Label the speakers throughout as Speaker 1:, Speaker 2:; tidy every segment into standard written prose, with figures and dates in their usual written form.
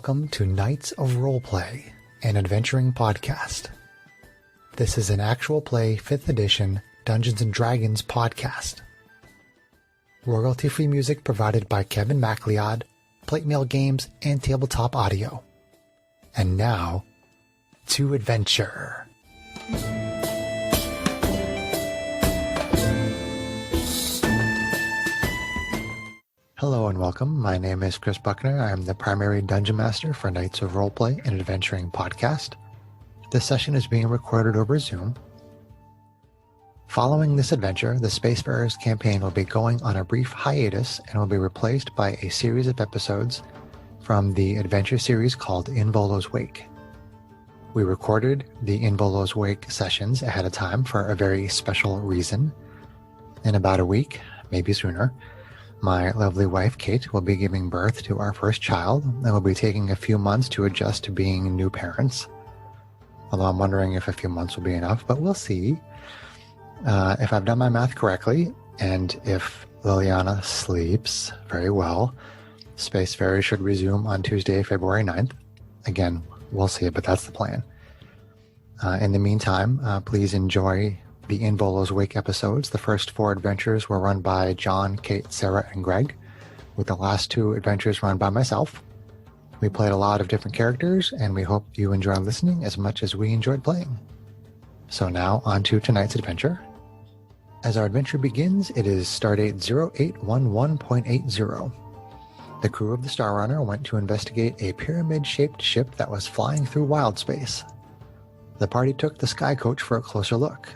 Speaker 1: welcome to Knights of Roleplay, an adventuring podcast. This is an actual play 5th edition Dungeons & Dragons podcast. Royalty-free music provided by Kevin MacLeod, Plate Mail Games, and Tabletop Audio. And now, to adventure. Hello and welcome. My name is Chris Buckner. I am the primary Dungeon Master for Knights of Roleplay, an adventuring podcast. This session is being recorded over Zoom. Following this adventure, the Spacefarers campaign will be going on a brief hiatus and will be replaced by a series of episodes from the adventure series called In Volo's Wake. We recorded the In Volo's Wake sessions ahead of time for a very special reason. In about a week, maybe sooner, my lovely wife, Kate, will be giving birth to our first child, and will be taking a few months to adjust to being new parents. Although I'm wondering if a few months will be enough, but we'll see. If I've done my math correctly, and if Liliana sleeps very well, Spacefarers should resume on Tuesday, February 9th. Again, we'll see, but that's the plan. In the meantime, please enjoy the In Volo's Wake episodes. The first 4 adventures were run by John, Kate, Sarah, and Greg, with the last 2 adventures run by myself. We played a lot of different characters, and we hope you enjoy listening as much as we enjoyed playing. So now, on to tonight's adventure. As our adventure begins, it is Stardate 0811.80. The crew of the Star Runner went to investigate a pyramid-shaped ship that was flying through wild space. The party took the sky coach for a closer look.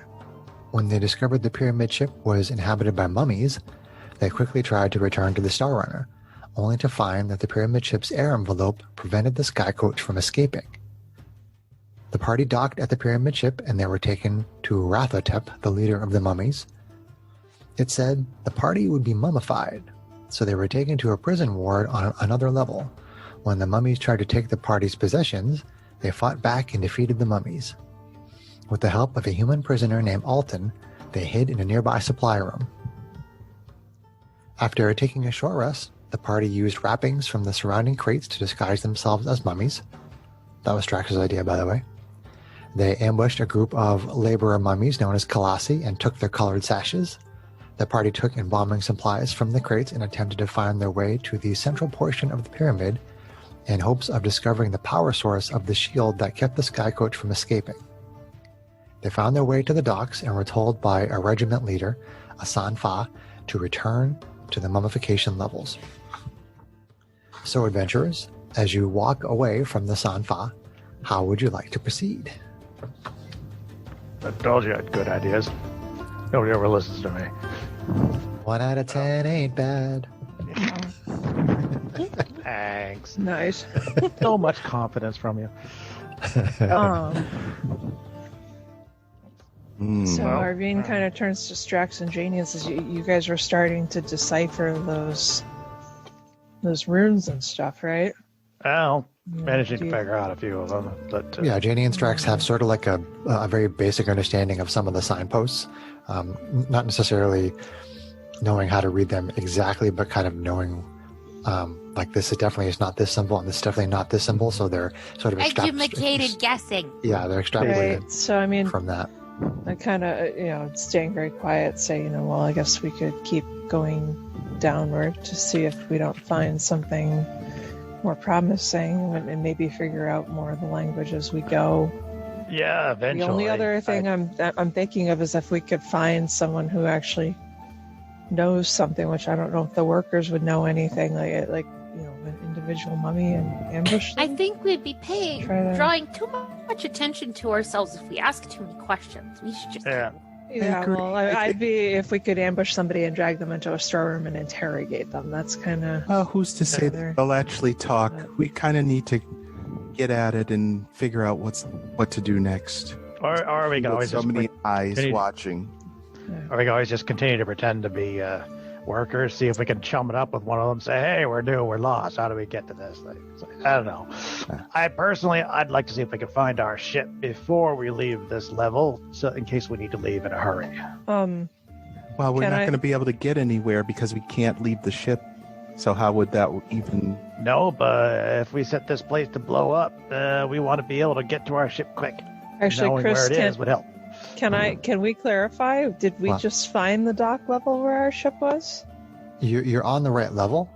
Speaker 1: When they discovered the pyramid ship was inhabited by mummies, they quickly tried to return to the Star Runner, only to find that the pyramid ship's air envelope prevented the sky coach from escaping. The party docked at the pyramid ship and they were taken to Rathotep, the leader of the mummies. It said the party would be mummified, so they were taken to a prison ward on another level. When the mummies tried to take the party's possessions, they fought back and defeated the mummies. With the help of a human prisoner named Alton, they hid in a nearby supply room. After taking a short rest, the party used wrappings from the surrounding crates to disguise themselves as mummies. That was Strax's idea, by the way. They ambushed a group of laborer mummies known as Colossi and took their colored sashes. The party took embalming supplies from the crates and attempted to find their way to the central portion of the pyramid in hopes of discovering the power source of the shield that kept the sky coach from escaping. They found their way to the docks and were told by a regiment leader, Asan Fa, to return to the mummification levels. So, adventurers, as you walk away from the San Fa, how would you like to proceed?
Speaker 2: I told you I had good ideas. Nobody ever listens to me.
Speaker 1: 1 out of 10 ain't bad.
Speaker 2: Thanks.
Speaker 3: Nice.
Speaker 2: So much confidence from you.
Speaker 3: So Arvine kind of turns to Strax and Janie and says, you guys were starting to decipher those runes and stuff, right?
Speaker 2: Well, managing to figure out a few of them. But
Speaker 1: yeah, Janie and Strax have sort of like a very basic understanding of some of the signposts. Not necessarily knowing how to read them exactly, but kind of knowing like this is definitely is not this symbol and this is definitely not this symbol. So they're sort of
Speaker 4: educated guessing.
Speaker 1: Yeah, they're extrapolated
Speaker 3: Right. So, I mean,
Speaker 1: from that.
Speaker 3: I kind of, staying very quiet, say, well, I guess we could keep going downward to see if we don't find something more promising and maybe figure out more of the language as we go.
Speaker 2: yeah, eventually.
Speaker 3: The only other thing I'm thinking of is if we could find someone who actually knows something, which I don't know if the workers would know anything, like an individual mummy and ambush them.
Speaker 4: I think we'd be drawing too much attention to ourselves if we ask too many questions. We should just
Speaker 3: Yeah, well, I'd be if we could ambush somebody and drag them into a storeroom and interrogate them. That's kind of.
Speaker 5: Well, who's to say that they'll actually talk? We kind of need to get at it and figure out what to do next.
Speaker 2: Or we can always
Speaker 5: so many eyes watching.
Speaker 2: Or we can always just continue to pretend to be workers, see if we can chum it up with one of them, say, hey, we're new, we're lost, how do we get to this thing? I don't know. I'd like to see if we can find our ship before we leave this level, so in case we need to leave in a hurry.
Speaker 5: Well, we're not going to be able to get anywhere because we can't leave the ship So how would that even?
Speaker 2: No, but if we set this place to blow up, we want to be able to get to our ship quick.
Speaker 3: Actually,
Speaker 2: Knowing
Speaker 3: Chris,
Speaker 2: where it is would help.
Speaker 3: can we clarify? Did we
Speaker 1: What?
Speaker 3: just find the dock level where our ship was?
Speaker 1: You're on the right level,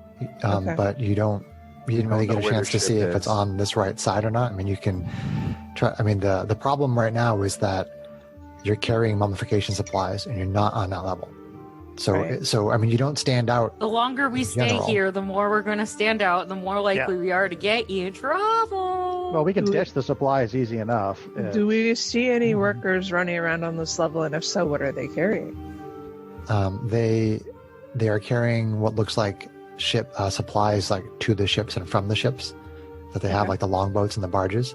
Speaker 3: Okay.
Speaker 1: but you didn't really get a
Speaker 5: know where
Speaker 1: chance
Speaker 5: the
Speaker 1: to see
Speaker 5: ship
Speaker 1: if it's
Speaker 5: is.
Speaker 1: on this right side or not. I mean, you can try. I mean, the problem right now is that you're carrying mummification supplies and you're not on that level. So,
Speaker 3: Right.
Speaker 1: I mean, you don't stand out.
Speaker 4: The longer we stay
Speaker 1: General.
Speaker 4: here, the more we're going to stand out, the more likely we are to get you in trouble.
Speaker 2: Well, we can
Speaker 3: Do we-
Speaker 2: dish the supplies easy enough.
Speaker 3: Do we see any workers running around on this level? And if so, what are they carrying?
Speaker 1: They are carrying what looks like ship supplies, like to the ships and from the ships that they have,
Speaker 3: Okay.
Speaker 1: like the longboats and the barges.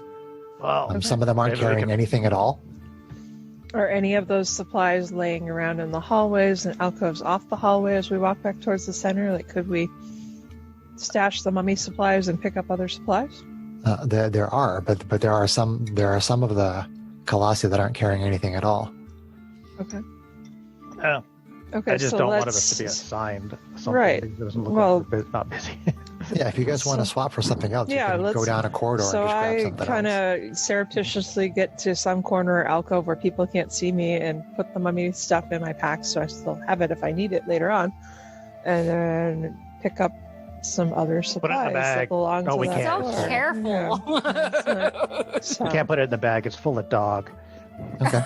Speaker 2: Well,
Speaker 1: Some of them aren't
Speaker 2: Maybe we
Speaker 1: carrying
Speaker 2: can-
Speaker 1: anything at all.
Speaker 3: Are any of those supplies laying around in the hallways and alcoves off the hallway as we walk back towards the center? Like, could we stash the mummy supplies and pick up other supplies?
Speaker 1: There are, but there are some of the Colossi that aren't carrying anything at all.
Speaker 3: Okay.
Speaker 2: Oh,
Speaker 3: Okay.
Speaker 2: I just
Speaker 3: so
Speaker 2: don't want
Speaker 3: let's...
Speaker 2: us to be assigned something
Speaker 3: Right.
Speaker 2: that doesn't look
Speaker 3: Well-
Speaker 2: like we're not busy.
Speaker 1: Yeah, if you guys want to swap for something else,
Speaker 3: Yeah,
Speaker 1: you can go
Speaker 3: let's-
Speaker 1: down a corridor
Speaker 3: So
Speaker 1: and just grab
Speaker 3: I
Speaker 1: something
Speaker 3: kind
Speaker 1: else.
Speaker 3: of surreptitiously get to some corner or alcove where people can't see me and put the mummy stuff in my pack so I still have it if I need it later on, and then pick up some other
Speaker 2: it in the
Speaker 3: supplies
Speaker 2: bag.
Speaker 3: that belong
Speaker 2: No,
Speaker 3: to
Speaker 2: we
Speaker 3: that
Speaker 2: can't.
Speaker 4: So
Speaker 3: floor.
Speaker 4: careful.
Speaker 3: Yeah. So,
Speaker 2: You can't put it in the bag. It's full of dog.
Speaker 1: Okay.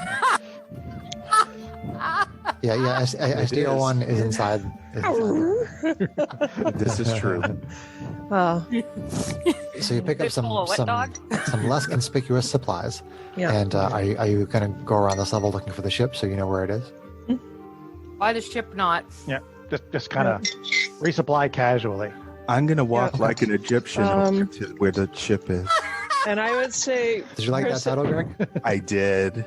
Speaker 1: Yeah. SDO1 is inside.
Speaker 5: This is true.
Speaker 3: Oh,
Speaker 1: So you pick up
Speaker 4: It's full of wet dog?
Speaker 1: some less conspicuous supplies.
Speaker 3: yeah.
Speaker 1: And are you going to go around this level looking for the ship so you know where it is?
Speaker 4: Why the ship not?
Speaker 2: Just kind of resupply casually.
Speaker 5: I'm gonna walk
Speaker 3: Yeah.
Speaker 5: like an Egyptian over to where the ship is.
Speaker 3: And I would say,
Speaker 1: Did you like that
Speaker 3: Chris-
Speaker 1: title, Greg?
Speaker 5: I did.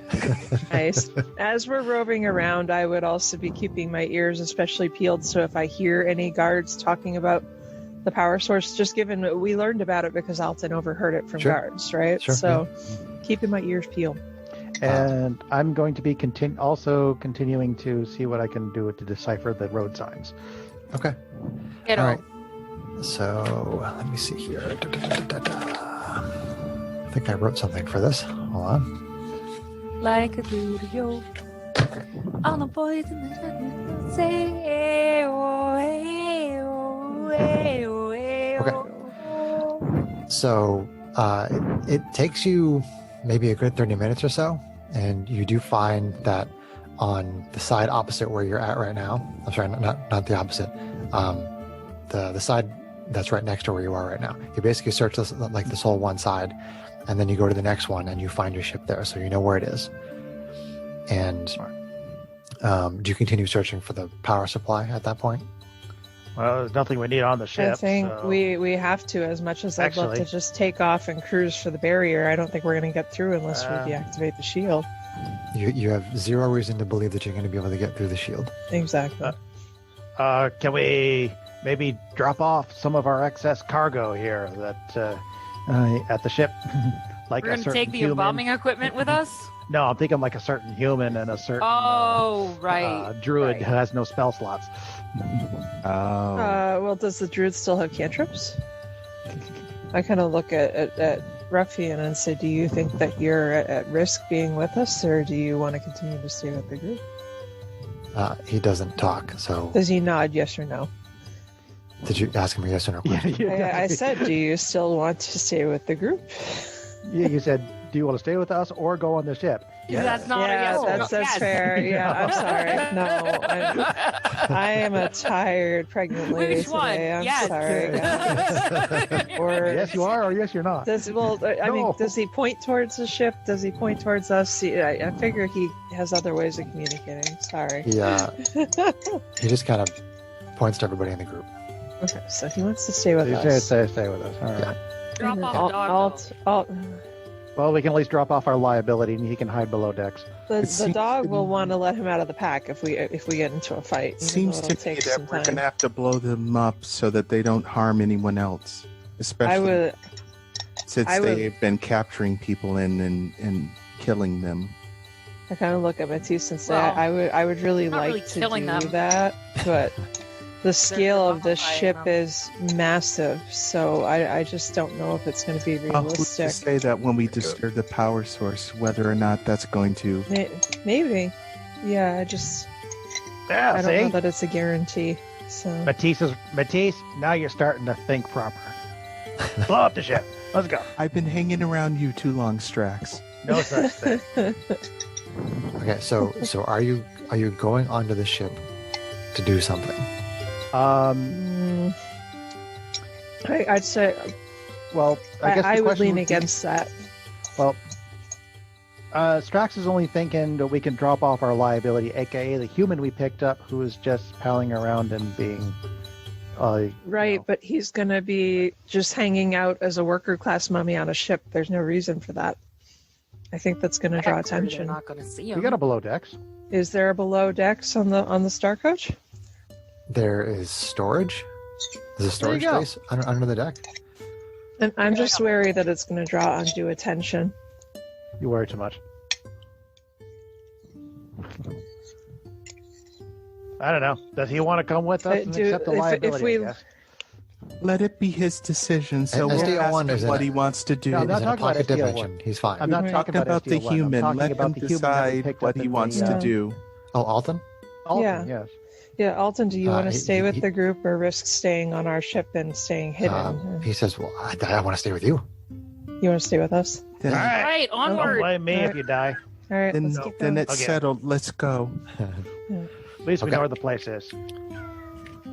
Speaker 3: nice. As we're roving around, I would also be keeping my ears especially peeled. So if I hear any guards talking about the power source, just given that we learned about it because Alton overheard it from
Speaker 1: Sure.
Speaker 3: guards, right?
Speaker 1: Sure,
Speaker 3: So keeping my ears peeled.
Speaker 2: And I'm going to be also continuing to see what I can do to decipher the road signs.
Speaker 1: Okay.
Speaker 4: Get
Speaker 1: All
Speaker 4: all
Speaker 1: right. So let me see here. I think I wrote something for this. Hold on.
Speaker 4: like a video. All the boys in the say, hey, oh, hey, oh, hey, oh, hey, oh.
Speaker 1: So it takes you maybe a good 30 minutes or so, and you do find that on the side opposite where you're at right now. I'm sorry, not the opposite. The side that's right next to where you are right now. You basically search this whole one side, and then you go to the next one and you find your ship there, so you know where it is. And do you continue searching for the power supply at that point?
Speaker 2: Well, there's nothing we need on the ship.
Speaker 3: I think
Speaker 2: so-
Speaker 3: we have to, as much as I'd love
Speaker 2: Actually-
Speaker 3: to just take off and cruise for the barrier. I don't think we're going to get through unless we deactivate the shield.
Speaker 1: You have zero reason to believe that you're going to be able to get through the shield.
Speaker 3: Exactly.
Speaker 2: Can we maybe drop off some of our excess cargo here at the ship? Like
Speaker 4: We're
Speaker 2: a
Speaker 4: gonna
Speaker 2: certain
Speaker 4: take the
Speaker 2: human?
Speaker 4: embalming equipment with us.
Speaker 2: No, I'm thinking like a certain human and a certain
Speaker 4: Oh, right.
Speaker 2: druid
Speaker 4: right.
Speaker 2: who has no spell slots.
Speaker 5: Oh.
Speaker 3: Well, does the druid still have cantrips? I kind of look at Ruffian and say, do you think that you're at risk being with us, or do you want to continue to stay with the group?
Speaker 1: He doesn't talk, so
Speaker 3: Does he nod yes or no?
Speaker 1: did you ask him a yes or no question?
Speaker 3: I said, do you still want to stay with the group?
Speaker 2: Yeah, you said, do you want to stay with us or go on the ship?
Speaker 4: That's not a yes or no.
Speaker 3: that's
Speaker 4: Yes.
Speaker 3: fair. Yeah, I'm sorry. No, I am a tired pregnant lady
Speaker 4: Which one?
Speaker 3: today. I'm
Speaker 4: Yes.
Speaker 3: sorry. guys. Or
Speaker 2: Yes, you are, or yes, you're not.
Speaker 3: I mean,
Speaker 2: No.
Speaker 3: does he point towards the ship? Does he point towards us? See, I figure he has other ways of communicating. Sorry.
Speaker 1: He just kind of points to everybody in the group.
Speaker 3: Okay, so he wants to stay with
Speaker 2: You
Speaker 3: us.
Speaker 2: stay with us. All right.
Speaker 4: Drop
Speaker 3: And
Speaker 4: off
Speaker 3: then
Speaker 4: the dog.
Speaker 3: I'll-
Speaker 2: Well, we can at least drop off our liability, and he can hide below decks.
Speaker 3: the
Speaker 5: seems
Speaker 3: dog
Speaker 5: to
Speaker 3: will
Speaker 5: me-
Speaker 3: want to let him out of the pack if we get into a fight.
Speaker 5: It
Speaker 3: even
Speaker 5: seems
Speaker 3: though
Speaker 5: to
Speaker 3: it'll
Speaker 5: me
Speaker 3: take
Speaker 5: that
Speaker 3: some
Speaker 5: we're
Speaker 3: time.
Speaker 5: going to have to blow them up so that they don't harm anyone else, especially
Speaker 3: I would.
Speaker 5: since
Speaker 3: I would-
Speaker 5: they've been capturing people and killing them.
Speaker 3: I kind of look at Matisse and say,
Speaker 4: Well,
Speaker 3: I would really
Speaker 4: not
Speaker 3: like
Speaker 4: really
Speaker 3: to
Speaker 4: killing
Speaker 3: do
Speaker 4: them.
Speaker 3: that, but the scale of this
Speaker 4: mummifying
Speaker 3: ship
Speaker 4: them.
Speaker 3: is massive, so I just don't know if it's going to be
Speaker 5: Who's
Speaker 3: realistic.
Speaker 5: to say that when we disturb the power source, whether or not that's going to...
Speaker 3: Maybe. Yeah, I
Speaker 2: Yeah,
Speaker 3: don't
Speaker 2: see?
Speaker 3: know that it's a guarantee. So
Speaker 2: Matisse, now you're starting to think proper. Blow up the ship. Let's go.
Speaker 5: I've been hanging around you too long, Strax.
Speaker 2: No such thing.
Speaker 1: Okay, so are you going onto the ship to do something?
Speaker 3: I'd say
Speaker 2: Well, I guess the
Speaker 3: I would
Speaker 2: question
Speaker 3: lean
Speaker 2: be-
Speaker 3: against that.
Speaker 2: Well, Strax is only thinking that we can drop off our liability, aka the human we picked up, who is just palling around and being,
Speaker 3: Right, but he's going to be just hanging out as a worker class mummy on a ship. There's no reason for that. I think that's going to draw
Speaker 4: Heck, they're
Speaker 3: attention.
Speaker 4: not going to see
Speaker 2: we
Speaker 4: him.
Speaker 2: got a below decks.
Speaker 3: Is there a below decks on the Star Coach?
Speaker 1: There is storage. There's a storage
Speaker 2: go.
Speaker 1: space under the deck.
Speaker 3: And I'm just wary that it's going to draw undue attention.
Speaker 2: You worry too much. I don't know. Does he want to come with us and accept the liability? I guess?
Speaker 5: Let it be his decision, so
Speaker 1: And
Speaker 5: we'll
Speaker 1: SDO1
Speaker 5: ask
Speaker 1: is
Speaker 5: him
Speaker 1: in
Speaker 5: what
Speaker 1: it.
Speaker 5: he wants to do.
Speaker 2: No, I'm not
Speaker 1: He's in a
Speaker 2: talking about
Speaker 1: pocket
Speaker 2: SDO1.
Speaker 1: dimension. He's fine.
Speaker 2: I'm not
Speaker 5: We're
Speaker 2: talking
Speaker 5: talking about the
Speaker 2: SDO1. I'm
Speaker 5: human.
Speaker 2: talking
Speaker 5: Let
Speaker 2: about
Speaker 5: him
Speaker 2: the human that we
Speaker 5: decide
Speaker 2: picked
Speaker 5: what
Speaker 2: up
Speaker 5: he
Speaker 2: in
Speaker 5: wants
Speaker 2: the,
Speaker 5: to do.
Speaker 1: Oh, Alton?
Speaker 2: Alton,
Speaker 3: Yeah.
Speaker 2: yes.
Speaker 3: Yeah, Alton, do you want to stay with
Speaker 1: he-
Speaker 3: the group or risk staying on our ship and staying hidden?
Speaker 1: He says, "Well, I want to stay with you."
Speaker 3: You want to stay with us?
Speaker 5: Then,
Speaker 2: All right.
Speaker 4: Right,
Speaker 2: Don't
Speaker 4: onward.
Speaker 2: blame me if you die.
Speaker 3: All right,
Speaker 5: then,
Speaker 3: let's keep
Speaker 5: then
Speaker 3: going.
Speaker 5: it's
Speaker 2: Okay.
Speaker 5: settled. Let's go.
Speaker 2: At least we
Speaker 1: Okay.
Speaker 2: know where the place is.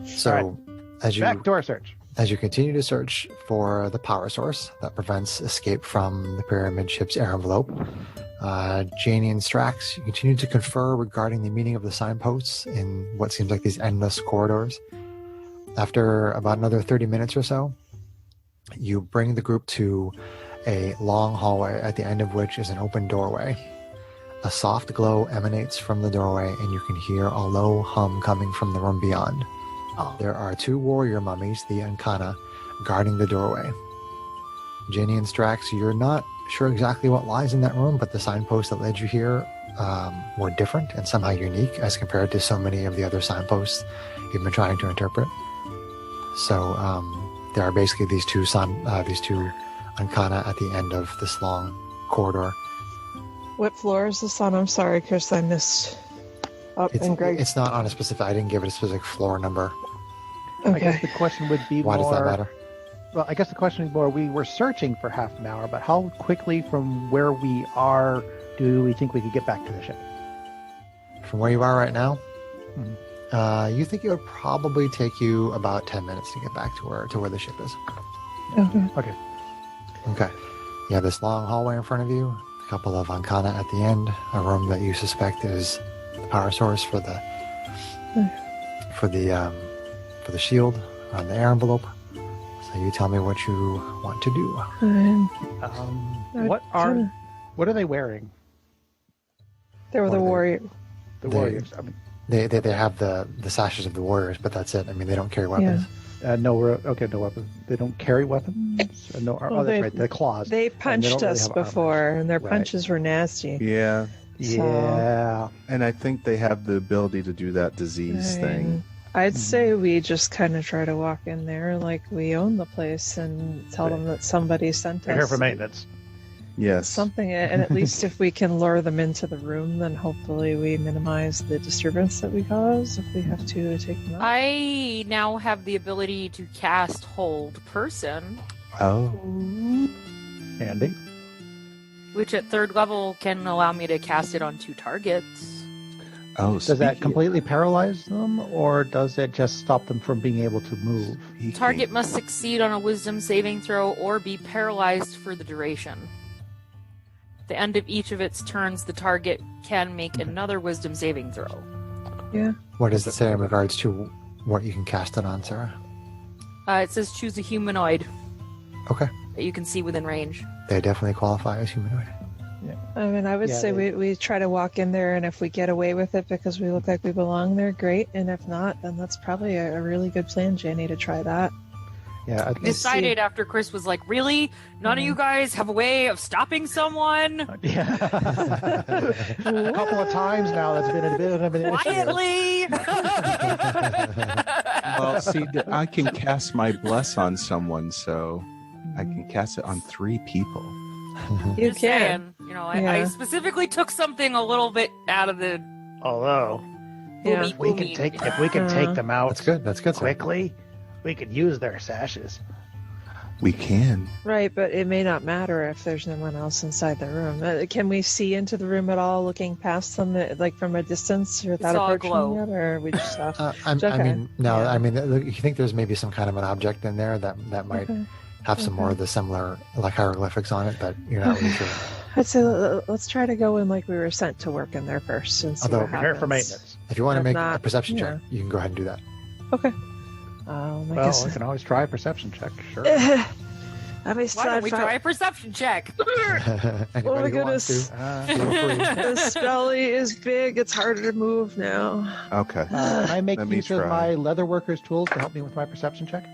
Speaker 1: So, as you
Speaker 2: Back to our search.
Speaker 1: As you continue to search for the power source that prevents escape from the pyramid ship's air envelope, Janie and Strax, you continue to confer regarding the meaning of the signposts in what seems like these endless corridors. After about another 30 minutes or so, you bring the group to a long hallway at the end of which is an open doorway. A soft glow emanates from the doorway, and you can hear a low hum coming from the room beyond.
Speaker 4: Oh.
Speaker 1: There are two warrior mummies, the Ankana, guarding the doorway. Janie and Strax, you're not sure exactly what lies in that room, but the signposts that led you here were different and somehow unique as compared to so many of the other signposts you've been trying to interpret. So there are basically these two Ankana at the end of this long corridor.
Speaker 3: What floor is this on? I'm sorry, Chris, I missed up and Greg.
Speaker 1: It's not on a specific. I didn't give it a specific floor number.
Speaker 2: I guess
Speaker 3: Okay.
Speaker 2: the question would be
Speaker 1: Why
Speaker 2: more...
Speaker 1: does that matter?
Speaker 2: Well, I guess the question is more, we were searching for half an hour, but how quickly from where we are do we think we could get back to the ship?
Speaker 1: From where you are right now,
Speaker 2: Mhm.
Speaker 1: you think it would probably take you about 10 minutes to get back to where the ship is.
Speaker 3: Okay.
Speaker 2: Okay.
Speaker 1: Okay. You have this long hallway in front of you, a couple of Ankana at the end, a room that you suspect is the power source for the shield on the air envelope. So you tell me what you want to do.
Speaker 2: What are they wearing?
Speaker 3: They were the
Speaker 1: What are they-
Speaker 3: warrior.
Speaker 2: The
Speaker 1: They-
Speaker 2: warriors. I mean,
Speaker 1: They have the sashes of the warriors, but that's it. I mean, they don't carry weapons.
Speaker 2: no weapons. They don't carry weapons. No.
Speaker 3: Well,
Speaker 2: That's
Speaker 3: they-
Speaker 2: right. The claws.
Speaker 3: They
Speaker 2: don't
Speaker 3: punched
Speaker 2: really
Speaker 3: us
Speaker 2: have armor.
Speaker 3: before, and their
Speaker 2: Right.
Speaker 3: punches were nasty.
Speaker 5: Yeah,
Speaker 2: Yeah.
Speaker 5: and I think they have the ability to do that disease
Speaker 3: I
Speaker 5: thing.
Speaker 3: mean, I'd say we just kind of try to walk in there like we own the place and tell them that somebody sent
Speaker 2: They're here
Speaker 3: us
Speaker 2: for maintenance.
Speaker 5: Yes.
Speaker 3: something. And at least if we can lure them into the room, then hopefully we minimize the disturbance that we cause if we have to take them out.
Speaker 4: I now have the ability to cast Hold Person,
Speaker 5: Oh.
Speaker 2: Handy.
Speaker 4: which at 3rd level can allow me to cast it on 2 targets.
Speaker 5: Oh.
Speaker 2: Does that
Speaker 5: speaking-
Speaker 2: completely paralyze them, or does it just stop them from being able to move?
Speaker 5: speaking-
Speaker 4: Target must succeed on a Wisdom saving throw or be paralyzed for the duration. At the end of each of its turns, the target can make another Wisdom saving throw.
Speaker 1: What does it say in regards to what you can cast it on, Sarah?
Speaker 4: It says choose a humanoid
Speaker 1: Okay.
Speaker 4: that you can see within range.
Speaker 1: They definitely qualify as humanoid.
Speaker 3: I mean, I would
Speaker 2: Yeah,
Speaker 3: say
Speaker 2: they-
Speaker 3: we try to walk in there, and if we get away with it because we look like we belong there, great. And if not, then that's probably a really good plan, Jenny, to try that.
Speaker 2: Yeah. I think-
Speaker 4: Decided after Chris was like, really? None of you guys have a way of stopping someone?
Speaker 2: Yeah. A couple of times now that's been a bit of an issue.
Speaker 4: Quietly!
Speaker 5: Well, see, I can cast my bless on someone, so I can cast it on 3 people.
Speaker 3: You
Speaker 4: Just
Speaker 3: can.
Speaker 4: saying, I specifically took something a little bit out of the
Speaker 2: Although,
Speaker 3: Yeah.
Speaker 2: if we can take them out
Speaker 1: That's good. That's good. Sir.
Speaker 2: quickly, we could use their sashes.
Speaker 5: We can.
Speaker 3: Right, but it may not matter if there's no one else inside the room. Can we see into the room at all, looking past them, like from a distance, without
Speaker 4: Saw a
Speaker 3: approaching
Speaker 4: glow.
Speaker 3: it, or we just have?
Speaker 1: I
Speaker 3: Okay.
Speaker 1: mean, no.
Speaker 3: Yeah.
Speaker 1: I mean, you think there's maybe some kind of an object in there that might
Speaker 3: Okay.
Speaker 1: have some more of the similar like hieroglyphics on it, but you're not really sure.
Speaker 3: I'd say let's try to go in like we were sent to work in there first and see
Speaker 1: Although-
Speaker 3: what
Speaker 2: Prepare
Speaker 3: happens.
Speaker 2: for maintenance.
Speaker 1: If you want to
Speaker 3: If
Speaker 1: make
Speaker 3: not,
Speaker 1: a perception
Speaker 3: yeah.
Speaker 1: check, you can go ahead and do that.
Speaker 3: Okay. I
Speaker 2: Well,
Speaker 3: guess.
Speaker 2: we can always try a perception check. Sure.
Speaker 3: Let me
Speaker 4: Why
Speaker 3: start.
Speaker 4: don't we try a perception check?
Speaker 1: Anybody
Speaker 3: Oh my
Speaker 1: who wants
Speaker 3: goodness.
Speaker 1: to, feel free.
Speaker 3: This belly is big. It's harder to move now.
Speaker 5: Okay.
Speaker 2: Can I make
Speaker 5: Let me
Speaker 2: use of
Speaker 5: try.
Speaker 2: my leatherworker's tools to help me with my perception check?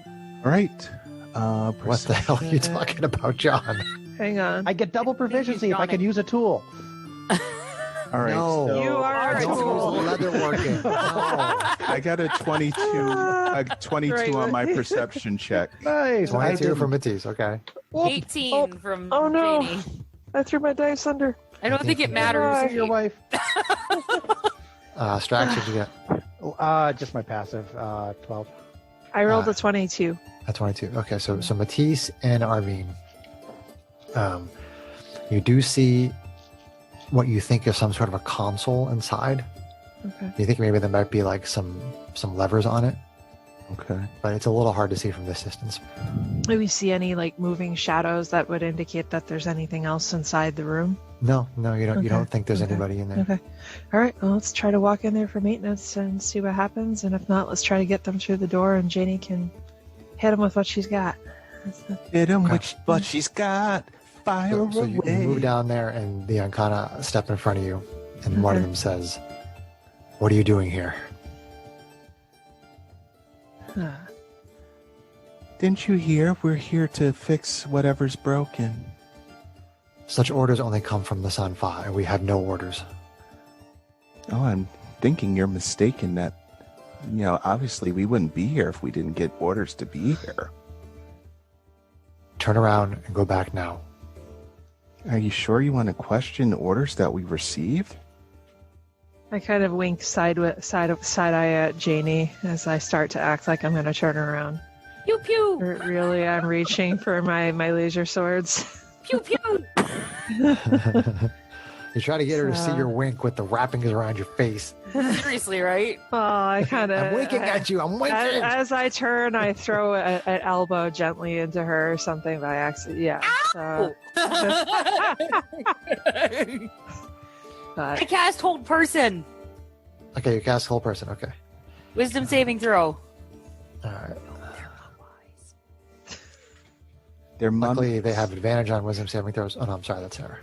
Speaker 5: All right.
Speaker 1: What the hell are you talking about, John?
Speaker 3: Hang on.
Speaker 2: I get double proficiency if I can use a tool.
Speaker 5: All right.
Speaker 1: No.
Speaker 5: So
Speaker 3: You are a
Speaker 1: Don't
Speaker 3: tool.
Speaker 1: use leatherworking. No.
Speaker 5: I got a 22 on my perception check.
Speaker 2: Nice.
Speaker 1: 22 for Matisse. Okay.
Speaker 4: 18 from
Speaker 3: Oh, no.
Speaker 4: Janie.
Speaker 3: I threw my dice under.
Speaker 4: I don't think it matters.
Speaker 2: Your wife.
Speaker 1: Strax, what'd you get?
Speaker 2: Just my passive. 12.
Speaker 3: I rolled a 22.
Speaker 1: At 22. Okay, so Matisse and Arvine, you do see what you think is some sort of a console inside.
Speaker 3: Okay.
Speaker 1: You think maybe there might be like some levers on it,
Speaker 5: Okay.
Speaker 1: but it's a little hard to see from this distance.
Speaker 3: Do we see any like moving shadows that would indicate that there's anything else inside the room?
Speaker 1: No, you don't. You
Speaker 3: Okay,
Speaker 1: don't think there's
Speaker 3: okay,
Speaker 1: anybody in there.
Speaker 3: Okay. All right. Well, let's try to walk in there for maintenance and see what happens. And if not, let's try to get them through the door, and Janie can hit them with what she's got.
Speaker 5: Hit him
Speaker 1: Okay.
Speaker 5: with what she's got. Fire
Speaker 1: So you
Speaker 5: away.
Speaker 1: move down there, and the Ancana step in front of you, and one of
Speaker 3: Okay.
Speaker 1: them says, "What are you doing here?"
Speaker 5: Didn't you hear? We're here to fix whatever's broken.
Speaker 1: Such orders only come from the Sanfa, and we have no orders.
Speaker 5: Oh, I'm thinking you're mistaken that, obviously we wouldn't be here if we didn't get orders to be here.
Speaker 1: Turn around and go back now.
Speaker 5: Are you sure you want to question orders that we received?
Speaker 3: I kind of wink side eye at Janie as I start to act like I'm going to turn around.
Speaker 4: Pew pew.
Speaker 3: Really, I'm reaching for my laser swords.
Speaker 4: Pew pew.
Speaker 1: You try to get her to see
Speaker 3: So-
Speaker 1: your wink with the wrappings around your face.
Speaker 4: Seriously, right?
Speaker 3: Oh, I kind of.
Speaker 1: I'm winking at you. I'm winking.
Speaker 3: As I turn, I throw an elbow gently into her or something by accident. Yeah. So,
Speaker 4: I
Speaker 3: but
Speaker 4: cast hold person.
Speaker 1: Okay, you cast whole person. Okay.
Speaker 4: Wisdom saving throw.
Speaker 1: All right.
Speaker 5: Their mum.
Speaker 1: Luckily, they have advantage on wisdom saving throws. Oh no, I'm sorry, that's Sarah.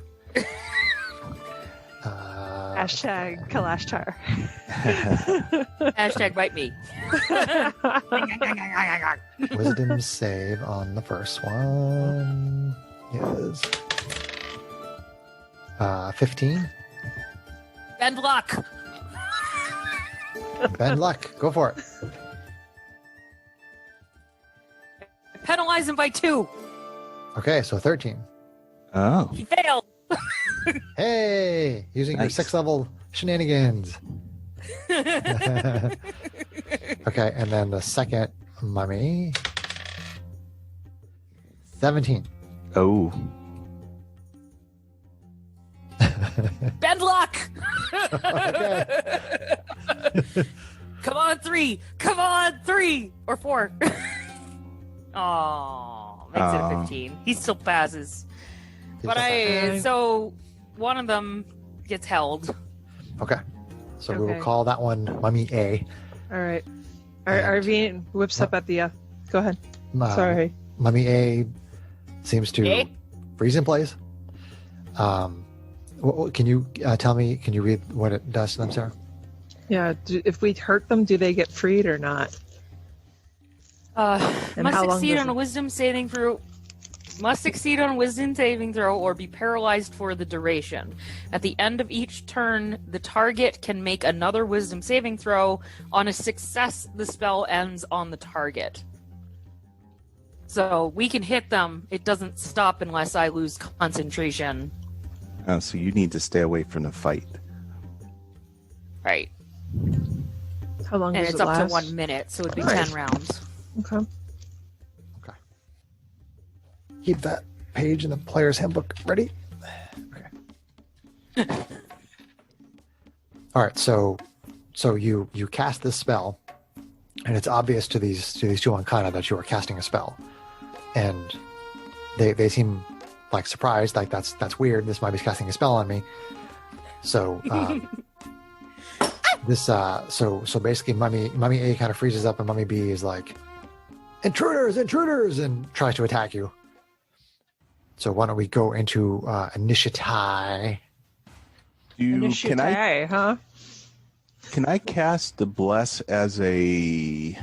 Speaker 3: hashtag Kalashtar.
Speaker 4: Hashtag bite me.
Speaker 1: Wisdom save on the first one is 15.
Speaker 4: Bend luck.
Speaker 1: Bend luck. Go for it.
Speaker 4: Penalize him by 2.
Speaker 1: Okay, so 13.
Speaker 5: Oh.
Speaker 4: He failed.
Speaker 1: Hey, using your
Speaker 5: Nice.
Speaker 1: 6th level shenanigans. Okay, and then the second mummy. 17.
Speaker 5: Oh.
Speaker 4: Bend luck.
Speaker 1: Okay.
Speaker 4: Come on, 3. Come on, 3 or 4. Oh, makes it a
Speaker 5: Aw.
Speaker 4: 15. He still passes.
Speaker 1: He's
Speaker 4: But
Speaker 1: okay.
Speaker 4: so one of them gets held.
Speaker 1: Okay. So we will
Speaker 3: Okay.
Speaker 1: call that one Mummy A.
Speaker 3: All right.
Speaker 1: And-
Speaker 3: Arvine whips up at the. Go ahead.
Speaker 1: Uh,
Speaker 3: Sorry.
Speaker 1: Mummy A seems to
Speaker 4: Eh?
Speaker 1: freeze in place. Can you tell me? Can you read what it does to them, Sarah?
Speaker 3: Yeah. If we hurt them, do they get freed or not? And
Speaker 4: Must
Speaker 3: how long
Speaker 4: succeed
Speaker 3: does
Speaker 4: on a
Speaker 3: it-
Speaker 4: wisdom saving throw Must succeed on wisdom saving throw or be paralyzed for the duration. At the end of each turn, the target can make another wisdom saving throw. On a success, the spell ends on the target. So we can hit them. It doesn't stop unless I lose concentration.
Speaker 5: Oh, so you need to stay away from the fight.
Speaker 4: Right.
Speaker 3: How long
Speaker 4: And
Speaker 3: does
Speaker 4: it's
Speaker 3: it
Speaker 4: up
Speaker 3: last?
Speaker 4: to 1 minute, so it'd be
Speaker 3: Nice.
Speaker 4: 10 rounds.
Speaker 3: Okay.
Speaker 1: Keep that page in the player's handbook ready. Okay. All right, so you cast this spell, and it's obvious to these two Ancana that you are casting a spell, and they seem like surprised, like that's weird. This might be casting a spell on me. So so basically, Mummy A kind of freezes up, and Mummy B is like, intruders, and tries to attack you. So why don't we go into initiative?
Speaker 5: Can I
Speaker 3: huh?
Speaker 5: Can I cast the bless as a?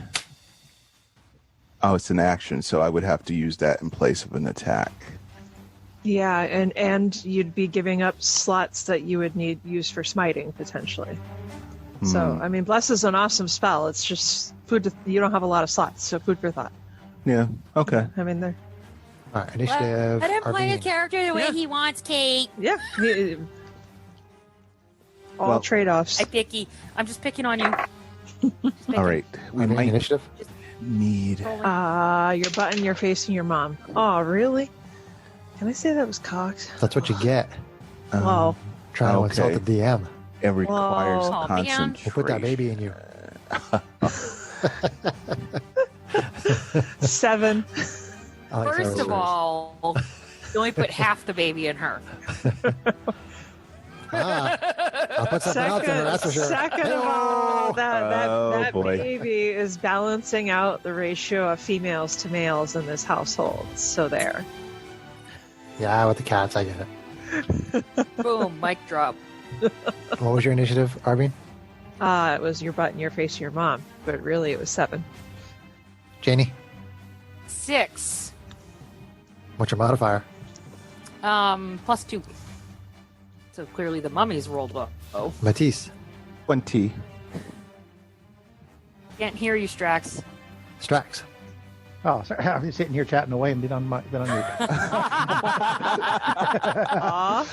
Speaker 5: Oh, it's an action, so I would have to use that in place of an attack.
Speaker 3: Yeah, and you'd be giving up slots that you would need use for smiting potentially. So I mean, bless is an awesome spell. It's just food. You don't have a lot of slots, so food for thought.
Speaker 5: Yeah. Okay.
Speaker 3: I mean, they're
Speaker 1: All right, initiative.
Speaker 4: Let him play a
Speaker 1: Arvine.
Speaker 4: character the way
Speaker 3: Yeah.
Speaker 4: he wants, Kate.
Speaker 3: yeah. All
Speaker 5: Well-
Speaker 3: trade-offs.
Speaker 4: I picky. I'm just picking on you.
Speaker 5: All right. We
Speaker 1: Arvine,
Speaker 5: might
Speaker 1: initiative.
Speaker 5: need.
Speaker 3: Your button, you're facing your mom. Oh, really? Can I say that was cocked?
Speaker 1: That's what you get.
Speaker 3: Wow.
Speaker 1: Trying to insult the DM.
Speaker 5: It requires
Speaker 3: Whoa.
Speaker 4: Aw, man.
Speaker 5: concentration.
Speaker 1: We'll put that baby in you.
Speaker 3: 7.
Speaker 1: I like
Speaker 4: First
Speaker 1: those.
Speaker 4: of all, you only put half the baby in her.
Speaker 1: I'll put something else in there, that's for sure.
Speaker 3: Second of all,
Speaker 5: Oh,
Speaker 3: that
Speaker 5: boy.
Speaker 3: baby is balancing out the ratio of females to males in this household. So there.
Speaker 1: Yeah, with the cats, I get it.
Speaker 4: Boom, mic drop.
Speaker 1: What was your initiative, Arvine?
Speaker 3: It was your button, your face, your mom. But really, it was 7.
Speaker 1: Janie,
Speaker 4: 6.
Speaker 1: what's your modifier?
Speaker 4: +2. So clearly the mummies rolled low. Oh,
Speaker 1: Matisse,
Speaker 5: 20.
Speaker 4: can't hear you, Strax.
Speaker 1: Strax.
Speaker 2: Oh, sorry. I'm just sitting here chatting away and been on mute.
Speaker 3: Aw.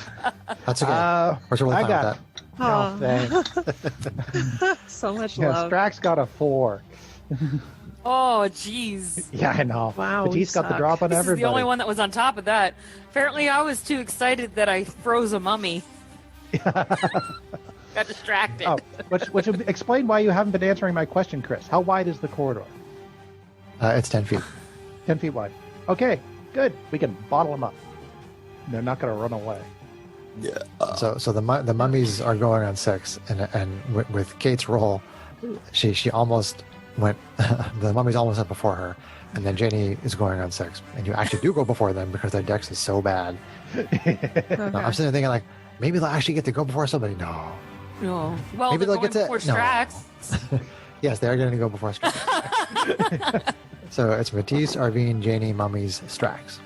Speaker 1: That's okay. We're totally
Speaker 2: I
Speaker 1: fine
Speaker 2: got
Speaker 1: with
Speaker 3: Aw.
Speaker 2: no, thanks.
Speaker 3: So much
Speaker 2: Yeah,
Speaker 3: love.
Speaker 2: Strax got a 4.
Speaker 4: Oh, jeez.
Speaker 2: Yeah, I know.
Speaker 3: Wow, we
Speaker 2: Batiste got the
Speaker 3: suck.
Speaker 2: drop on
Speaker 4: This
Speaker 2: everybody.
Speaker 4: is the only one that was on top of that. Apparently, I was too excited that I froze a mummy. Got distracted.
Speaker 2: Oh, which explain why you haven't been answering my question, Chris. How wide is the corridor?
Speaker 1: It's 10 feet.
Speaker 2: 10 feet wide. Okay, good. We can bottle them up. They're not going to run away.
Speaker 1: So the mummies are going on 6, and with Kate's roll, she almost went. The mummies almost went before her, and then Janie is going on 6, and you actually do go before them because their dex is so bad. No, I'm sitting there thinking like maybe they'll actually get to go before somebody. No.
Speaker 4: No. Well,
Speaker 1: Maybe
Speaker 4: they're
Speaker 1: they'll get
Speaker 4: going
Speaker 1: to-
Speaker 4: before
Speaker 1: no.
Speaker 4: Strax.
Speaker 1: Yes, they are going to go before Strax. So it's Matisse, Arvine, Janie, Mummies, Strax.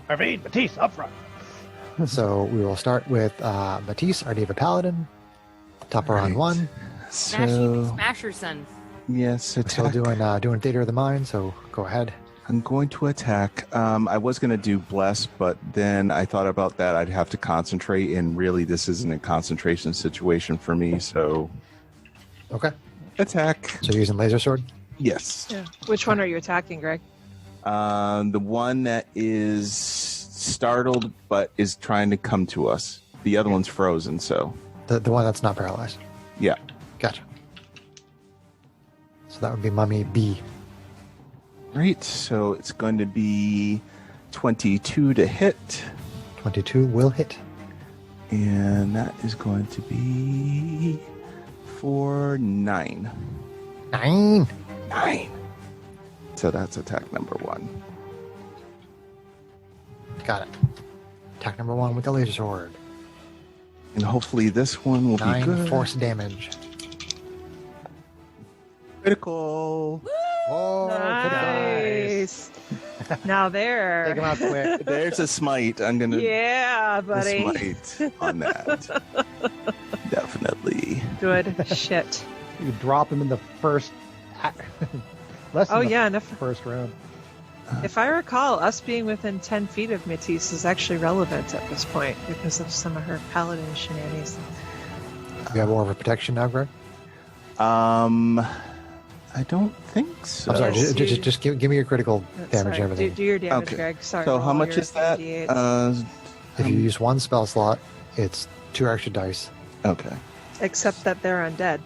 Speaker 2: Arvine, Batiste, up front.
Speaker 1: So we will start with Matisse, our Diva Paladin. Topper on
Speaker 5: Right.
Speaker 1: 1.
Speaker 5: So,
Speaker 4: Smasherson.
Speaker 5: yes,
Speaker 1: We're still
Speaker 5: attack.
Speaker 1: doing Theater of the Mind, so go ahead.
Speaker 5: I'm going to attack. I was going to do bless, but then I thought about that. I'd have to concentrate, and really, this isn't a concentration situation for me. So,
Speaker 1: Okay.
Speaker 5: attack.
Speaker 1: So you're using Laser Sword?
Speaker 5: Yes.
Speaker 3: Yeah. Which one are you attacking, Greg?
Speaker 5: The one that is startled but is trying to come to us. The other one's frozen, so
Speaker 1: The one that's not paralyzed.
Speaker 5: yeah.
Speaker 1: Gotcha. So that would be Mummy B.
Speaker 5: Right. So it's going to be 22 to hit,
Speaker 1: 22 will hit.
Speaker 5: and that is going to be for 9.
Speaker 1: 9.
Speaker 5: 9. So that's attack number 1.
Speaker 1: Got it. Attack number 1 with the Laser Sword.
Speaker 5: And hopefully this one will be
Speaker 1: 9
Speaker 5: good.
Speaker 1: force damage.
Speaker 5: Critical.
Speaker 1: Oh,
Speaker 3: Nice. Now
Speaker 2: Take him
Speaker 3: there.
Speaker 2: out quick.
Speaker 5: There's a smite. I'm gonna
Speaker 3: Yeah, buddy.
Speaker 5: smite on that. Definitely.
Speaker 3: Good shit.
Speaker 2: You drop him in the first. Less than
Speaker 3: Oh
Speaker 2: the
Speaker 3: yeah, and
Speaker 2: first round.
Speaker 3: if I recall, us being within 10 feet of Matisse is actually relevant at this point because of some of her paladin shenanigans.
Speaker 1: You have more of a protection now, Greg?
Speaker 5: I don't think so.
Speaker 1: I'm sorry,
Speaker 3: Yes,
Speaker 1: just give me your critical damage
Speaker 3: Sorry,
Speaker 1: and everything.
Speaker 3: do your damage,
Speaker 5: Okay.
Speaker 3: Greg. Sorry.
Speaker 5: So
Speaker 3: roll
Speaker 5: how much
Speaker 3: your
Speaker 5: is that?
Speaker 3: 3d8s.
Speaker 1: If you use one spell slot, it's 2 extra dice.
Speaker 5: Okay.
Speaker 3: Except that they're undead.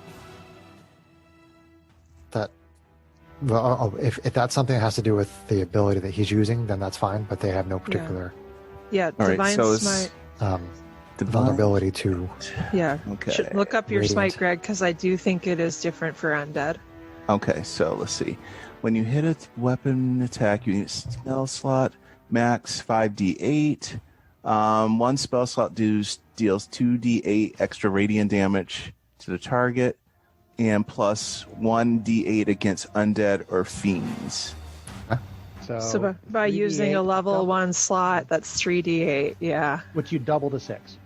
Speaker 1: Well, if that's something that has to do with the ability that he's using, then that's fine. But they have no particular
Speaker 3: Yeah,
Speaker 5: All right,
Speaker 3: divine
Speaker 5: so it's-
Speaker 3: smite.
Speaker 5: Divine-
Speaker 1: vulnerability to.
Speaker 3: Yeah.
Speaker 5: Okay.
Speaker 3: Should look up your
Speaker 1: Radiant.
Speaker 3: smite, Greg, because I do think it is different for undead.
Speaker 5: Okay, so let's see. When you hit a weapon attack, you need a spell slot, max 5d8. One spell slot deals 2d8 extra radiant damage to the target, and plus 1d8 against undead or fiends.
Speaker 3: So by using a
Speaker 2: 3d8
Speaker 3: level
Speaker 2: double-
Speaker 3: 1 slot, that's 3d8, yeah.
Speaker 2: which you double to 6.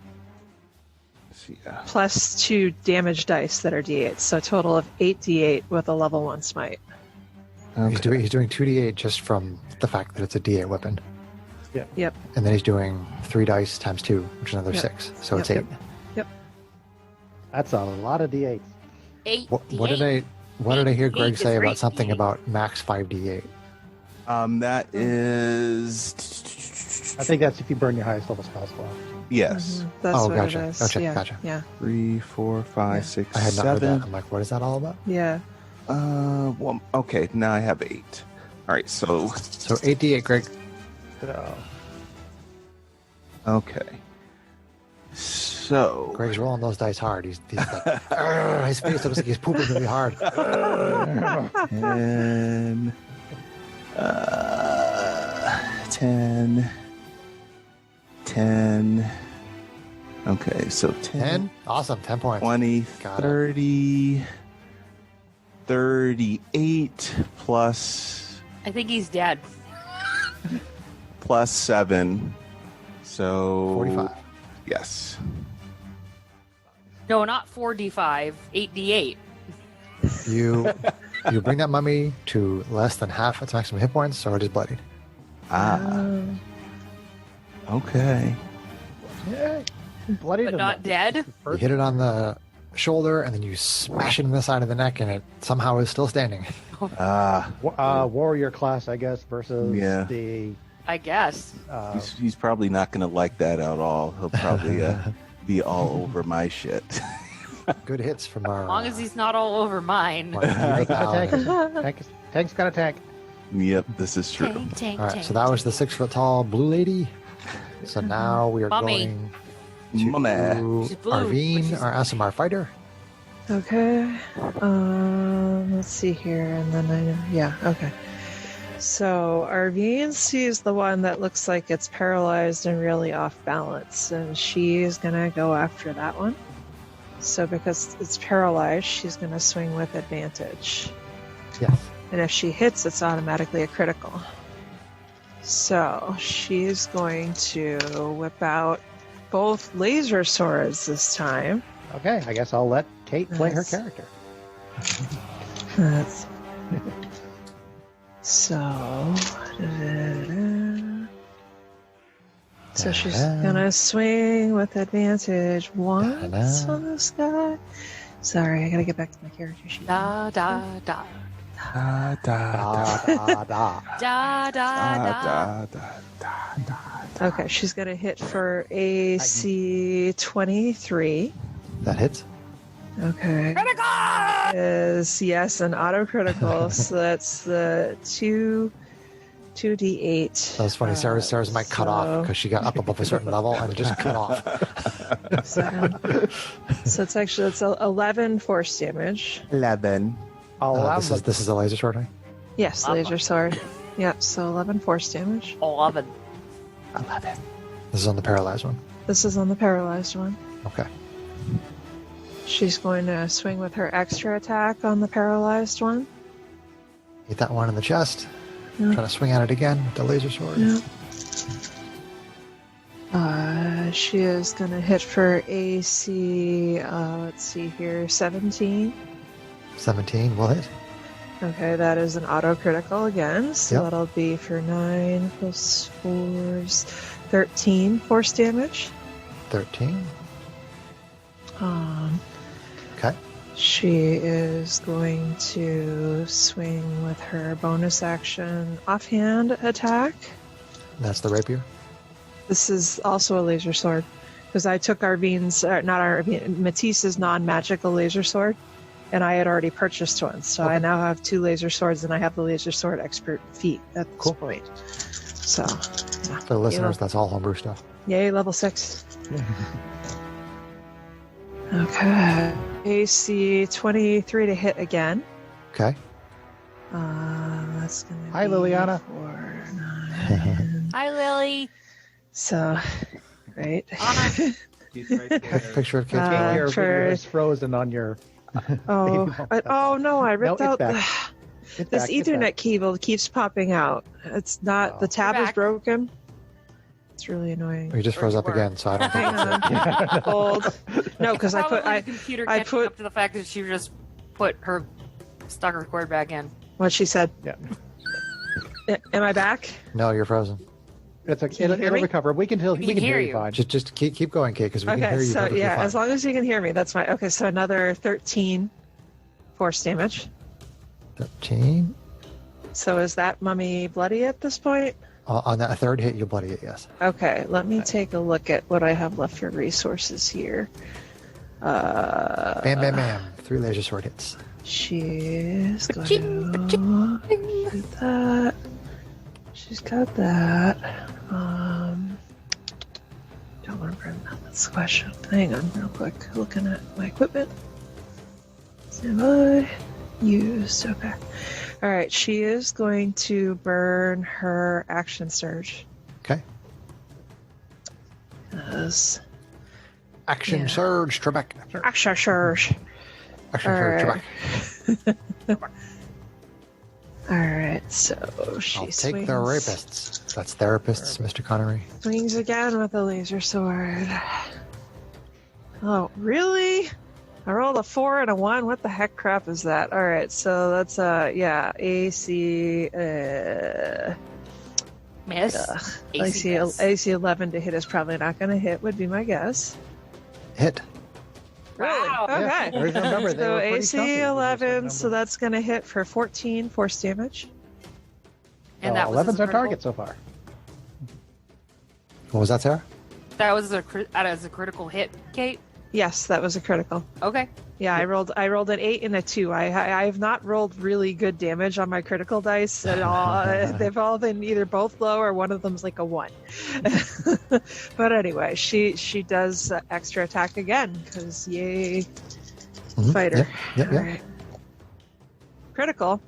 Speaker 5: Let's see, yeah.
Speaker 3: Plus 2 damage dice that are d8, so a total of 8d8 with a level 1 smite.
Speaker 1: He's doing 2d8 just from the fact that it's a d8 weapon,
Speaker 3: Yep.
Speaker 1: and then he's doing 3 dice times 2, which is another
Speaker 3: Yep.
Speaker 1: 6. So it's
Speaker 3: Yep,
Speaker 1: 8.
Speaker 2: That's a lot of d8s.
Speaker 4: 8.
Speaker 1: What did I hear Greg
Speaker 4: Eight
Speaker 1: say
Speaker 4: is
Speaker 1: about
Speaker 4: right.
Speaker 1: something about max 5d8?
Speaker 5: That is.
Speaker 2: I think that's if you burn your highest level spell slot.
Speaker 5: Yes.
Speaker 3: Mhm, That's
Speaker 1: Oh,
Speaker 3: what
Speaker 1: gotcha.
Speaker 3: it is.
Speaker 1: Gotcha,
Speaker 3: Yeah.
Speaker 1: gotcha.
Speaker 3: Yeah.
Speaker 5: 3, 4, 5, 6,
Speaker 1: I had not heard
Speaker 5: 7.
Speaker 1: that. I'm like, what is that all about?
Speaker 3: Yeah.
Speaker 5: Well, okay, now I have 8. All right, so
Speaker 1: So 8d8, Greg.
Speaker 2: So,
Speaker 5: okay, so
Speaker 1: Greg's rolling those dice hard. He's like, "Argh," his face looks like he's pooping really hard.
Speaker 5: 10, 10, 10. Okay, so 10,
Speaker 1: 10? Awesome, 10 points.
Speaker 5: 20,
Speaker 1: Got it.
Speaker 5: 30, 38 plus
Speaker 4: I think he's dead.
Speaker 5: plus 7. So
Speaker 1: 45.
Speaker 5: Yes.
Speaker 4: No, not 4d5, 8d8.
Speaker 1: You bring that mummy to less than half its maximum hit points, so it is bloodied.
Speaker 5: Ah, okay.
Speaker 2: yeah. Bloody
Speaker 4: But not dead?
Speaker 1: You hit it on the shoulder, and then you smash it in the side of the neck, and it somehow is still standing.
Speaker 5: Ah,
Speaker 2: warrior class, I guess, versus
Speaker 5: Yeah.
Speaker 2: the.
Speaker 4: I guess.
Speaker 5: he's probably not going to like that at all. He'll probably be all over my shit.
Speaker 1: Good hits from our.
Speaker 4: As long as he's not all over mine.
Speaker 2: Tank tank's got a tank.
Speaker 5: Yep, this is true.
Speaker 4: Tank, tank,
Speaker 1: All right,
Speaker 4: tank.
Speaker 1: so that was the 6-foot-tall blue lady. So now we are
Speaker 4: Mummy.
Speaker 1: going
Speaker 5: Mummy.
Speaker 1: to
Speaker 4: She's blue, but
Speaker 1: Arvine,
Speaker 4: she's-
Speaker 1: our SMR fighter.
Speaker 3: Okay. Let's see here, and then okay. So Arvine sees the one that looks like it's paralyzed and really off balance, and she's gonna go after that one. So because it's paralyzed, she's gonna swing with advantage.
Speaker 1: Yes.
Speaker 3: And if she hits, it's automatically a critical. So she's going to whip out both laser swords this time.
Speaker 2: Okay, I guess I'll let Kate play her
Speaker 3: Nice.
Speaker 2: character.
Speaker 3: That's... So... So she's gonna swing with advantage once on this guy. Sorry, I gotta get back to my character sheet.
Speaker 4: Da, da, da.
Speaker 5: Da, da,
Speaker 2: Da, da, da.
Speaker 4: Da, da, da.
Speaker 5: da, da.
Speaker 3: Okay, she's gonna hit for AC 23.
Speaker 1: That hits.
Speaker 3: Okay.
Speaker 4: Critical!
Speaker 3: Is yes, an autocritical. So that's the 2d8.
Speaker 1: That was funny. Sarah's mic cut off
Speaker 3: so-
Speaker 1: because she got up above a certain level and it just cut off.
Speaker 3: So it's actually 11 force damage.
Speaker 5: 11.
Speaker 2: I'll allow
Speaker 1: This is a laser sword, right?
Speaker 3: Yes, laser sword. Yep, so 11 force damage.
Speaker 4: 11.
Speaker 5: 11.
Speaker 1: This is on the paralyzed one.
Speaker 3: This is on the paralyzed one.
Speaker 1: Okay.
Speaker 3: She's going to swing with her extra attack on the paralyzed one.
Speaker 1: Hit that one in the chest. Trying to swing at it again with the laser sword.
Speaker 3: Yeah. She is going to hit for AC, let's see here, 17.
Speaker 1: 17 will hit.
Speaker 3: Okay, that is an auto critical again. So
Speaker 1: Yep.
Speaker 3: that'll be for 9 plus 4 is 13 force damage.
Speaker 1: 13.
Speaker 3: Um,
Speaker 1: Okay.
Speaker 3: She is going to swing with her bonus action offhand attack.
Speaker 1: That's the rapier.
Speaker 3: This is also a laser sword because I took Matisse's non-magical laser sword, and I had already purchased one. So I now have 2 laser swords, and I have the laser sword expert feat at this
Speaker 1: Cool.
Speaker 3: point. So, yeah.
Speaker 1: For the listeners, that's all homebrew stuff.
Speaker 3: Yay, level 6. Okay. AC 23 to hit again.
Speaker 1: Okay.
Speaker 3: That's going to
Speaker 2: Hi,
Speaker 3: be
Speaker 2: Liliana.
Speaker 3: 4, 9.
Speaker 4: Hi, Lily.
Speaker 3: So, right.
Speaker 4: Anna.
Speaker 1: Picture of Kate.
Speaker 2: Your
Speaker 3: for-
Speaker 2: video is frozen on your.
Speaker 3: Oh, no, I ripped
Speaker 2: No,
Speaker 3: out
Speaker 2: it's
Speaker 3: the,
Speaker 2: back. It's
Speaker 3: this
Speaker 2: back, it's
Speaker 3: Ethernet
Speaker 2: back.
Speaker 3: cable keeps popping out. It's not,
Speaker 2: Oh.
Speaker 3: the tab
Speaker 4: You're
Speaker 3: is
Speaker 4: back.
Speaker 3: broken. It's really annoying.
Speaker 1: You just froze
Speaker 4: Or
Speaker 1: up
Speaker 4: you were.
Speaker 1: again, so I don't think
Speaker 3: Hang
Speaker 1: that's it.
Speaker 3: on. Hold. No, because I
Speaker 4: Probably
Speaker 3: put,
Speaker 4: the computer
Speaker 3: I
Speaker 4: catching
Speaker 3: put-
Speaker 4: up to the fact that she just put her stock record back in.
Speaker 3: what she said.
Speaker 2: Yeah.
Speaker 3: Am I back?
Speaker 1: No, you're frozen.
Speaker 2: It's a,
Speaker 3: Can you
Speaker 2: it'll,
Speaker 3: hear
Speaker 2: it'll
Speaker 3: me?
Speaker 2: recover. We can
Speaker 4: We can hear
Speaker 2: hear you
Speaker 4: you.
Speaker 2: fine.
Speaker 1: Just keep going, Kate, because we can hear
Speaker 3: Okay,
Speaker 1: you
Speaker 3: so
Speaker 1: perfectly
Speaker 3: yeah,
Speaker 1: fine.
Speaker 3: as long as you can hear me, that's fine. Okay, so another 13 force damage.
Speaker 1: 13.
Speaker 3: So is that mummy bloody at this point?
Speaker 1: On that third hit, you'll bloody it, yes.
Speaker 3: Okay, let me take a look at what I have left for resources here.
Speaker 1: Bam, bam, bam. 3 laser sword hits.
Speaker 3: She's going
Speaker 4: Ka-ching,
Speaker 3: to get that. She's got that. Don't want to burn that. That's the question. Hang on, real quick. Looking at my equipment. Stand by. Used. Okay. All right. She is going to burn her action surge.
Speaker 1: Okay.
Speaker 3: Yes.
Speaker 1: Action
Speaker 3: Yeah.
Speaker 1: surge, Trebek.
Speaker 3: Action surge.
Speaker 1: Action
Speaker 3: All
Speaker 1: surge,
Speaker 3: right.
Speaker 1: Trebek.
Speaker 3: All right. So she
Speaker 1: I'll take
Speaker 3: swings.
Speaker 1: the rapists. That's therapists, Mr. Connery.
Speaker 3: Swings again with a laser sword. Oh, really? I rolled a 4 and a 1. What the heck crap is that? All right, so that's AC
Speaker 4: Miss.
Speaker 3: AC 11 to hit is probably not going to hit. Would be my guess.
Speaker 1: Hit.
Speaker 3: Really?
Speaker 4: Wow.
Speaker 3: Okay.
Speaker 2: Yeah, remember, they
Speaker 3: So
Speaker 2: were pretty
Speaker 3: AC
Speaker 2: chunky, those
Speaker 3: 11, so
Speaker 2: numbers.
Speaker 3: that's going to hit for 14 force damage.
Speaker 4: And that was
Speaker 2: 11's
Speaker 4: as a
Speaker 2: our
Speaker 4: critical?
Speaker 2: target so far.
Speaker 1: What was that, Sarah?
Speaker 4: That was as a critical hit, Kate.
Speaker 3: Yes, that was a critical.
Speaker 4: Okay.
Speaker 3: Yeah, I rolled an 8 and a 2. I have not rolled really good damage on my critical dice at all. They've all been either both low or one of them's like a 1. But anyway, she does extra attack again because yay,
Speaker 1: Mhm.
Speaker 3: fighter.
Speaker 1: Yep,
Speaker 3: All
Speaker 1: yep.
Speaker 3: right. Critical.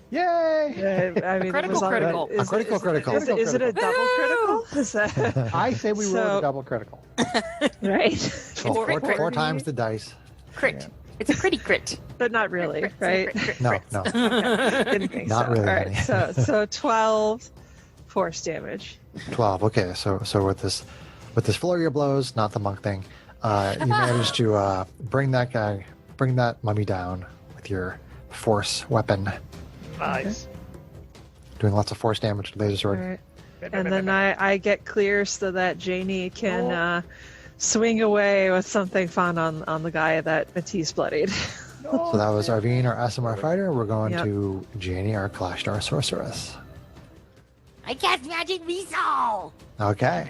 Speaker 2: Yay!
Speaker 3: I mean, it
Speaker 4: Critical,
Speaker 3: was all-
Speaker 4: critical.
Speaker 1: A critical critical.
Speaker 3: Is it a double critical? Is that
Speaker 2: I say we roll
Speaker 3: So-
Speaker 2: a double critical.
Speaker 3: right?
Speaker 1: Four times the dice.
Speaker 4: Crit.
Speaker 2: Yeah.
Speaker 4: It's a pretty crit.
Speaker 3: But not really,
Speaker 4: Crit,
Speaker 3: right?
Speaker 4: crit, crit,
Speaker 1: No,
Speaker 4: crit.
Speaker 1: no.
Speaker 3: Didn't think
Speaker 1: Not
Speaker 3: so.
Speaker 1: really,
Speaker 3: All right,
Speaker 1: honey.
Speaker 3: so 12 force damage.
Speaker 1: 12. Okay, so with this flurry of blows, not the monk thing, you managed to bring that mummy down with your force weapon,
Speaker 2: Nice.
Speaker 1: doing lots of force damage to the laser
Speaker 3: All
Speaker 1: sword.
Speaker 3: right. And then I get clear so that Janie can swing away with something fun on the guy that Matisse bloodied.
Speaker 1: So that was Arvine, our Asimar fighter. We're going
Speaker 3: Yep.
Speaker 1: to Janie, our Clash Star sorceress.
Speaker 4: I cast magic missile.
Speaker 1: Okay.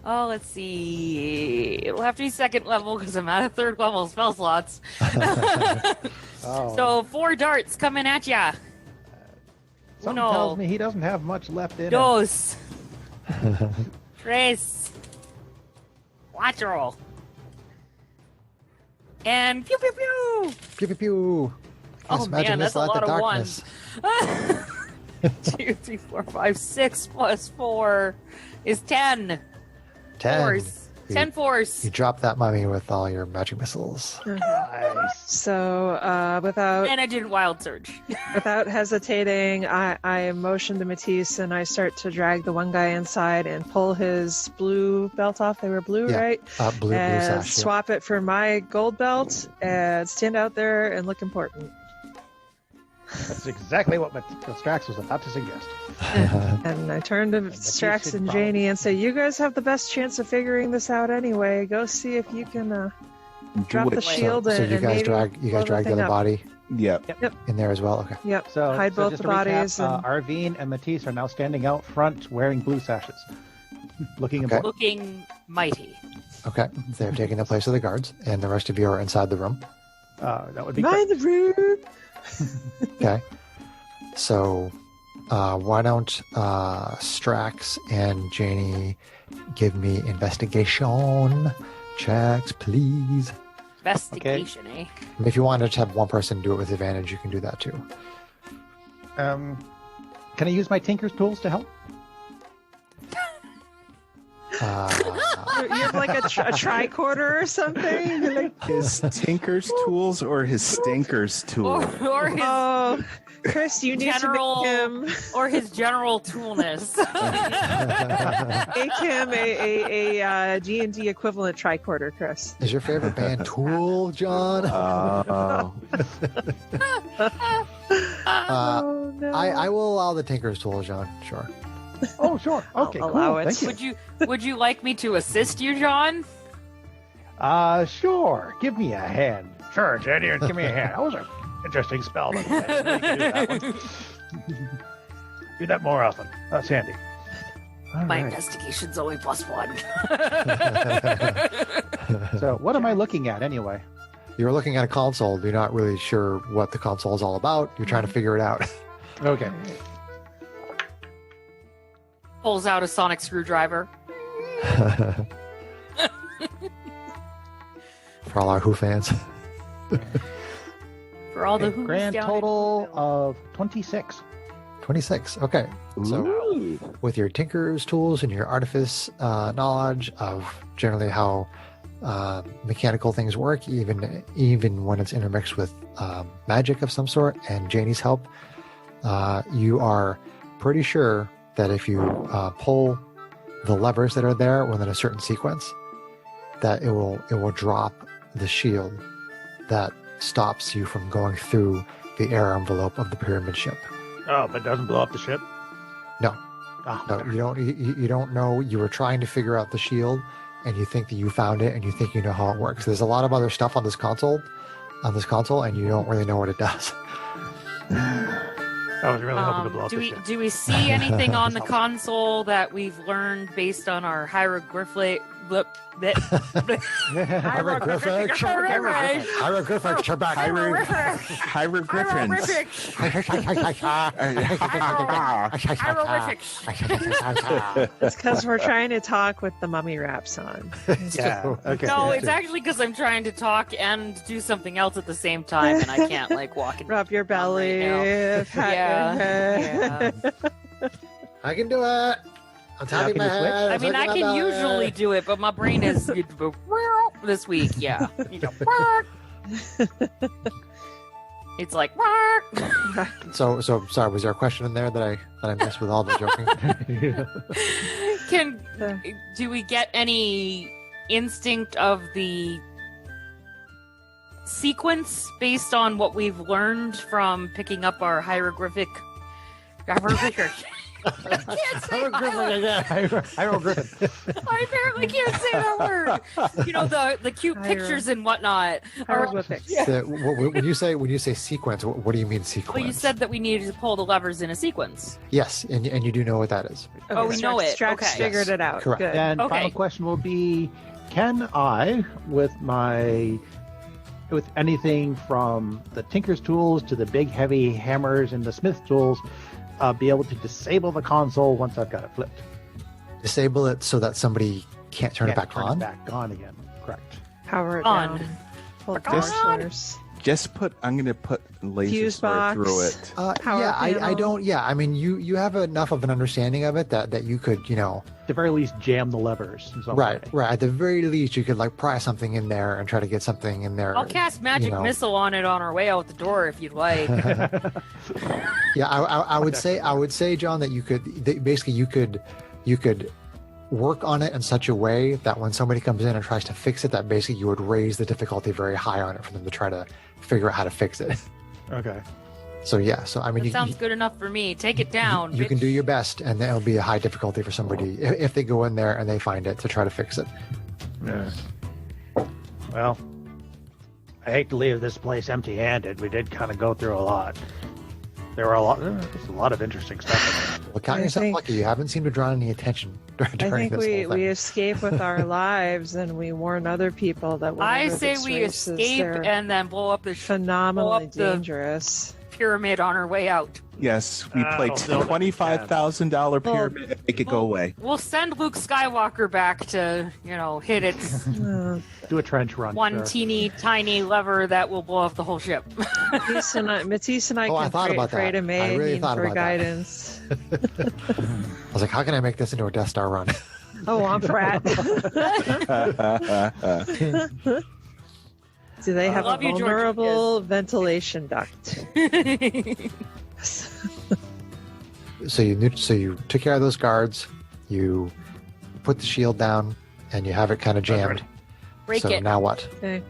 Speaker 4: Oh, let's see. It'll have to be second level because I'm out of third level spell slots.
Speaker 2: Oh,
Speaker 4: So 4 darts coming at ya.
Speaker 2: something
Speaker 4: no.
Speaker 2: tells me he doesn't have much left in him.
Speaker 4: Dos. Tres. Cuatro. And pew pew pew.
Speaker 1: Pew pew pew.
Speaker 4: Oh,
Speaker 1: Yes, magic
Speaker 4: man, that's a
Speaker 1: missile at the
Speaker 4: lot of
Speaker 1: darkness.
Speaker 4: 2, 3, 4, 5, 6 plus 4 is 10.
Speaker 1: 10.
Speaker 4: Force. 10 force.
Speaker 1: You drop that mummy with all your magic missiles.
Speaker 2: Nice.
Speaker 3: So without
Speaker 4: And I did wild surge.
Speaker 3: without hesitating, I motion to Matisse and I start to drag the one guy inside and pull his blue belt off. They were blue,
Speaker 1: Yeah.
Speaker 3: right?
Speaker 1: Blue
Speaker 3: And
Speaker 1: sash. Yeah.
Speaker 3: swap it for my gold belt and stand out there and look important.
Speaker 2: That's exactly what Strax was about to suggest.
Speaker 3: And I turn to Strax and
Speaker 2: probably-
Speaker 3: Janie and say, "You guys have the best chance of figuring this out anyway. Go see if you can drop the
Speaker 5: it.
Speaker 3: shield
Speaker 1: So
Speaker 3: and
Speaker 1: you guys
Speaker 3: maybe
Speaker 1: drag
Speaker 3: blow
Speaker 1: the
Speaker 3: thing
Speaker 1: other
Speaker 3: up."
Speaker 1: body
Speaker 5: Yep.
Speaker 1: in there as well. Okay.
Speaker 3: Yep.
Speaker 2: So
Speaker 3: Hide both
Speaker 2: just
Speaker 3: the
Speaker 2: to recap,
Speaker 3: bodies. And...
Speaker 2: Arvine and Matisse are now standing out front wearing blue sashes. Looking
Speaker 1: Okay.
Speaker 2: important.
Speaker 4: Looking mighty.
Speaker 1: Okay. They're taking the place of the guards, and the rest of you are inside the room.
Speaker 2: That would be
Speaker 3: Mind
Speaker 2: great.
Speaker 3: the room.
Speaker 1: Okay. So, why don't Strax and Janie give me investigation checks, please?
Speaker 4: Investigation, eh?
Speaker 1: If you want to just have one person do it with advantage, you can do that too.
Speaker 2: Can I use my Tinker's tools to help?
Speaker 3: You have like a tricorder or something. You're like,
Speaker 5: His Tinker's tools or his Stinker's tool?
Speaker 4: Or his
Speaker 3: oh, Chris, you need
Speaker 4: General-
Speaker 3: to make him.
Speaker 4: or his general toolness.
Speaker 3: Make him a D&D equivalent tricorder, Chris.
Speaker 1: Is your favorite band Tool, John?
Speaker 5: Oh.
Speaker 3: Oh no!
Speaker 1: I will allow the Tinker's Tool, John. Sure.
Speaker 2: Oh, sure. Okay,
Speaker 3: I'll
Speaker 2: cool.
Speaker 3: allow it.
Speaker 2: Thank you.
Speaker 4: would you like me to assist you, John?
Speaker 2: Sure. Give me a hand. Sure, Jenny, give me a hand. That was an interesting spell. By the way. I didn't know you could do that one. Do that more often. That's handy. All
Speaker 4: My
Speaker 2: right.
Speaker 4: investigation's only +1.
Speaker 2: So, what am I looking at anyway?
Speaker 1: You're looking at a console. You're not really sure what the console is all about. You're trying to figure it out.
Speaker 2: Okay.
Speaker 4: Pulls out a sonic screwdriver.
Speaker 1: For all our Who fans.
Speaker 4: For all the
Speaker 2: A
Speaker 4: who's
Speaker 2: grand
Speaker 4: down
Speaker 2: total of 26.
Speaker 1: 26. Okay. So
Speaker 5: Ooh.
Speaker 1: with your tinker's tools and your artifice knowledge of generally how mechanical things work, even when it's intermixed with magic of some sort, and Janie's help, you are pretty sure that if you pull the levers that are there within a certain sequence, that it will drop the shield that stops you from going through the air envelope of the pyramid ship.
Speaker 2: Oh, but it doesn't blow up the ship?
Speaker 1: No.
Speaker 2: Oh,
Speaker 1: No, you don't know. You were trying to figure out the shield, and you think that you found it, and you think you know how it works. There's a lot of other stuff on this console, and you don't really know what it does.
Speaker 2: I was really hoping to blow up the ship.
Speaker 4: do we see anything on the console that we've learned based on our hieroglyphic
Speaker 1: Hieroglyphic.
Speaker 4: hieroglyphic
Speaker 3: It's because we're trying to talk with the mummy wraps on.
Speaker 2: Yeah. Okay.
Speaker 4: No, it's actually because I'm trying to talk and do something else at the same time, and I can't like walk and
Speaker 3: Rub your belly,
Speaker 4: Right
Speaker 3: pat your head.
Speaker 1: I can do it. I'm tapping
Speaker 2: Can
Speaker 1: my
Speaker 2: you switch?
Speaker 1: head.
Speaker 4: I mean, I can usually do it, but my brain is this week. Yeah, it's like.
Speaker 1: So sorry. Was there a question in there that I missed with all the joking?
Speaker 4: Do we get any instinct of the sequence based on what we've learned from picking up our hieroglyphic? I apparently can't say that word. You know, the cute pictures and whatnot.
Speaker 3: Hieroglyphics.
Speaker 1: So, when you say sequence, what do you mean sequence?
Speaker 4: Well, you said that we needed to pull the levers in a sequence.
Speaker 1: Yes, and you do know what that is.
Speaker 4: Oh, we know it.
Speaker 3: Strax
Speaker 4: Okay.
Speaker 3: figured
Speaker 1: Yes.
Speaker 3: it out.
Speaker 1: Correct.
Speaker 3: Good.
Speaker 2: And
Speaker 4: Okay.
Speaker 2: final question will be, can I, with anything from the tinker's tools to the big heavy hammers and the smith's tools, be able to disable the console once I've got it flipped?
Speaker 1: Disable it so that somebody can't turn it back on.
Speaker 2: Back on again. Correct.
Speaker 3: Power it
Speaker 4: On.
Speaker 3: down. Pull
Speaker 4: Back on.
Speaker 3: forward.
Speaker 5: I'm gonna put laser
Speaker 3: Fuse
Speaker 5: sword
Speaker 3: box.
Speaker 5: through it.
Speaker 3: Power
Speaker 1: yeah, I
Speaker 3: panel.
Speaker 1: don't. Yeah, I mean, you have enough of an understanding of it that you could,
Speaker 2: At the very least, jam the levers. In some
Speaker 1: right.
Speaker 2: way.
Speaker 1: At the very least, you could like pry something in there and try to get something in there.
Speaker 4: I'll cast magic missile on it on our way out the door if you'd like.
Speaker 1: Yeah, I would say, John, that basically you could work on it in such a way that when somebody comes in and tries to fix it, that basically you would raise the difficulty very high on it for them to try to figure out how to fix it.
Speaker 2: Okay.
Speaker 1: So yeah, so I mean,
Speaker 4: That sounds good enough for me. Take it down.
Speaker 1: You can
Speaker 4: bitch.
Speaker 1: do your best, and it'll be a high difficulty for somebody if they go in there and they find it to try to fix it.
Speaker 2: Yeah. Well, I hate to leave this place empty-handed. We did kind of go through a lot. There's a lot of interesting stuff in there.
Speaker 1: Well, count
Speaker 3: I
Speaker 1: yourself
Speaker 3: think-
Speaker 1: lucky. You haven't seemed to draw any attention
Speaker 3: I
Speaker 1: during
Speaker 3: think
Speaker 1: this whole
Speaker 3: we
Speaker 1: thing.
Speaker 3: escape with our lives, and we warn other people that
Speaker 4: I
Speaker 3: whatever
Speaker 4: say
Speaker 3: this
Speaker 4: we
Speaker 3: race is,
Speaker 4: escape
Speaker 3: they're
Speaker 4: and then blow up the
Speaker 3: phenomenally
Speaker 4: up the-
Speaker 3: dangerous.
Speaker 4: pyramid on our way out.
Speaker 5: Yes, we play
Speaker 2: I'll build it.
Speaker 5: $25,000 pyramid and make it go away.
Speaker 4: We'll send Luke Skywalker back to, hit its
Speaker 2: Do a trench run.
Speaker 4: one
Speaker 2: sure.
Speaker 4: teeny tiny lever that will blow up the whole ship.
Speaker 3: Matisse and I
Speaker 1: Oh, I
Speaker 3: can
Speaker 1: thought about
Speaker 3: pray
Speaker 1: that.
Speaker 3: to
Speaker 1: I really
Speaker 3: Mayhew
Speaker 1: thought
Speaker 3: for
Speaker 1: about that.
Speaker 3: guidance.
Speaker 1: I was like, how can I make this into a Death Star run?
Speaker 3: Oh, I'm Pratt. Do they have a
Speaker 4: love you, George
Speaker 3: vulnerable ventilation duct?
Speaker 1: So you took care of those guards. You put the shield down, and you have it kind of jammed.
Speaker 4: Break
Speaker 1: so
Speaker 4: it.
Speaker 1: now what?
Speaker 3: Okay.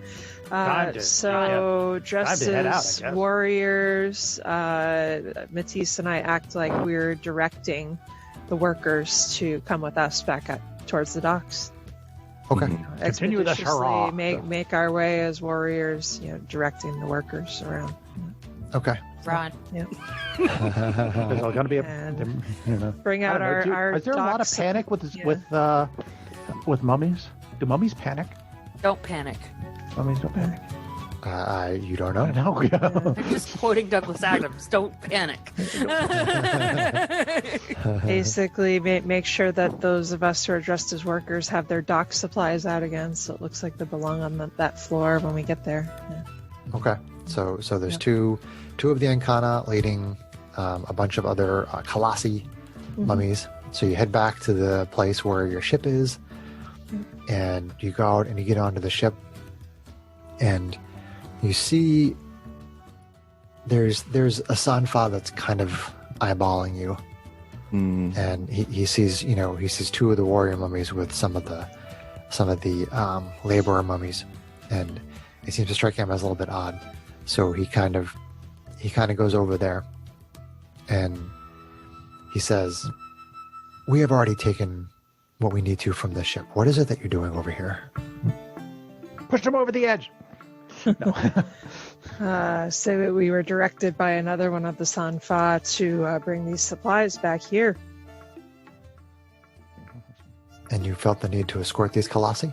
Speaker 2: Time
Speaker 3: Dressed
Speaker 2: to head out, I
Speaker 3: as
Speaker 2: guess.
Speaker 3: warriors, Matisse and I act like we're directing the workers to come with us back up towards the docks.
Speaker 1: Okay.
Speaker 5: Mhm.
Speaker 2: Continue this
Speaker 3: Expeditiously
Speaker 2: hurrah.
Speaker 3: Make our way as warriors, directing the workers around.
Speaker 1: Okay.
Speaker 4: Ron.
Speaker 2: There's going to be
Speaker 3: And
Speaker 2: a.
Speaker 3: bring out
Speaker 2: I don't know,
Speaker 3: our
Speaker 2: is there a lot of
Speaker 3: docks-
Speaker 2: panic with
Speaker 3: Yeah.
Speaker 2: with mummies? Do mummies panic?
Speaker 4: Don't panic.
Speaker 2: Mummies don't panic.
Speaker 1: You don't know.
Speaker 2: I know.
Speaker 4: I'm just quoting Douglas Adams. Don't panic.
Speaker 3: Basically, make sure that those of us who are dressed as workers have their dock supplies out again, so it looks like they belong on that floor when we get there. Yeah.
Speaker 1: Okay. So there's
Speaker 3: Yep.
Speaker 1: two of the Ancana leading a bunch of other Colossi mummies. So you head back to the place where your ship is, and you go out and you get onto the ship, and you see there's a Sanfa that's kind of eyeballing you,
Speaker 5: Mm.
Speaker 1: and he sees two of the warrior mummies with some of the laborer mummies, and it seems to strike him as a little bit odd. So he kind of goes over there, and he says, "We have already taken what we need to from the ship. What is it that you're doing over here?"
Speaker 2: Pushed him over the edge.
Speaker 3: So we were directed by another one of the Sanfa to bring these supplies back here.
Speaker 1: And you felt the need to escort these Colossi?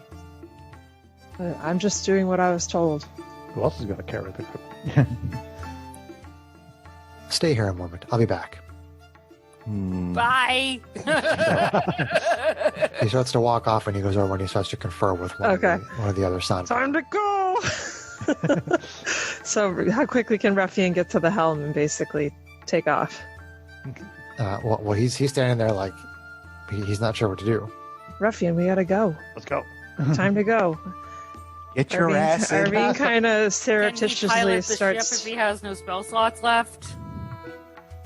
Speaker 3: I'm just doing what I was told.
Speaker 2: Who else is going to carry the?
Speaker 1: Stay here a moment. I'll be back.
Speaker 5: Mm.
Speaker 4: Bye.
Speaker 1: He starts to walk off, and he goes over and he starts to confer with one of the other Sanfa.
Speaker 3: Time to go! So how quickly can Ruffian get to the helm and basically take off?
Speaker 1: Well, he's standing there like he's not sure what to do.
Speaker 3: Ruffian, we gotta go.
Speaker 2: Let's go.
Speaker 3: Time to go.
Speaker 5: Get your ass in.
Speaker 3: Irving kind of
Speaker 4: Can he
Speaker 3: surreptitiously
Speaker 4: pilot the ship
Speaker 3: starts.
Speaker 4: if he has no spell slots left?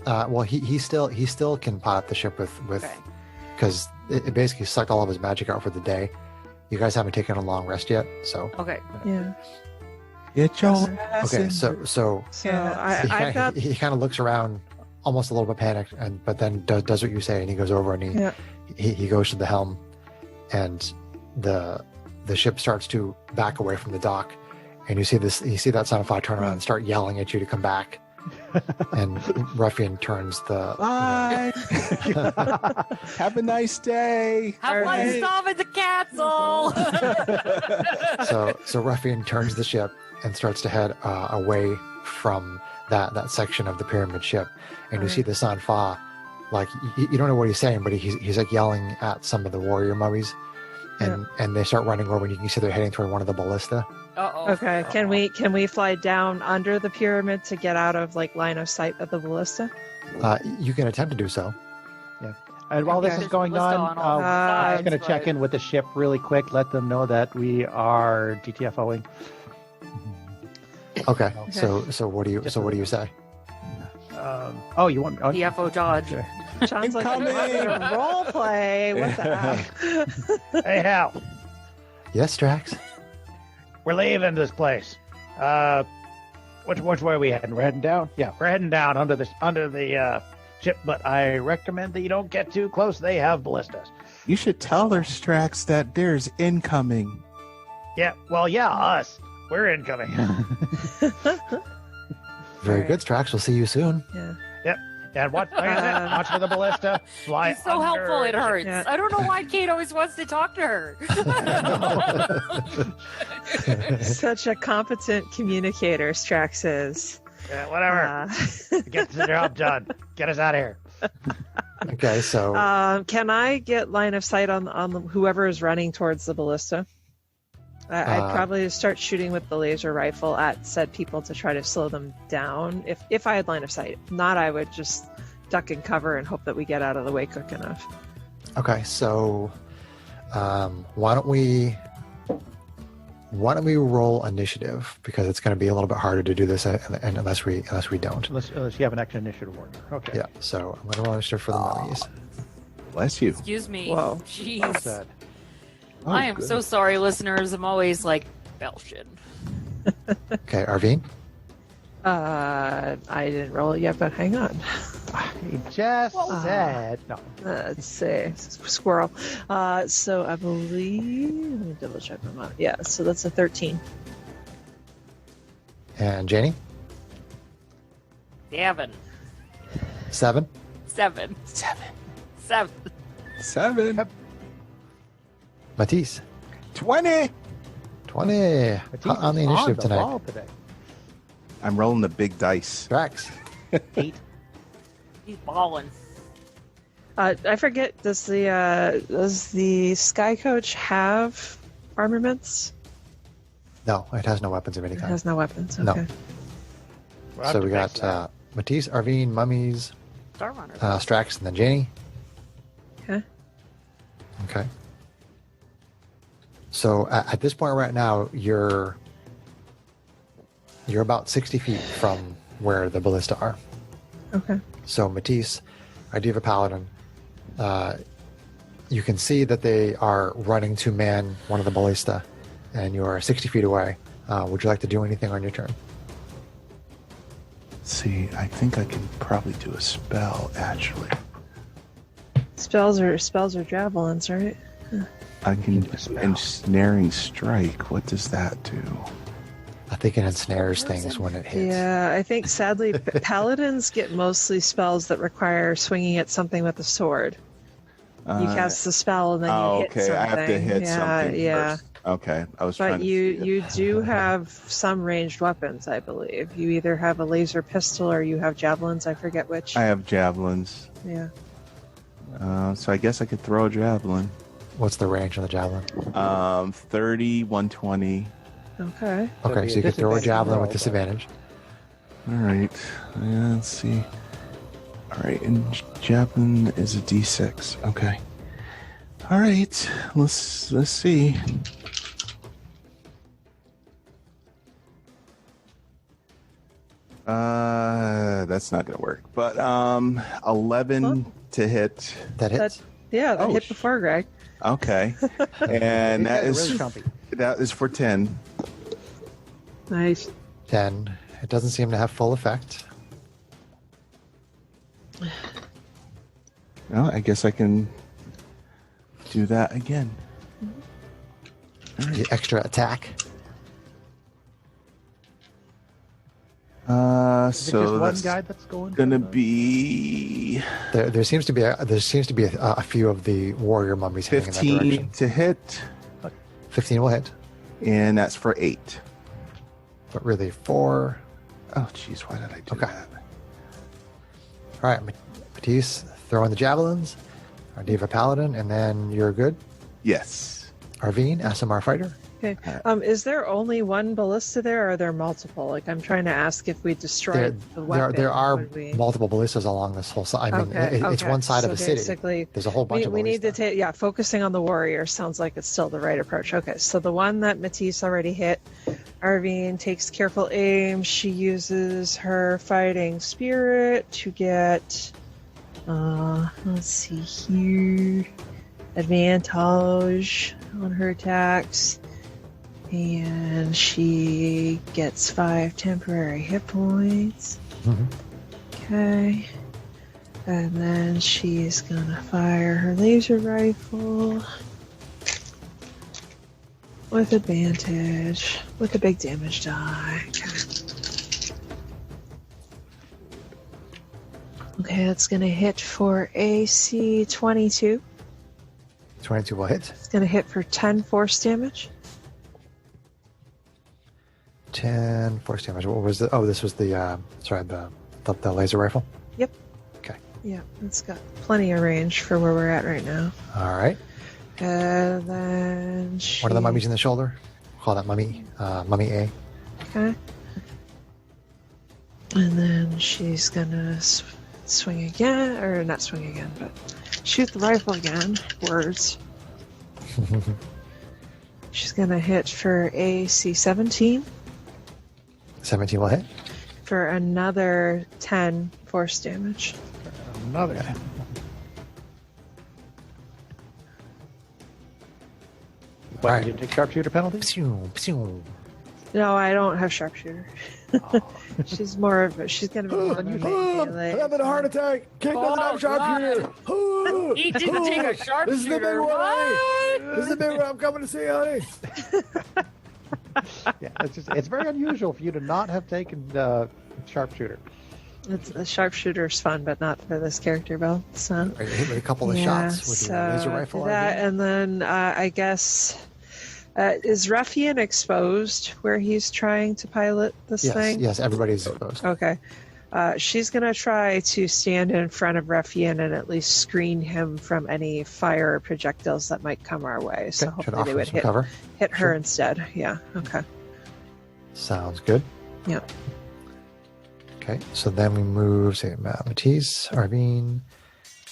Speaker 1: Well, he still can pilot the ship with
Speaker 4: Okay.
Speaker 1: because it basically sucked all of his magic out for the day. You guys haven't taken a long rest yet, so
Speaker 4: Okay.
Speaker 3: Yeah.
Speaker 5: Get your ass
Speaker 1: okay.
Speaker 5: in.
Speaker 1: So
Speaker 3: So I got.
Speaker 1: he kind of looks around, almost a little bit panicked, but then does what you say, and he goes over and
Speaker 3: Yeah.
Speaker 1: he goes to the helm, and the ship starts to back away from the dock, and you see that Sanfa turn around and start yelling at you to come back, and Ruffian turns the
Speaker 5: Bye. Have a nice day.
Speaker 4: Have one
Speaker 3: Alright.
Speaker 4: stop at the castle.
Speaker 1: so Ruffian turns the ship and starts to head away from that section of the pyramid ship, and you see the Sanfa, like you don't know what he's saying, but he's like yelling at some of the warrior mummies, and they start running over, and you can see they're heading toward one of the ballista.
Speaker 4: Uh-oh.
Speaker 3: Okay, can we fly down under the pyramid to get out of like line of sight of the ballista?
Speaker 1: You can attempt to do so.
Speaker 2: And while this
Speaker 3: Okay.
Speaker 2: is going
Speaker 4: List
Speaker 2: on,
Speaker 4: on all
Speaker 2: I'm
Speaker 4: sides,
Speaker 2: just going to check
Speaker 4: but-
Speaker 2: in with the ship really quick, let them know that we are DTFOing.
Speaker 1: Okay. So what do you say?
Speaker 2: You want? Oh,
Speaker 4: DFO Dodge.
Speaker 2: okay.
Speaker 3: Sounds like
Speaker 5: Incoming!
Speaker 3: a role play. What the heck?
Speaker 2: Hey, Hal,
Speaker 1: Yes, Drax.
Speaker 2: we're leaving this place. Which way are we heading? We're heading down. Yeah, we're heading down under the ship. But I recommend that you don't get too close. They have ballistas.
Speaker 5: You should tell their Strax that there's incoming.
Speaker 2: Yeah. Well, yeah, us. We're incoming.
Speaker 1: Very
Speaker 3: Alright.
Speaker 1: good, Drax. We'll see you soon.
Speaker 3: Yeah.
Speaker 2: And watch for the ballista. Fly.
Speaker 4: It's so
Speaker 2: under.
Speaker 4: helpful, it hurts.
Speaker 3: Yeah.
Speaker 4: I don't know why Kate always wants to talk to her.
Speaker 3: Such a competent communicator, Strax is.
Speaker 2: Yeah, whatever. Get the job done. Get us out of here.
Speaker 1: Okay, so
Speaker 3: Can I get line of sight on whoever is running towards the ballista? I'd probably start shooting with the laser rifle at said people to try to slow them down. If I had line of sight, if not, I would just duck and cover and hope that we get out of the way quick enough.
Speaker 1: okay, so why don't we roll initiative, because it's going to be a little bit harder to do this unless we don't.
Speaker 2: Unless you have an extra initiative order. Okay.
Speaker 1: Yeah. So I'm going to roll initiative for the mummies.
Speaker 5: Bless you.
Speaker 4: Excuse me.
Speaker 3: Whoa.
Speaker 2: Well
Speaker 4: Jeez.
Speaker 2: said.
Speaker 5: Oh,
Speaker 4: I am
Speaker 5: good.
Speaker 4: so sorry, listeners. I'm always like belching.
Speaker 1: Okay, Arvine.
Speaker 3: I didn't roll it yet, but hang on.
Speaker 2: He just
Speaker 3: Well,
Speaker 2: said no.
Speaker 3: Let's see. Squirrel. So I believe. Let me double check my mind. Yeah, so that's a 13.
Speaker 1: And Janie.
Speaker 4: 7.
Speaker 1: 7.
Speaker 4: 7. 7.
Speaker 5: 7.
Speaker 1: Matisse.
Speaker 5: 20.
Speaker 1: 20. Hot on the initiative tonight.
Speaker 2: ball today.
Speaker 5: I'm rolling the big dice.
Speaker 1: Drax.
Speaker 2: 8.
Speaker 4: He's balling.
Speaker 3: I forget. Does the Sky Coach have armaments?
Speaker 1: No, it has no weapons of any
Speaker 3: It
Speaker 1: kind.
Speaker 3: has no weapons.
Speaker 1: No.
Speaker 3: Okay.
Speaker 2: We'll have
Speaker 1: So
Speaker 2: to
Speaker 1: we
Speaker 2: fix
Speaker 1: got
Speaker 2: that.
Speaker 1: Matisse, Arvine, Mummies,
Speaker 4: Star Runner.
Speaker 1: Strax, and then Janie.
Speaker 3: Okay.
Speaker 1: Okay. So at this point right now, you're about 60 feet from where the ballista are.
Speaker 3: Okay.
Speaker 1: So Matisse, Ideva Paladin, you can see that they are running to man one of the ballista, and you are 60 feet away. Would you like to do anything on your turn?
Speaker 5: See, I think I can probably do a spell, actually.
Speaker 3: Spells are javelins, right?
Speaker 5: I can ensnaring strike. What does that do?
Speaker 1: I think it ensnares things when it hits.
Speaker 3: Yeah, I think sadly paladins get mostly spells that require swinging at something with a sword. You cast the spell and then you hit
Speaker 5: okay.
Speaker 3: something.
Speaker 5: I have to hit
Speaker 3: yeah,
Speaker 5: something
Speaker 3: yeah.
Speaker 5: first. Okay, I was trying
Speaker 3: But
Speaker 5: to
Speaker 3: you
Speaker 5: see
Speaker 3: do have some ranged weapons, I believe. You either have a laser pistol or you have javelins. I forget which.
Speaker 5: I have javelins.
Speaker 3: Yeah.
Speaker 5: So I guess I could throw a javelin.
Speaker 1: What's the range on the javelin?
Speaker 5: 30, 120.
Speaker 3: Okay.
Speaker 1: Okay,
Speaker 2: be
Speaker 1: so
Speaker 2: a
Speaker 1: you could throw a
Speaker 2: disadvantage
Speaker 1: javelin
Speaker 2: roll,
Speaker 1: with
Speaker 2: but-
Speaker 1: disadvantage.
Speaker 5: All right. Yeah, let's see. All right, and javelin is a D6. Okay. All right. Let's see. That's not gonna work. But 11 to hit.
Speaker 1: That hits.
Speaker 3: That
Speaker 5: Oh,
Speaker 3: hit before, Greg.
Speaker 5: Okay. And
Speaker 2: These
Speaker 5: that
Speaker 2: guys are
Speaker 5: is
Speaker 2: really chumpy.
Speaker 5: that is for 10.
Speaker 3: Nice.
Speaker 1: 10. It doesn't seem to have full effect.
Speaker 5: Well, I guess I can do that again.
Speaker 1: The extra attack.
Speaker 2: Is it just
Speaker 5: So
Speaker 2: one
Speaker 5: that's
Speaker 2: guy that's going?
Speaker 5: gonna be
Speaker 1: There seems to be a few of the warrior mummies heading in that
Speaker 5: 15
Speaker 1: direction.
Speaker 5: to hit,
Speaker 1: 15 will hit,
Speaker 5: and that's for 8.
Speaker 1: but really 4.
Speaker 5: Oh, jeez, why did I do
Speaker 1: Okay.
Speaker 5: that?
Speaker 1: All right, Matisse, throw in the javelins. Diva Paladin, and then you're good.
Speaker 5: Yes.
Speaker 1: Arvine, SMR fighter.
Speaker 3: Okay. Is there only one ballista there, or are there multiple? Like, I'm trying to ask if we destroyed the weapon.
Speaker 1: There are
Speaker 3: would we...
Speaker 1: multiple ballistas along this whole side. I mean, it's one side of the city.
Speaker 3: Basically,
Speaker 1: there's a whole bunch of
Speaker 3: we need to
Speaker 1: ballista.
Speaker 3: take, focusing on the warrior sounds like it's still the right approach. Okay, so the one that Matisse already hit, Arvine takes careful aim. She uses her fighting spirit to get, let's see here, advantage on her attacks. And she gets 5 temporary hit points. Okay. And then she's gonna fire her laser rifle with advantage with a big damage die. Okay, that's gonna hit for AC 22.
Speaker 1: 22 will hit.
Speaker 3: It's gonna hit for 10 force damage.
Speaker 1: 10 force damage. What was the? Oh, this was the the laser rifle.
Speaker 3: Yep.
Speaker 1: Okay.
Speaker 3: Yeah, it's got plenty of range for where we're at right now.
Speaker 1: All right.
Speaker 3: And then
Speaker 1: One of the mummies in the shoulder. Call that mummy. Mummy A.
Speaker 3: Okay. And then she's gonna swing again, or not swing again, but shoot the rifle again. Words. She's gonna hit for AC 17.
Speaker 1: 17 will hit.
Speaker 3: For another 10 force damage.
Speaker 2: Another. What,
Speaker 1: Alright.
Speaker 2: you didn't take sharpshooter penalty?
Speaker 1: Psew, psew.
Speaker 3: No, I don't have sharpshooter.
Speaker 2: Oh.
Speaker 3: She's gonna be more melee.
Speaker 1: attack. Can't
Speaker 4: Oh,
Speaker 1: sharpshooter.
Speaker 4: He didn't take a sharpshooter. What?
Speaker 1: This is the big one I'm coming to see, honey.
Speaker 2: Yeah, it's very unusual for you to not have taken sharpshooter.
Speaker 3: It's, the sharpshooter's fun, but not for this character, Bill. So
Speaker 1: Right, hit with a couple of shots with your laser rifle.
Speaker 3: That, and then I guess is Ruffian exposed where he's trying to pilot this thing?
Speaker 1: Yes, everybody's exposed.
Speaker 3: Okay. She's going to try to stand in front of Ruffian and at least screen him from any fire or projectiles that might come our way. So
Speaker 1: Okay, should
Speaker 3: hopefully they
Speaker 1: offer
Speaker 3: would
Speaker 1: some cover.
Speaker 3: hit her
Speaker 1: Sure.
Speaker 3: instead. Yeah, okay.
Speaker 1: Sounds good.
Speaker 3: Yeah.
Speaker 1: Okay, so then we move, say, Matisse, Arvine,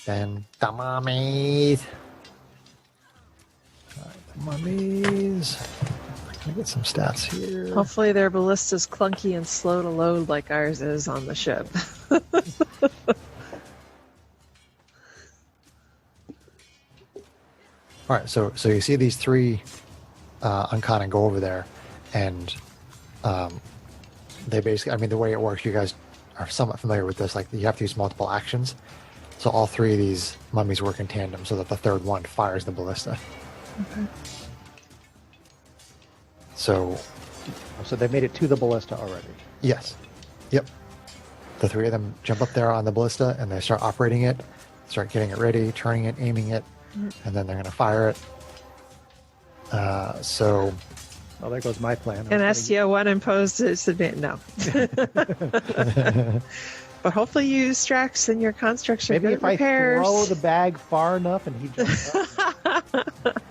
Speaker 1: then the mummies. All right, the mummies. Can I get some stats here?
Speaker 3: Hopefully their ballista's clunky and slow to load like ours is on the ship.
Speaker 1: All right, so you see these three Uncommon go over there, and they basically, I mean, the way it works, you guys are somewhat familiar with this, like you have to use multiple actions. So all three of these mummies work in tandem so that the third one fires the ballista.
Speaker 3: Okay.
Speaker 1: So,
Speaker 2: So they made it to the ballista already.
Speaker 1: yes. Yep. The three of them jump up there on the ballista and they start operating it, start getting it ready, turning it, aiming it, and then they're going to fire it. So,
Speaker 2: Well, there goes my plan.
Speaker 3: And STO1 imposed its advantage. No. But hopefully you use Strax and your constructs are
Speaker 2: maybe
Speaker 3: good
Speaker 2: if I
Speaker 3: repairs.
Speaker 2: throw the bag far enough and he jumps up.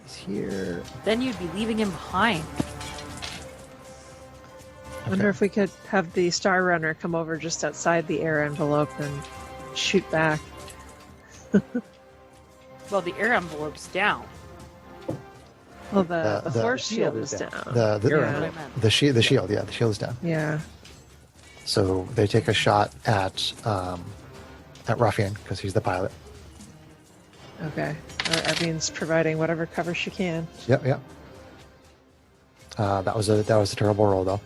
Speaker 1: he's here.
Speaker 4: Then you'd be leaving him behind.
Speaker 3: I wonder if we could have the Star Runner come over just outside the air envelope and shoot back.
Speaker 4: Well, the air envelope's down.
Speaker 3: Well, the
Speaker 1: The
Speaker 3: force shield
Speaker 2: shield
Speaker 3: is
Speaker 2: is
Speaker 3: down.
Speaker 2: down.
Speaker 1: The
Speaker 4: That's what
Speaker 3: Yeah.
Speaker 4: I meant.
Speaker 1: the shield, yeah, the shield is down.
Speaker 3: Yeah.
Speaker 1: So they take a shot at Ruffian because he's the pilot.
Speaker 3: Okay. Evian's providing whatever cover she can.
Speaker 1: Yep. That was a terrible roll though.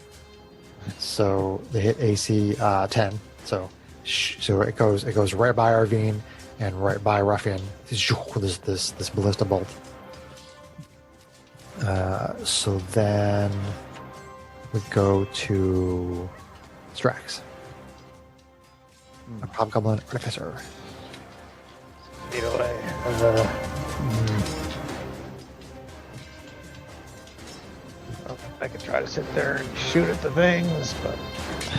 Speaker 1: So they hit AC 10. So it goes right by Arvine and right by Ruffian. This ballista bolt. So then we go to Strax. A Hobgoblin Artificer.
Speaker 2: Either way. I could try to sit there and shoot at the things, but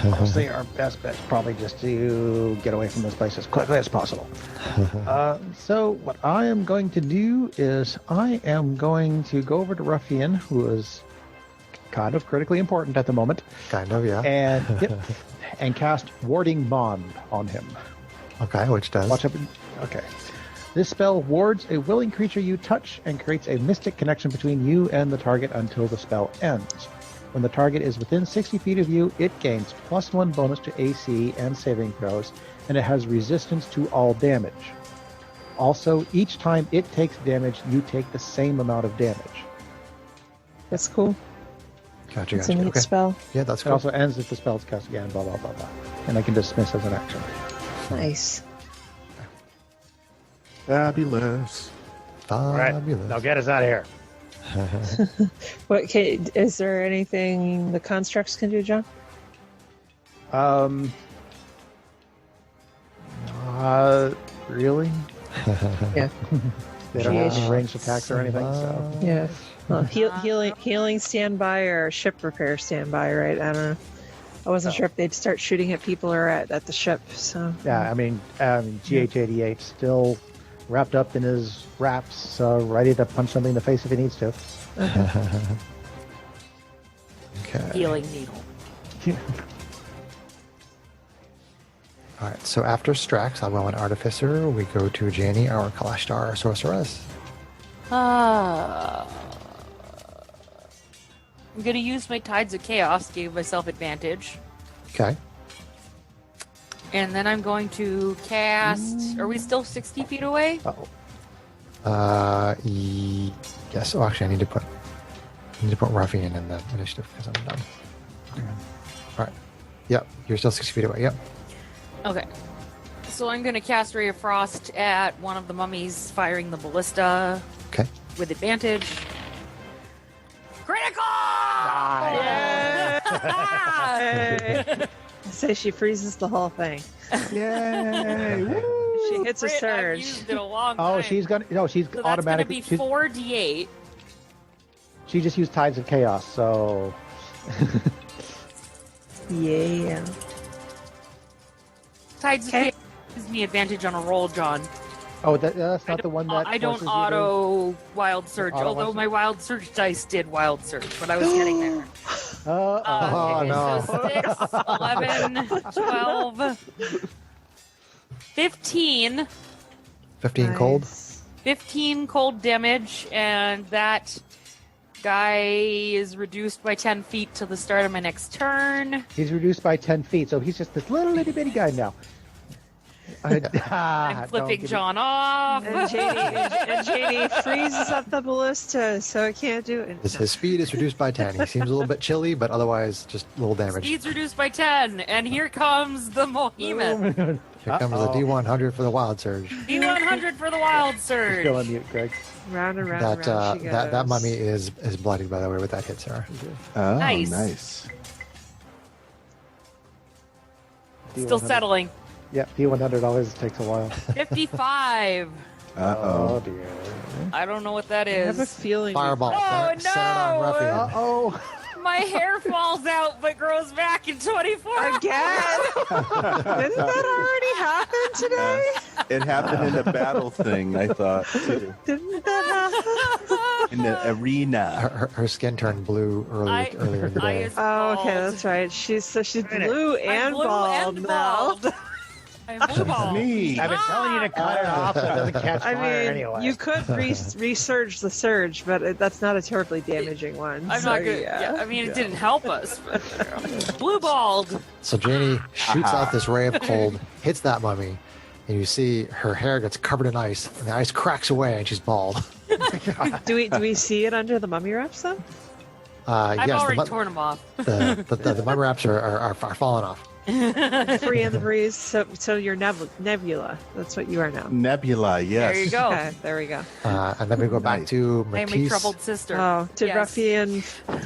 Speaker 2: Honestly, our best bet is probably just to get away from this place as quickly as possible. So what I am going to do is I am going to go over to Ruffian, who is kind of critically important at the moment,
Speaker 1: Kind of, yeah.
Speaker 2: and and cast Warding Bond on him.
Speaker 1: Okay, which does.
Speaker 2: Watch up. Okay. This spell wards a willing creature you touch and creates a mystic connection between you and the target until the spell ends. When the target is within 60 feet of you, it gains +1 bonus to AC and saving throws, and it has resistance to all damage. Also, each time it takes damage, you take the same amount of damage.
Speaker 3: That's cool.
Speaker 1: Gotcha,
Speaker 3: It's a
Speaker 1: gotcha.
Speaker 3: neat
Speaker 1: Okay.
Speaker 3: spell.
Speaker 1: Yeah, that's
Speaker 2: It
Speaker 1: cool.
Speaker 2: also ends if the spell is cast again, blah, blah, blah, blah. And I can dismiss as an action.
Speaker 3: Nice.
Speaker 5: Fabulous.
Speaker 2: All right.
Speaker 1: Fabulous.
Speaker 2: Now get us out of here.
Speaker 3: Is there anything the constructs can do, John?
Speaker 2: Really?
Speaker 3: Yeah.
Speaker 2: They don't have
Speaker 3: GH.
Speaker 2: any ranged attacks or anything, so.
Speaker 3: Yeah. Well, healing standby or ship repair standby, right? I don't know. I wasn't sure if they'd start shooting at people or at the ship. So
Speaker 2: Yeah, I mean, GH88 still wrapped up in his wraps, ready to punch something in the face if he needs to.
Speaker 1: Okay.
Speaker 4: Healing needle.
Speaker 1: All right, so after Strax, I'll go on Artificer. We go to Janie, our Kalashtar Sorceress.
Speaker 4: I'm gonna use my Tides of Chaos to give myself advantage.
Speaker 1: Okay.
Speaker 4: And then I'm going to cast... Are we still 60 feet away?
Speaker 2: Uh-oh.
Speaker 1: Yes. Oh, actually, I need to put Ruffian in the initiative because I'm done. All right. Yep, you're still 6 feet away. Yep.
Speaker 4: Okay. So I'm going to cast Ray of Frost at one of the mummies firing the ballista
Speaker 1: Okay.
Speaker 4: with advantage. Critical!
Speaker 3: Yay! Say she freezes the whole thing.
Speaker 2: Yay! Woo!
Speaker 3: She hits a
Speaker 4: Crit, I've
Speaker 3: surge.
Speaker 4: used it a long
Speaker 2: Oh,
Speaker 4: time.
Speaker 2: she's gonna. No, she's
Speaker 4: So that's
Speaker 2: automatically.
Speaker 4: going to be 4d8.
Speaker 2: She just used Tides of Chaos, so.
Speaker 3: Yeah.
Speaker 4: Tides of
Speaker 3: Okay.
Speaker 4: Chaos gives me advantage on a roll, John.
Speaker 2: Oh, that's not the one that.
Speaker 4: I don't
Speaker 2: forces you to-
Speaker 4: auto wild surge,
Speaker 2: Auto
Speaker 4: although
Speaker 2: wild
Speaker 4: my wild surge dice did wild surge, but I was getting there.
Speaker 2: Oh,
Speaker 1: Oh, no.
Speaker 4: So 6, 11, 12, 15.
Speaker 1: 15 cold.
Speaker 3: Nice.
Speaker 4: 15 cold damage, and that guy is reduced by 10 feet till the start of my next turn.
Speaker 2: he's reduced by 10 feet, so he's just this little itty bitty guy now.
Speaker 4: I'm flipping John off.
Speaker 3: And Janie freezes up the ballista, so it can't do it.
Speaker 1: His speed is reduced by 10. He seems a little bit chilly, but otherwise just a little damage.
Speaker 4: Speed's reduced by 10, and here comes the Mohiman.
Speaker 1: Here comes the D100 for the Wild Surge.
Speaker 4: D100 for the wild surge.
Speaker 2: Still on mute, Greg.
Speaker 3: Round and round,
Speaker 1: That
Speaker 3: and round she goes.
Speaker 1: that mummy is bloodied, by the way, with that hit, Sarah.
Speaker 5: Oh,
Speaker 4: Nice.
Speaker 5: nice.
Speaker 4: Still settling.
Speaker 2: Yeah, D100 always takes a while.
Speaker 4: 55.
Speaker 5: Uh-oh.
Speaker 2: dear.
Speaker 4: I don't know what that
Speaker 3: I have a
Speaker 4: is.
Speaker 3: feeling.
Speaker 1: Fireball.
Speaker 4: Oh,
Speaker 1: Set it on
Speaker 4: no!
Speaker 1: Ruffian.
Speaker 2: Uh-oh.
Speaker 4: My hair falls out but grows back in 24 hours.
Speaker 3: Again? Didn't that already happen today?
Speaker 5: It happened in a battle thing, I thought, too.
Speaker 3: Didn't that happen?
Speaker 5: In the arena.
Speaker 1: Her skin turned blue earlier in the
Speaker 4: I
Speaker 1: day.
Speaker 4: is
Speaker 3: Oh, okay,
Speaker 4: bald.
Speaker 3: that's right. She's blue
Speaker 4: I'm
Speaker 3: and
Speaker 4: blue
Speaker 3: bald
Speaker 4: and
Speaker 3: now.
Speaker 4: bald. I'm blue bald.
Speaker 5: Me.
Speaker 2: I've been telling you to cut it off so it doesn't catch
Speaker 3: I
Speaker 2: fire
Speaker 3: mean,
Speaker 2: anyway.
Speaker 3: you could resurge the surge, but that's not a terribly damaging one.
Speaker 4: I'm
Speaker 3: so,
Speaker 4: not good. Yeah. I mean, it didn't help us. But, blue bald.
Speaker 1: So Janie shoots out this ray of cold, hits that mummy, and you see her hair gets covered in ice, and the ice cracks away, and she's bald.
Speaker 3: Do we see it under the mummy wraps though?
Speaker 4: I've
Speaker 1: Yes,
Speaker 4: already torn them off.
Speaker 1: the mummy wraps are falling off.
Speaker 3: Free in the breeze. So you're Nebula. That's what you are now.
Speaker 5: Nebula, yes.
Speaker 4: There you go.
Speaker 3: Okay, there we go.
Speaker 1: And then we go back
Speaker 5: Nice.
Speaker 1: to
Speaker 4: I am a
Speaker 1: Matisse.
Speaker 4: troubled sister.
Speaker 3: Oh, did
Speaker 4: Yes.
Speaker 3: Ruffian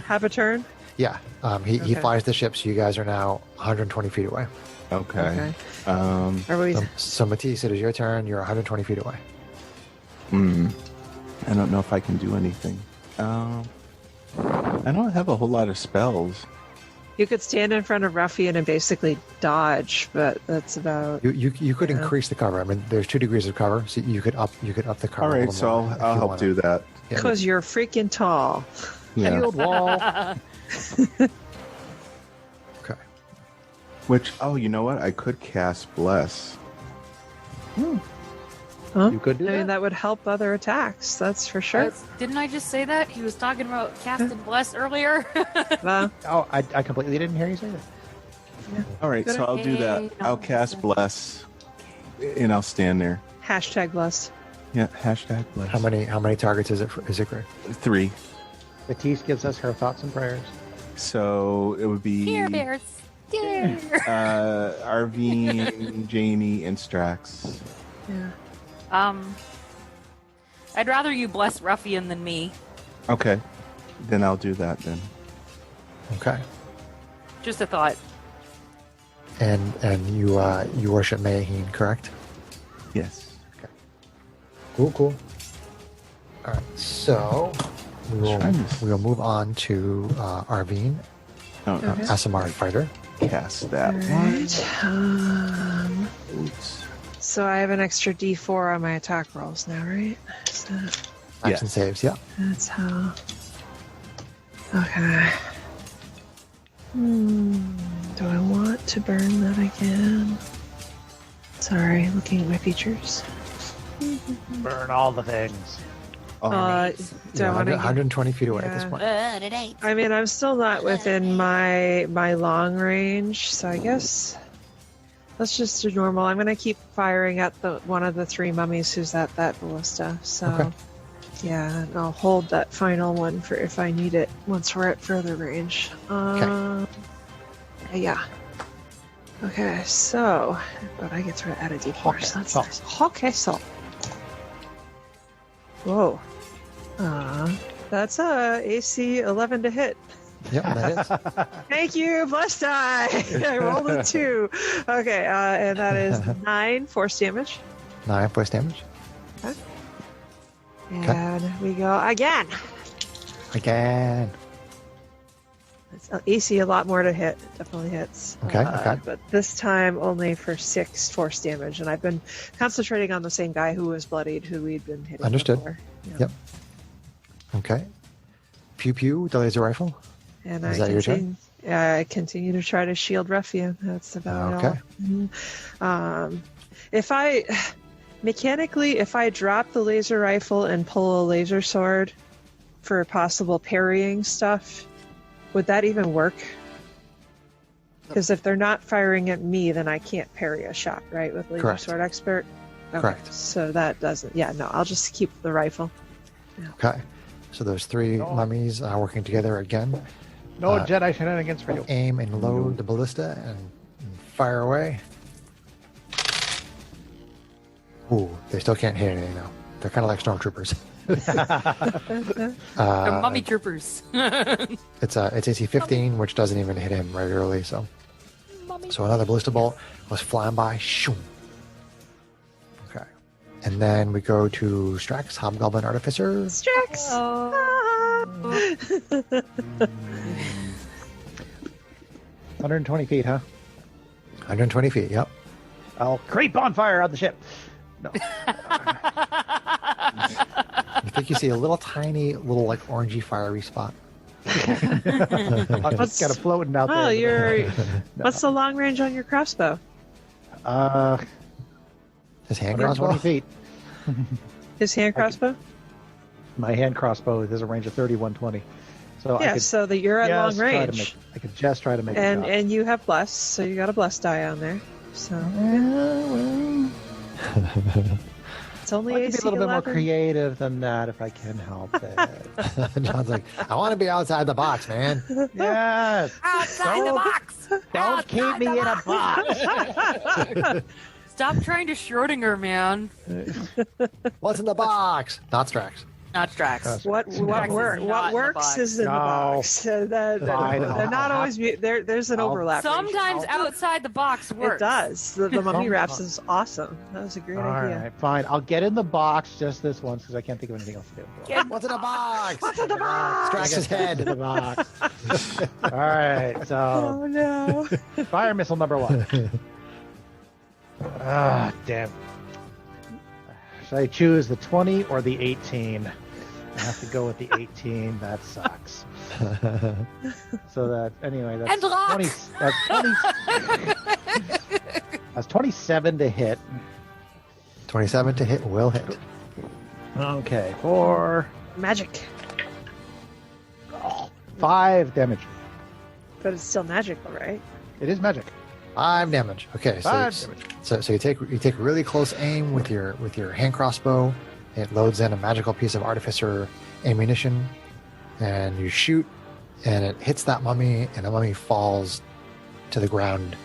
Speaker 3: have a turn?
Speaker 1: Yeah, he
Speaker 3: Okay.
Speaker 1: flies the ship, so you guys are now 120 feet away.
Speaker 5: Okay.
Speaker 3: Are we?
Speaker 1: So Matisse, it is your turn. You're 120 feet away.
Speaker 5: I don't know if I can do anything. I don't have a whole lot of spells.
Speaker 3: You could stand in front of Ruffian and basically dodge, but that's about.
Speaker 1: You could
Speaker 3: Yeah.
Speaker 1: increase the cover. I mean, there's 2 degrees of cover, so you could up the cover.
Speaker 5: All
Speaker 1: a
Speaker 5: right,
Speaker 1: little
Speaker 5: so
Speaker 1: more if
Speaker 5: I'll
Speaker 1: you
Speaker 5: help
Speaker 1: wanna.
Speaker 5: do that.
Speaker 1: Yeah.
Speaker 3: Because you're freaking tall.
Speaker 5: Yeah.
Speaker 2: Shield wall.
Speaker 1: Okay.
Speaker 5: Which, you know what? I could cast Bless.
Speaker 3: Huh?
Speaker 2: You could do
Speaker 3: I mean,
Speaker 2: that.
Speaker 3: that would help other attacks. That's for sure.
Speaker 4: Didn't I just say that? He was talking about cast and bless earlier.
Speaker 3: Well,
Speaker 2: Oh, I completely didn't hear you say that.
Speaker 5: All right, so I'll do that. I'll cast Bless, and I'll stand there.
Speaker 3: hashtag blessed.
Speaker 5: Yeah, hashtag Bless.
Speaker 1: How many targets is it, Greg?
Speaker 5: 3.
Speaker 2: Batiste gives us her thoughts and prayers.
Speaker 5: So it would be
Speaker 4: Here, bears. Here.
Speaker 5: Arvine, Janie, and Strax.
Speaker 3: Yeah.
Speaker 4: I'd rather you bless Ruffian than me.
Speaker 5: Okay, then I'll do that then.
Speaker 1: Okay.
Speaker 4: Just a thought.
Speaker 1: And you worship Mayheen, correct?
Speaker 5: Yes.
Speaker 1: Cool. All right, so we'll move on to Arvine,
Speaker 5: Oh,
Speaker 3: Okay.
Speaker 1: Asimar fighter.
Speaker 5: cast that
Speaker 3: All
Speaker 5: one.
Speaker 3: right.
Speaker 5: Oops.
Speaker 3: So I have an extra D4 on my attack rolls now, right? So
Speaker 1: Action saves, yeah.
Speaker 3: that's how. Okay. Do I want to burn that again? Sorry, looking at my features.
Speaker 2: Burn all the things.
Speaker 3: Do I
Speaker 1: You're
Speaker 3: want to?
Speaker 1: 120 feet away at this
Speaker 3: Yeah.
Speaker 1: point.
Speaker 3: I mean, I'm still not within my long range, so I guess let's just do normal. I'm gonna keep firing at the one of the 3 mummies who's at that ballista. So,
Speaker 1: Okay.
Speaker 3: yeah, and I'll hold that final one for if I need it once we're at further range. Yeah. Okay, so but I get to add a D4, so that's nice. Okay, so. Whoa. That's AC 11 to hit.
Speaker 1: Yep, that is.
Speaker 3: Thank you, blessed die. I rolled a 2. Okay, and that is 9 force damage.
Speaker 1: 9 force damage.
Speaker 3: And we go again.
Speaker 1: Again.
Speaker 3: It's AC a lot more to hit. It definitely hits.
Speaker 1: Okay.
Speaker 3: But this time only for 6 force damage. And I've been concentrating on the same guy who was bloodied, who we'd been hitting.
Speaker 1: Understood.
Speaker 3: Before. Yeah.
Speaker 1: Yep. Okay. Pew pew, the laser rifle.
Speaker 3: And
Speaker 1: Is that your turn?
Speaker 3: I continue to try to shield Ruffian. That's about
Speaker 1: Okay.
Speaker 3: all. If I drop the laser rifle and pull a laser sword for possible parrying stuff, would that even work? Because if they're not firing at me, then I can't parry a shot, right? With laser
Speaker 1: Correct.
Speaker 3: sword expert. Okay.
Speaker 1: Correct.
Speaker 3: So that doesn't. Yeah, no. I'll just keep the rifle.
Speaker 1: Okay. So those 3 mummies are working together again.
Speaker 2: No Jedi shenanigans for you.
Speaker 1: Aim and load the ballista and fire away. Ooh, they still can't hit anything though. They're kind of like stormtroopers.
Speaker 4: The mummy troopers.
Speaker 1: It's AC 15, which doesn't even hit him regularly. So another ballista bolt was flying by. Shoom. Okay, and then we go to Strax, Hobgoblin Artificer.
Speaker 3: Strax.
Speaker 4: Oh.
Speaker 2: 120 feet, huh?
Speaker 1: 120 feet. Yep.
Speaker 2: I'll creep on fire on the ship. No.
Speaker 1: I think you see a little tiny, little like orangey, fiery spot.
Speaker 2: I'm just kind of floating out
Speaker 3: Oh,
Speaker 2: there.
Speaker 3: what's the long range on your crossbow?
Speaker 1: His hand
Speaker 2: 120
Speaker 1: crossbow.
Speaker 2: feet.
Speaker 3: His hand crossbow?
Speaker 2: My hand crossbow has a range of 120. So I
Speaker 3: Yeah,
Speaker 2: could
Speaker 3: so that you're at long
Speaker 2: just try to
Speaker 3: range.
Speaker 2: I could just try to make
Speaker 3: And
Speaker 2: it.
Speaker 3: and you have bless, so you got a bless die on there. So it's only
Speaker 2: I could
Speaker 3: AC
Speaker 2: be a little bit more
Speaker 3: 11.
Speaker 2: creative than that if I can help it.
Speaker 1: John's like, I want to be outside the box, man.
Speaker 2: Yes.
Speaker 4: Outside the
Speaker 2: Don't-
Speaker 4: box.
Speaker 2: Don't keep me in a box.
Speaker 4: Stop trying to Schrodinger, man.
Speaker 1: What's in the box? Not Strax.
Speaker 4: Not Strax.
Speaker 3: What
Speaker 4: Strax is not in the
Speaker 3: works
Speaker 4: box.
Speaker 3: is in the
Speaker 2: No.
Speaker 3: box. They're not always. There's an overlap.
Speaker 4: Sometimes outside the box works.
Speaker 3: It does. The mummy wraps is awesome. That was a great
Speaker 2: All
Speaker 3: idea.
Speaker 2: right, fine. I'll get in the box just this once because I can't think of anything else to do.
Speaker 4: Get-
Speaker 1: What's in the box?
Speaker 3: What's in the box?
Speaker 1: Strax's
Speaker 2: In the
Speaker 1: head.
Speaker 2: box. All right,
Speaker 3: Oh
Speaker 2: so
Speaker 3: no!
Speaker 2: fire missile number 1. Ah, damn. Should I choose the 20 or the 18? I have to go with the 18. That sucks. So that anyway, that's
Speaker 4: And lock.
Speaker 2: 20. That's 27 to hit.
Speaker 1: 27 to hit will hit.
Speaker 2: Okay, for
Speaker 3: Magic,
Speaker 2: 5 damage.
Speaker 3: but it's still magical, right?
Speaker 2: It is magic.
Speaker 1: 5 damage. Okay,
Speaker 2: 5
Speaker 1: so
Speaker 2: damage.
Speaker 1: so you take really close aim with your hand crossbow. It loads in a magical piece of artificer ammunition, and you shoot, and it hits that mummy, and the mummy falls to the ground,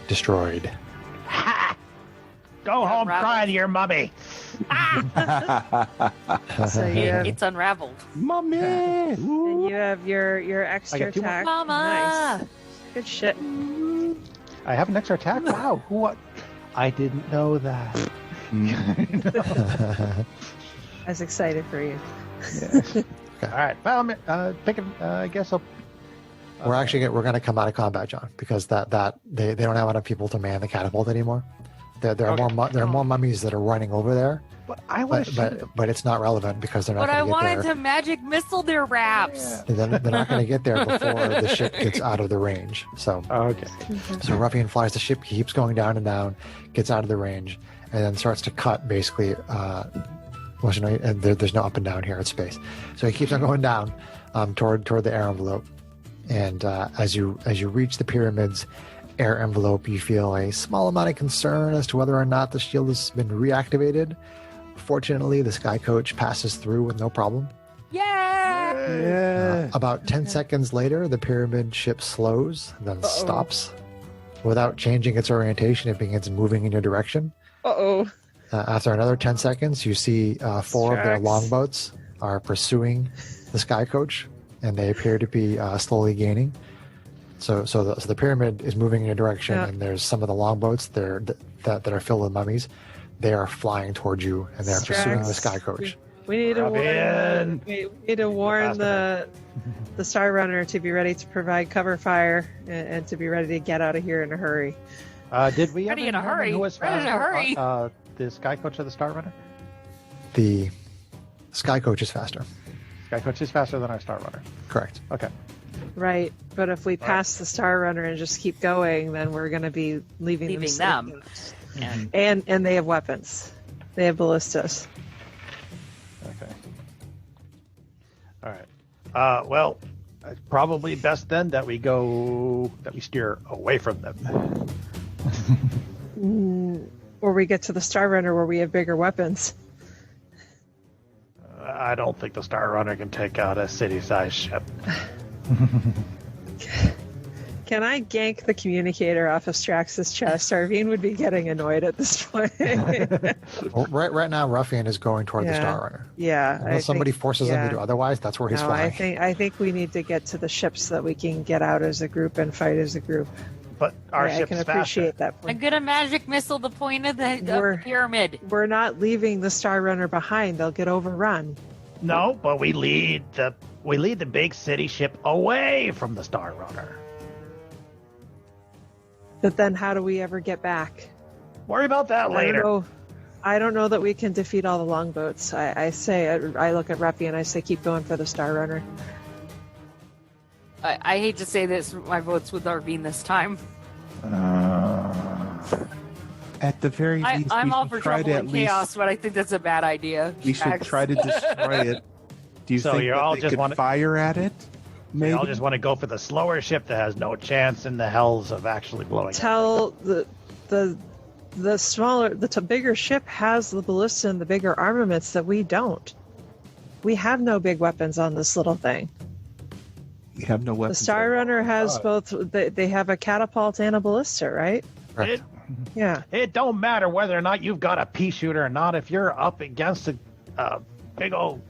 Speaker 1: destroyed.
Speaker 2: Ha! Go home
Speaker 4: Rabbit.
Speaker 2: crying to your mummy.
Speaker 3: So you have,
Speaker 4: It's unraveled.
Speaker 5: Mommy!
Speaker 3: and you have your extra
Speaker 2: get 2 more.
Speaker 3: attack.
Speaker 4: Mama!
Speaker 3: Nice. Good shit.
Speaker 2: I have an extra attack. Wow, what? I didn't know that.
Speaker 3: I was excited for you.
Speaker 2: All right, well, pick him. I guess I'll.
Speaker 1: We're going to come out of combat, John, because they don't have enough people to man the catapult anymore. There are
Speaker 2: Okay.
Speaker 1: more mummies that are running over there,
Speaker 2: But I want to
Speaker 1: but it's not relevant because they're not
Speaker 4: But I
Speaker 1: going to get
Speaker 4: wanted
Speaker 1: there.
Speaker 4: to magic missile their wraps.
Speaker 1: They're not going to get there before the ship gets out of the range. So
Speaker 2: Okay.
Speaker 1: Ruffian flies the ship, keeps going down and down, gets out of the range, and then starts to cut basically. There's no up and down here in space, so he keeps on going down toward the air envelope. And as you reach the pyramid's air envelope, you feel a small amount of concern as to whether or not the shield has been reactivated. Fortunately, the sky coach passes through with no problem.
Speaker 4: Yeah!
Speaker 2: Yeah.
Speaker 1: About 10 seconds later, the pyramid ship slows, then stops. Without changing its orientation, it begins moving in your direction.
Speaker 3: Uh-oh.
Speaker 1: After another 10 seconds, you see 4 of their
Speaker 3: Strax.
Speaker 1: longboats are pursuing the sky coach, and they appear to be slowly gaining. So the pyramid is moving in your direction,
Speaker 3: Yeah.
Speaker 1: and there's some of the longboats there that are filled with mummies. They are flying towards you, and they're pursuing the
Speaker 3: Strax.
Speaker 1: sky coach.
Speaker 3: We need to warn.
Speaker 2: Robin.
Speaker 3: We need to warn the Star Runner to be ready to provide cover fire and to be ready to get out of here in a hurry.
Speaker 2: Did we
Speaker 4: Ready
Speaker 2: ever
Speaker 4: in a
Speaker 2: determine
Speaker 4: hurry.
Speaker 2: Who was
Speaker 4: Ready in a
Speaker 2: faster?
Speaker 4: hurry.
Speaker 2: The Sky Coach or the Star Runner?
Speaker 1: The sky coach is faster.
Speaker 2: Sky Coach is faster than our Star Runner.
Speaker 1: Correct.
Speaker 2: Okay.
Speaker 3: Right, but if we pass the Star Runner and just keep going, then we're going to be leaving
Speaker 4: them.
Speaker 3: And they have weapons. They have ballistas.
Speaker 2: Okay. All right. Well, it's probably best then that we steer away from them.
Speaker 3: Or we get to the Star Runner where we have bigger weapons.
Speaker 2: I don't think the Star Runner can take out a city-sized ship.
Speaker 3: Can I gank the communicator off of Strax's chest? Arvine would be getting annoyed at this point.
Speaker 1: Well, right now, Ruffian is going toward the
Speaker 3: Yeah.
Speaker 1: Star Runner.
Speaker 3: Yeah.
Speaker 1: Unless somebody forces him
Speaker 3: yeah.
Speaker 1: to do otherwise, that's where he's
Speaker 3: No,
Speaker 1: flying.
Speaker 3: I think we need to get to the ship so that we can get out as a group and fight as a group.
Speaker 2: But our
Speaker 3: I
Speaker 2: ship's
Speaker 3: can
Speaker 2: faster.
Speaker 3: appreciate that
Speaker 4: I'm
Speaker 3: point.
Speaker 4: gonna magic missile the point of the
Speaker 3: We're-
Speaker 4: pyramid.
Speaker 3: We're not leaving the Star Runner behind. They'll get overrun.
Speaker 2: No, but we lead the big city ship away from the Star Runner.
Speaker 3: But then how do we ever get back?
Speaker 2: Worry about that later.
Speaker 3: I don't know that we can defeat all the longboats. I look at Ruffy and I say keep going for the Star Runner.
Speaker 4: I hate to say this, my vote's with Arvine this time.
Speaker 5: At the very least,
Speaker 4: I'm
Speaker 5: we
Speaker 4: all
Speaker 5: should
Speaker 4: for
Speaker 5: try
Speaker 4: trouble
Speaker 5: to
Speaker 4: and
Speaker 5: at least
Speaker 4: chaos, but I think that's a bad idea.
Speaker 5: we should
Speaker 4: Strax.
Speaker 5: try to destroy it. Do you
Speaker 2: So
Speaker 5: think
Speaker 2: you
Speaker 5: that
Speaker 2: all
Speaker 5: they
Speaker 2: just
Speaker 5: could
Speaker 2: wanna-
Speaker 5: fire at it?
Speaker 2: They
Speaker 5: Maybe.
Speaker 2: all just want to go for the slower ship that has no chance in the hells of actually blowing up.
Speaker 3: Tell the smaller, bigger ship has the ballista and the bigger armaments that we don't. We have no big weapons on this little thing.
Speaker 5: We have no
Speaker 3: The
Speaker 5: weapons.
Speaker 3: Star Runner has both. They have a catapult and a ballista, right?
Speaker 1: Correct.
Speaker 2: It,
Speaker 3: Yeah.
Speaker 2: it don't matter whether or not you've got a pea shooter or not. If you're up against a big old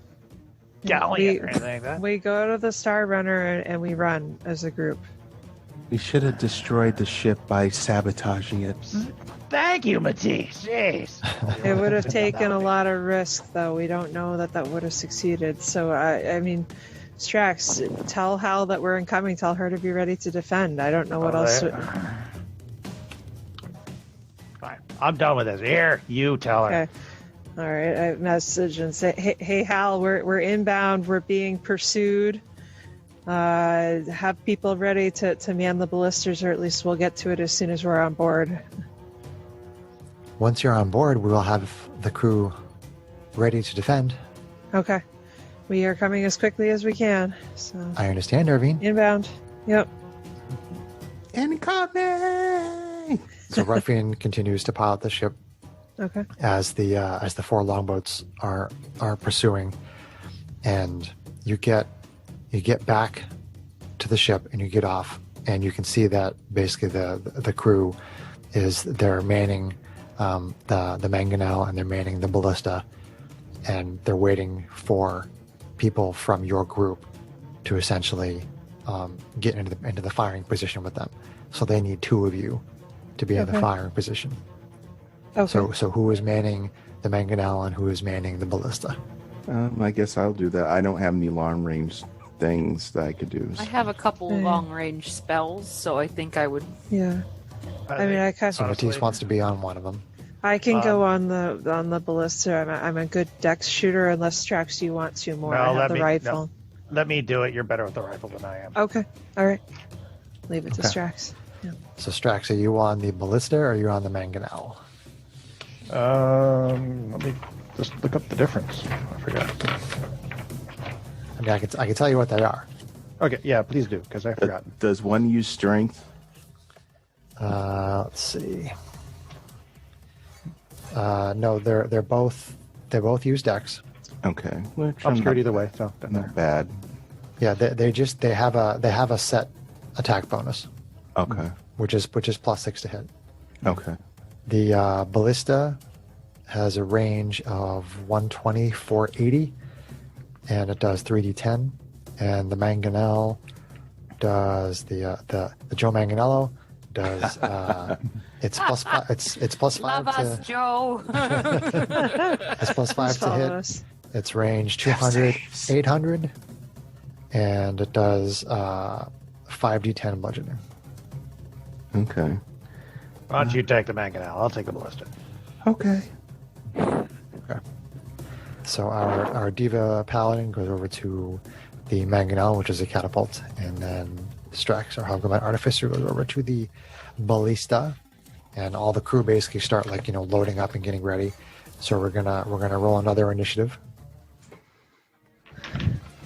Speaker 2: galleon or anything like that.
Speaker 3: We go to the Star Runner and we run as a group.
Speaker 5: We should have destroyed the ship by sabotaging it.
Speaker 2: Thank you, Matisse. Jeez.
Speaker 3: It would have taken a lot of risk, though. We don't know that would have succeeded. So, I mean, Strax, tell Hal that we're incoming. Tell her to be ready to defend. I don't know what else.
Speaker 2: Fine. I'm done with this. Here, you tell her.
Speaker 3: Okay. All right. I message and say, hey, Hal, we're inbound. We're being pursued. Have people ready to man the ballistas, or at least we'll get to it as soon as we're on board.
Speaker 1: Once you're on board, we will have the crew ready to defend.
Speaker 3: Okay. We are coming as quickly as we can. So
Speaker 1: I understand, Irvine.
Speaker 3: inbound. Yep.
Speaker 5: Incoming!
Speaker 1: So Ruffian continues to pilot the ship
Speaker 3: Okay.
Speaker 1: as the 4 longboats are pursuing, and you get back to the ship and you get off, and you can see that basically the crew they're manning the mangonel and they're manning the ballista, and they're waiting for people from your group to essentially get into the firing position with them. So they need 2 of you to be in the
Speaker 3: Okay.
Speaker 1: firing position.
Speaker 3: Okay.
Speaker 1: So who is manning the mangonel and who is manning the ballista?
Speaker 5: I guess I'll do that. I don't have any long range things that I could do.
Speaker 4: I have a couple long range spells, so I think I would.
Speaker 3: Yeah. I mean, I kind
Speaker 1: So Matisse wants to be on one of them.
Speaker 3: I can go on the ballista. I'm a good dex shooter, unless Strax, you want to more.
Speaker 2: No,
Speaker 3: I
Speaker 2: let
Speaker 3: have the
Speaker 2: me-
Speaker 3: rifle.
Speaker 2: Let me do it. You're better with the rifle than I am.
Speaker 3: Okay. All right. Leave it to
Speaker 1: Okay.
Speaker 3: Strax. Yeah.
Speaker 1: So Strax, are you on the ballista or are you on the mangonel?
Speaker 2: Let me just look up the difference. I forgot.
Speaker 1: I mean, I can tell you what they are.
Speaker 2: Okay, yeah, please do, because I forgot.
Speaker 5: Does one use strength?
Speaker 1: Let's see. No, they both use dex.
Speaker 5: Okay. Which
Speaker 2: I'm screwed
Speaker 5: not,
Speaker 2: either way, so doesn't matter.
Speaker 5: not bad.
Speaker 1: Yeah, they have a set attack bonus,
Speaker 5: Okay.
Speaker 1: which is +6 to hit.
Speaker 5: Okay.
Speaker 1: The ballista has a range of 120, 480, and it does 3d10. And the mangonel does the Joe Manganello does it's +5. It's +5
Speaker 4: Love us,
Speaker 1: to
Speaker 4: Joe.
Speaker 1: it's +5
Speaker 3: Just
Speaker 1: to
Speaker 3: follow
Speaker 1: hit.
Speaker 3: us.
Speaker 1: It's range 200,
Speaker 5: saves.
Speaker 1: 800, and it does 5d10 bludgeoning.
Speaker 5: Okay.
Speaker 2: Why don't you take the mangonel? I'll take the ballista.
Speaker 5: Okay.
Speaker 1: So our Diva Paladin goes over to the Mangonel, which is a catapult, and then Strax, our Hoggoblin Artificer, goes over to the Ballista, and all the crew basically start loading up and getting ready. So we're gonna roll another initiative.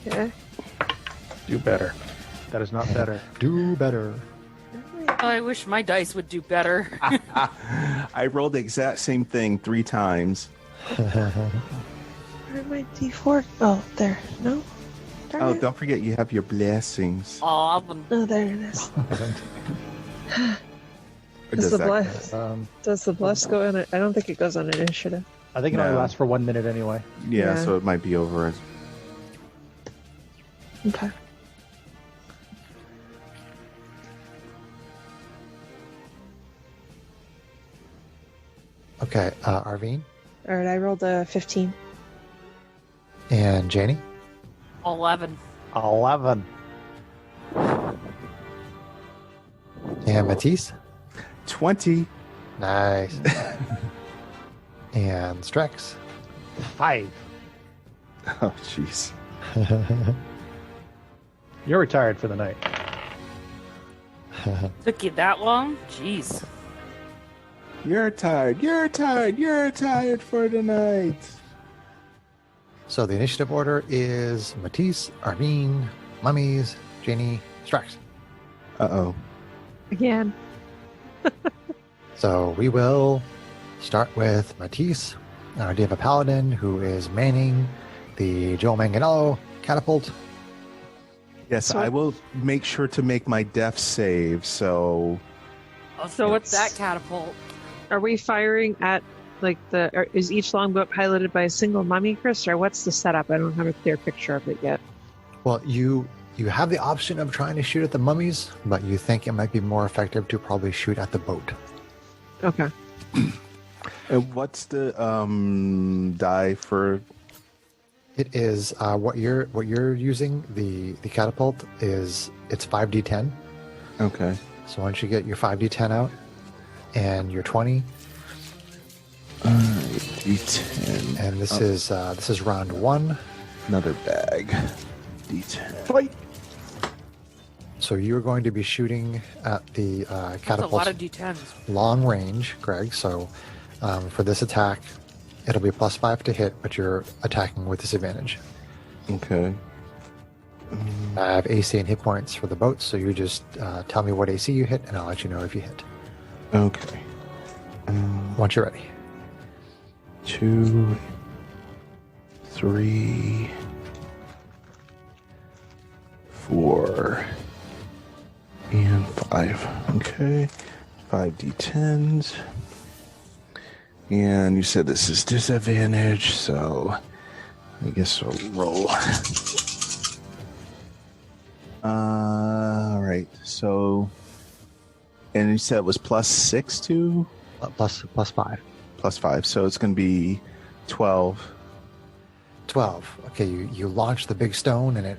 Speaker 3: Okay.
Speaker 2: Do better. That is not better.
Speaker 1: Do better.
Speaker 4: I wish my dice would do better.
Speaker 5: I rolled the exact same thing 3 times.
Speaker 3: Where'd my D4? Oh, there. No? Darn
Speaker 5: Oh,
Speaker 3: it.
Speaker 5: don't forget you have your blessings.
Speaker 4: Oh,
Speaker 3: Oh, there it is.
Speaker 5: Or
Speaker 3: Does
Speaker 5: does
Speaker 3: the
Speaker 5: that
Speaker 3: bless
Speaker 5: count?
Speaker 3: does the bless go in it? I don't think it goes on initiative.
Speaker 2: I think it only
Speaker 5: No.
Speaker 2: lasts for 1 minute anyway.
Speaker 5: Yeah,
Speaker 3: Yeah.
Speaker 5: so it might be over.
Speaker 3: Okay.
Speaker 1: Okay, Arvine
Speaker 3: All right, I rolled a 15.
Speaker 1: and Janie.
Speaker 4: 11.
Speaker 2: 11.
Speaker 1: And Matisse.
Speaker 5: 20.
Speaker 1: Nice. And Strax.
Speaker 2: 5.
Speaker 5: Oh, jeez.
Speaker 2: You're retired for the night.
Speaker 4: Took you that long? Jeez.
Speaker 5: You're tired. You're tired. You're tired for the night.
Speaker 1: So the initiative order is Matisse, Arvine, Mummies, Janie, Strax.
Speaker 5: Uh-oh.
Speaker 3: Again.
Speaker 1: So we will start with Matisse, our Diva Paladin, who is manning the Joe Manganello catapult.
Speaker 5: Yes,
Speaker 3: So-
Speaker 5: I will make sure to make my death save, so...
Speaker 4: Oh, so what's that catapult?
Speaker 3: Are we firing at Like is each longboat piloted by a single mummy, Chris, or what's the setup? I don't have a clear picture of it yet.
Speaker 1: Well, you have the option of trying to shoot at the mummies, but you think it might be more effective to probably shoot at the boat.
Speaker 3: Okay.
Speaker 5: And what's the die for?
Speaker 1: It is what you're using. The catapult is it's 5d10.
Speaker 5: Okay.
Speaker 1: So once you get your 5d10 out and your 20,
Speaker 5: All right, D10.
Speaker 1: and this is round 1.
Speaker 5: Another bag. D10. Fight.
Speaker 1: So you're going to be shooting at the
Speaker 4: That's a lot
Speaker 1: catapult's
Speaker 4: of D10s.
Speaker 1: long range, Greg. So for this attack, it'll be +5 to hit, but you're attacking with disadvantage.
Speaker 5: Okay.
Speaker 1: I have AC and hit points for the boats, so you just tell me what AC you hit, and I'll let you know if you hit.
Speaker 5: Okay.
Speaker 1: Once you're ready.
Speaker 5: 2, 3, 4, and 5. Okay. 5d10s. And you said this is disadvantage, so I guess I'll roll. All right. So, and you said it was +6 to
Speaker 1: Plus 5.
Speaker 5: +5, so it's going to be 12.
Speaker 1: 12. Okay, you launch the big stone, and it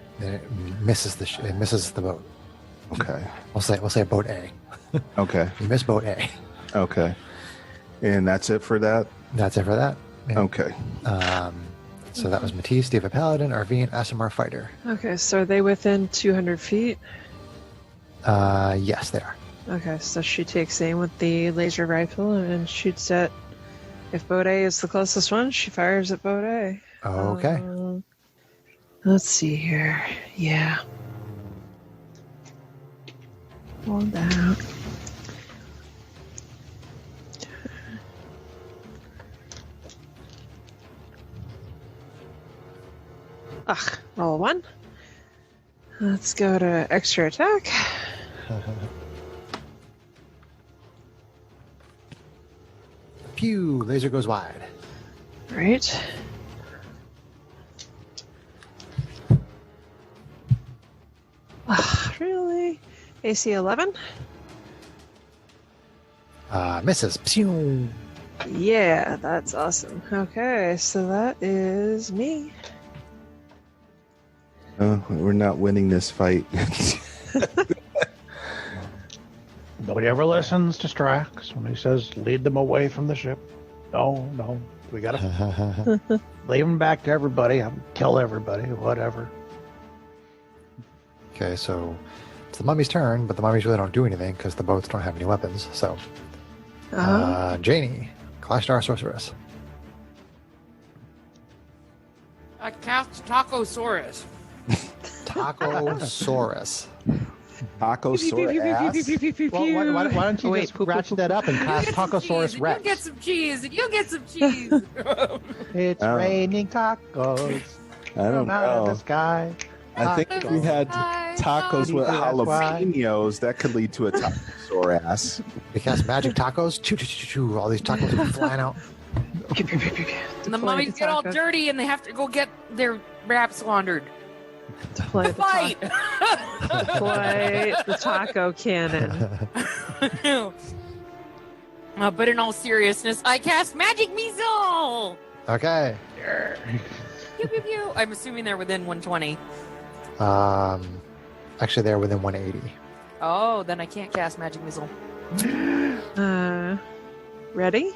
Speaker 1: misses it misses the boat.
Speaker 5: Okay.
Speaker 1: We'll say boat A.
Speaker 5: Okay.
Speaker 1: You miss boat A.
Speaker 5: Okay. And that's it for that?
Speaker 1: That's it for that. Yeah.
Speaker 5: Okay.
Speaker 1: So that was Matisse, Diva Paladin, RV, and Asimar Fighter.
Speaker 3: Okay, so are they within 200 feet?
Speaker 1: Yes, they are.
Speaker 3: Okay, so she takes aim with the laser rifle and shoots at. If boat A is the closest one, she fires at boat A.
Speaker 1: Okay.
Speaker 3: Let's see here. Yeah. Hold out. Ugh, roll 1. Let's go to extra attack.
Speaker 1: Pew! Laser goes wide.
Speaker 3: Right. Ugh, really? AC 11?
Speaker 1: Misses. Pew!
Speaker 3: Yeah, that's awesome. Okay, so that is me.
Speaker 5: We're not winning this fight.
Speaker 2: Nobody ever listens to Strax when he says, lead them away from the ship. No. We gotta leave them back to everybody. Kill everybody, whatever.
Speaker 1: Okay, so it's the mummy's turn, but the mummies really don't do anything because the boats don't have any weapons. So, Janie, Clash Star Sorceress.
Speaker 4: I cast Tacosaurus.
Speaker 1: Tacosaurus.
Speaker 5: Taco sore ass.
Speaker 2: Well, why don't you just ratchet that up and cast Tacosaurus Rex?
Speaker 4: You get some cheese, and you get some cheese.
Speaker 2: It's raining tacos
Speaker 5: I don't
Speaker 2: from out of the
Speaker 5: know.
Speaker 2: sky.
Speaker 5: I think if we had tacos with
Speaker 2: That's why.
Speaker 5: jalapenos, that could lead to a taco sore ass.
Speaker 1: They cast magic tacos. Choo, choo, choo, choo. All these tacos are flying out.
Speaker 4: And the mummies get all dirty, and they have to go get their wraps laundered.
Speaker 3: Deploy the,
Speaker 4: Fight!
Speaker 3: deploy the taco cannon.
Speaker 4: But in all seriousness, I cast Magic Missile!
Speaker 1: Okay.
Speaker 4: Pew, pew, pew. I'm assuming they're within 120.
Speaker 1: Actually, they're within 180.
Speaker 4: Oh, then I can't cast Magic Missile.
Speaker 3: Ready?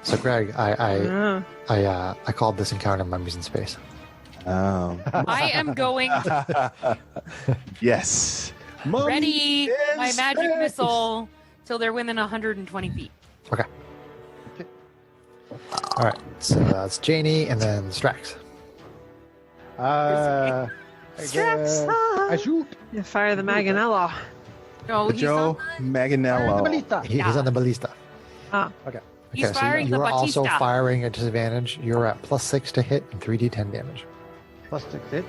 Speaker 1: So, Greg, I called this encounter Mummies in Space.
Speaker 5: Oh.
Speaker 4: I am going
Speaker 5: Yes.
Speaker 4: ready
Speaker 5: in
Speaker 4: my Magic
Speaker 5: space.
Speaker 4: Missile till they're within 120 feet.
Speaker 1: Okay. All right. So that's Janie and then Strax.
Speaker 2: I shoot.
Speaker 3: You fire the Manganello.
Speaker 4: No, he's
Speaker 5: Joe
Speaker 4: on
Speaker 5: Manganiello.
Speaker 1: He's on the ballista.
Speaker 3: Ah,
Speaker 4: He's
Speaker 1: Okay, so
Speaker 4: firing
Speaker 1: you
Speaker 4: the
Speaker 1: are also
Speaker 4: Batista.
Speaker 1: firing at disadvantage. You're at +6 to hit and 3d10 damage.
Speaker 2: Plus 6 hit.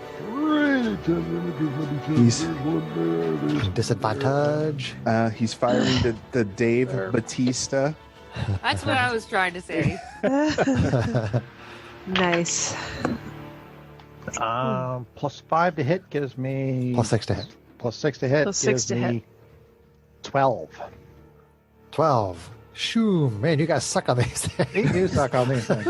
Speaker 5: He's
Speaker 1: Disadvantage.
Speaker 5: he's firing the Dave Batista
Speaker 4: That's what I was trying to say.
Speaker 3: Nice.
Speaker 2: +5 to hit gives me
Speaker 1: +6 to hit.
Speaker 2: +6 to hit
Speaker 3: +6
Speaker 2: gives
Speaker 3: to
Speaker 2: me
Speaker 3: hit.
Speaker 2: 12.
Speaker 1: 12. Shoo, man, you guys suck on these things.
Speaker 2: You do suck on these things.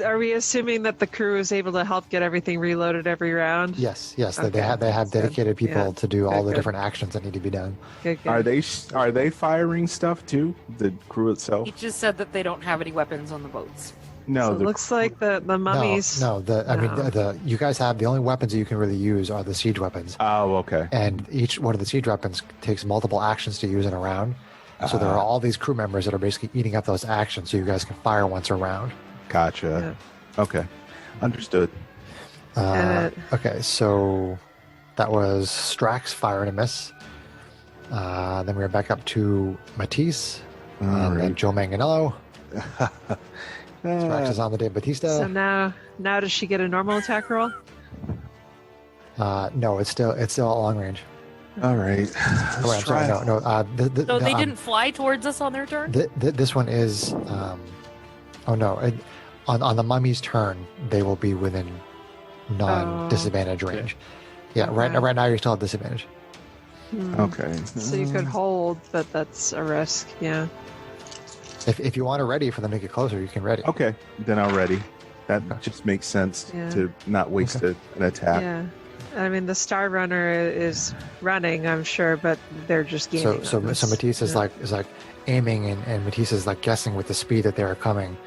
Speaker 3: Are we assuming that the crew is able to help get everything reloaded every round?
Speaker 1: Yes.
Speaker 3: Okay,
Speaker 1: They have
Speaker 3: that's good.
Speaker 1: dedicated people
Speaker 3: Yeah.
Speaker 1: to do all the
Speaker 3: Good.
Speaker 1: different actions that need to be done.
Speaker 3: Good, good.
Speaker 5: Are they firing stuff too? The crew itself?
Speaker 4: He just said that they don't have any weapons on the boats.
Speaker 5: No,
Speaker 3: So it looks like the mummies.
Speaker 1: No. I mean,
Speaker 3: No.
Speaker 1: you guys have the only weapons that you can really use are the siege weapons,
Speaker 5: Oh, okay.
Speaker 1: and each one of the siege weapons takes multiple actions to use in a round. So there are all these crew members that are basically eating up those actions, so you guys can fire once a round.
Speaker 5: Gotcha. Okay, understood.
Speaker 1: Okay, so that was Strax, fire and a miss. Then we were back up to Matisse, and then Joe Manganello. Strax is on the day Batista.
Speaker 3: So now does she get a normal attack roll?
Speaker 1: No, it's still long range.
Speaker 5: All right.
Speaker 1: Oh, wait, I'm sorry. No.
Speaker 4: So they didn't fly towards us on their turn?
Speaker 1: This one is. Oh no! On the mummy's turn, they will be within non-disadvantage range. Yeah. Right now you're still at disadvantage.
Speaker 5: Okay.
Speaker 3: So you could hold, but that's a risk. Yeah.
Speaker 1: If you want to ready for them to get closer, you can ready.
Speaker 5: Okay, then I'm ready. That just makes sense
Speaker 3: Yeah.
Speaker 5: to not waste an attack.
Speaker 3: Yeah. I mean, the Star Runner is running, I'm sure, but they're just gaining.
Speaker 1: So
Speaker 3: on us.
Speaker 1: Matisse is
Speaker 3: Yeah.
Speaker 1: like aiming, and Matisse is like guessing with the speed that they are coming.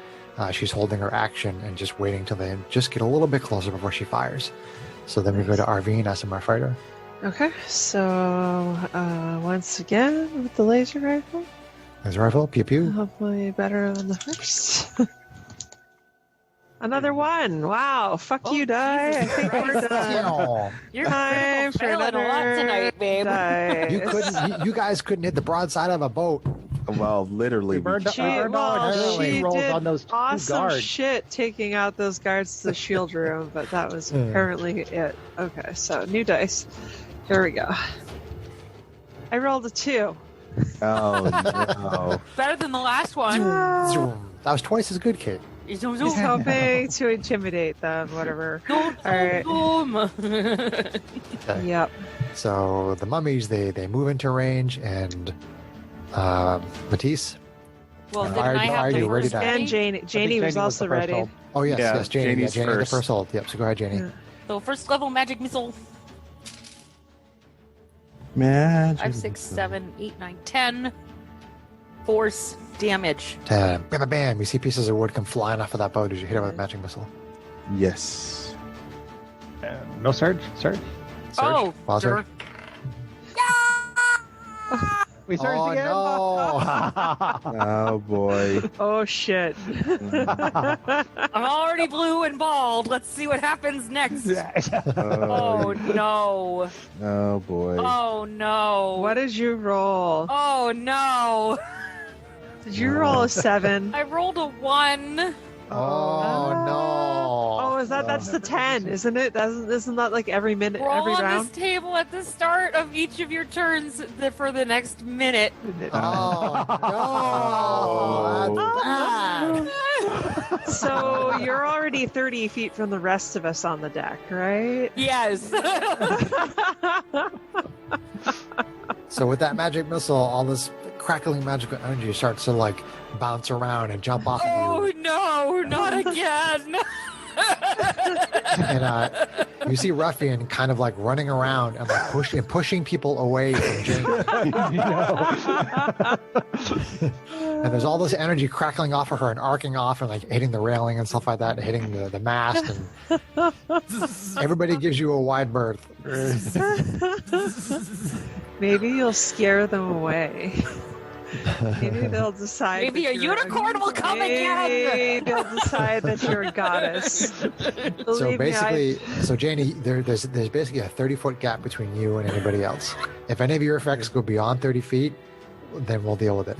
Speaker 1: She's holding her action and just waiting till they just get a little bit closer before she fires. So then we go to RV and SMR fighter.
Speaker 3: Okay, so once again with the laser rifle,
Speaker 1: There's a rifle, pew pew.
Speaker 3: hopefully better than the first. Another one. Wow. Fuck you, Die. I think we're done.
Speaker 4: You're
Speaker 3: Time for
Speaker 4: failing a lot
Speaker 3: another
Speaker 4: tonight, babe.
Speaker 3: dice.
Speaker 1: You guys couldn't hit the broadside of a boat.
Speaker 5: Well, literally.
Speaker 2: We burned
Speaker 3: She,
Speaker 2: our
Speaker 3: well, she
Speaker 2: rolls
Speaker 3: did
Speaker 2: on those two
Speaker 3: awesome
Speaker 2: guards.
Speaker 3: shit taking out those guards to the shield room, but that was apparently it. Okay, so new dice. Here we go. I rolled a 2.
Speaker 5: Oh no.
Speaker 4: Better than the last one.
Speaker 1: Zoom. That was twice as good, Kate.
Speaker 3: He's hoping to intimidate them, whatever.
Speaker 4: Don't
Speaker 3: All right.
Speaker 1: Okay.
Speaker 3: Yep.
Speaker 1: So the mummies, they move into range, and Matisse.
Speaker 4: Well,
Speaker 1: Are
Speaker 4: didn't I
Speaker 1: you- are
Speaker 4: have the
Speaker 1: you ready
Speaker 4: first
Speaker 1: to-
Speaker 3: And
Speaker 4: ready?
Speaker 3: Janie was
Speaker 2: Janie was
Speaker 3: also
Speaker 2: the first
Speaker 3: ready.
Speaker 2: hold.
Speaker 1: Oh yes,
Speaker 5: Yeah,
Speaker 1: yes, Janie.
Speaker 5: Janie's
Speaker 1: Janie the
Speaker 5: first.
Speaker 1: first hold. Yep. So go ahead, Janie.
Speaker 3: Yeah.
Speaker 4: So first level magic missile.
Speaker 5: Magic.
Speaker 4: 5, 6, 7, 8, 9, 10. Force damage.
Speaker 1: 10. Bam, bam, bam. You see pieces of wood come flying off of that boat as you hit it with a magic missile.
Speaker 5: Yes.
Speaker 2: No surge? Surge?
Speaker 4: Oh,
Speaker 1: Wild
Speaker 4: sure.
Speaker 2: We surged
Speaker 1: Oh,
Speaker 2: again?
Speaker 1: no.
Speaker 5: Oh boy.
Speaker 3: Oh shit.
Speaker 4: I'm already blue and bald. Let's see what happens next.
Speaker 5: Oh,
Speaker 4: Oh no.
Speaker 5: oh boy.
Speaker 4: Oh no.
Speaker 3: What did you roll?
Speaker 4: Oh no.
Speaker 3: Did you roll a 7?
Speaker 4: I rolled a 1.
Speaker 1: Oh, no.
Speaker 3: Oh, that's the 10, isn't it? Isn't that like every minute,
Speaker 4: Roll
Speaker 3: every
Speaker 4: on
Speaker 3: round?
Speaker 4: this table at the start of each of your turns for the next minute.
Speaker 1: Oh, no. That's bad.
Speaker 3: So you're already 30 feet from the rest of us on the deck, right?
Speaker 4: Yes.
Speaker 1: So with that magic missile, all this crackling magical energy starts to like bounce around and jump off of
Speaker 4: Oh
Speaker 1: you.
Speaker 4: no, not again.
Speaker 1: And you see Ruffian kind of like running around and like pushing people away from Jane. And there's all this energy crackling off of her and arcing off and like hitting the railing and stuff like that, and hitting the mast, and everybody gives you a wide berth.
Speaker 3: Maybe you'll scare them away. Maybe they'll decide.
Speaker 4: Maybe
Speaker 3: that
Speaker 4: a
Speaker 3: you're
Speaker 4: unicorn will come again.
Speaker 3: Maybe they'll decide that you're a goddess.
Speaker 1: So
Speaker 3: Believe me,
Speaker 1: basically, so Janie, there's basically a 30-foot gap between you and anybody else. If any of your effects go beyond 30 feet, then we'll deal with it.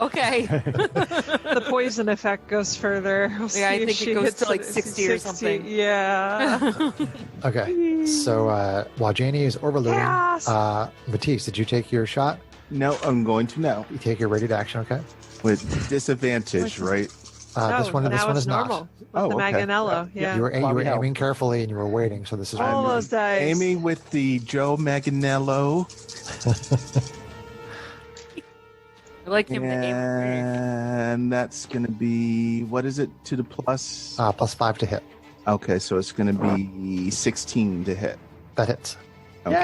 Speaker 4: Okay.
Speaker 3: the poison effect goes further. We'll
Speaker 4: Yeah, I
Speaker 3: see if
Speaker 4: think it
Speaker 3: she
Speaker 4: goes
Speaker 3: hits
Speaker 4: to, like,
Speaker 3: it.
Speaker 4: 60 or something.
Speaker 3: Yeah.
Speaker 1: Okay, so while Janie is overloading,
Speaker 3: Yes.
Speaker 1: Matisse, did you take your shot?
Speaker 5: No, I'm going to now.
Speaker 1: You take your ready to action, okay?
Speaker 5: With disadvantage, right?
Speaker 1: This one
Speaker 3: now
Speaker 1: is
Speaker 3: it's normal.
Speaker 1: not.
Speaker 3: With
Speaker 5: Oh,
Speaker 3: the
Speaker 5: okay.
Speaker 3: Manganello, yeah.
Speaker 1: You were
Speaker 2: Well, yeah.
Speaker 1: aiming carefully and you were waiting, so this is
Speaker 3: All those dice.
Speaker 5: Aiming with the Joe Manganiello.
Speaker 4: I like him to aim.
Speaker 5: And that's going to be, what is it to the plus?
Speaker 1: plus 5 to hit.
Speaker 5: Okay, so it's going to be 16 to hit.
Speaker 1: That hits.
Speaker 5: Okay.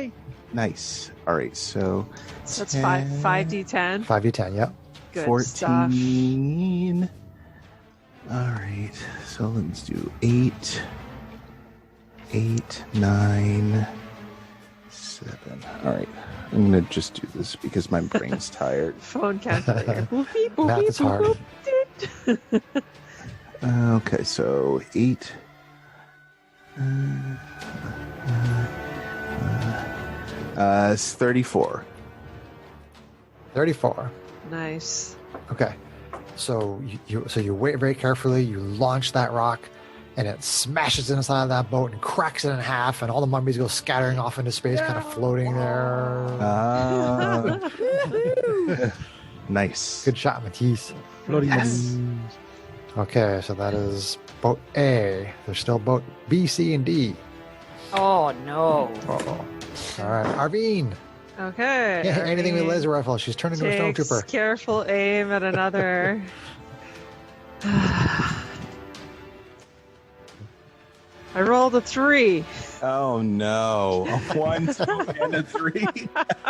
Speaker 2: Yay!
Speaker 5: Nice. All right, so
Speaker 3: So it's
Speaker 5: 10,
Speaker 3: 5d10.
Speaker 1: 5d10, yep.
Speaker 3: Good
Speaker 5: 14. All right, so let's do 8, 9, 7. All right, I'm going to just do this because my brain's tired.
Speaker 3: Phone calculator. Boop, beep, boop,
Speaker 1: Math
Speaker 3: beep,
Speaker 1: is hard.
Speaker 3: boop, boop.
Speaker 5: Okay, so 8. It's 34.
Speaker 1: 34.
Speaker 3: Nice.
Speaker 1: Okay. So you wait very carefully, you launch that rock, and it smashes inside of that boat and cracks it in half, and all the mummies go scattering off into space, kind of floating there.
Speaker 5: Nice.
Speaker 1: Good shot, Matisse.
Speaker 5: Yes.
Speaker 1: Okay, so that is boat A. There's still boat B, C, and D.
Speaker 4: Oh no.
Speaker 1: Uh-oh. All right, Arvine.
Speaker 3: Okay.
Speaker 1: Can't hit anything with a
Speaker 3: Arvine
Speaker 1: laser rifle. She's turned into a
Speaker 3: takes
Speaker 1: stormtrooper.
Speaker 3: careful aim at another. I rolled a 3.
Speaker 5: Oh no. A 1, 2, and a 3.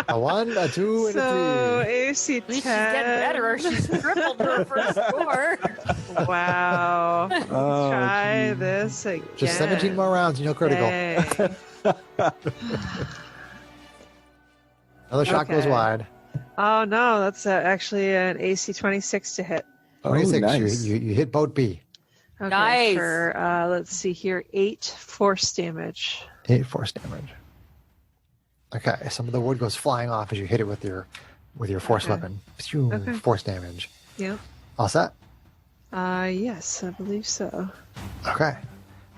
Speaker 1: A 1, a 2, and
Speaker 3: So
Speaker 1: a 3.
Speaker 3: AC 10.
Speaker 4: At least she's getting better. She's tripled her first score.
Speaker 3: Wow.
Speaker 5: Oh,
Speaker 3: Try
Speaker 5: geez.
Speaker 3: this again.
Speaker 1: Just 17 more rounds and you'll critical.
Speaker 3: Yay.
Speaker 1: Another shot goes
Speaker 3: Okay.
Speaker 1: wide.
Speaker 3: Oh no, that's actually an AC 26 to hit.
Speaker 1: 26.
Speaker 5: nice.
Speaker 1: You hit boat B.
Speaker 3: Okay,
Speaker 4: Nice.
Speaker 3: For, let's see here, 8 force damage.
Speaker 1: 8 force damage. Okay, some of the wood goes flying off as you hit it with your force
Speaker 3: Okay.
Speaker 1: weapon. Phew,
Speaker 3: Okay.
Speaker 1: Force damage.
Speaker 3: Yep.
Speaker 1: All set?
Speaker 3: Yes, I believe so.
Speaker 1: Okay.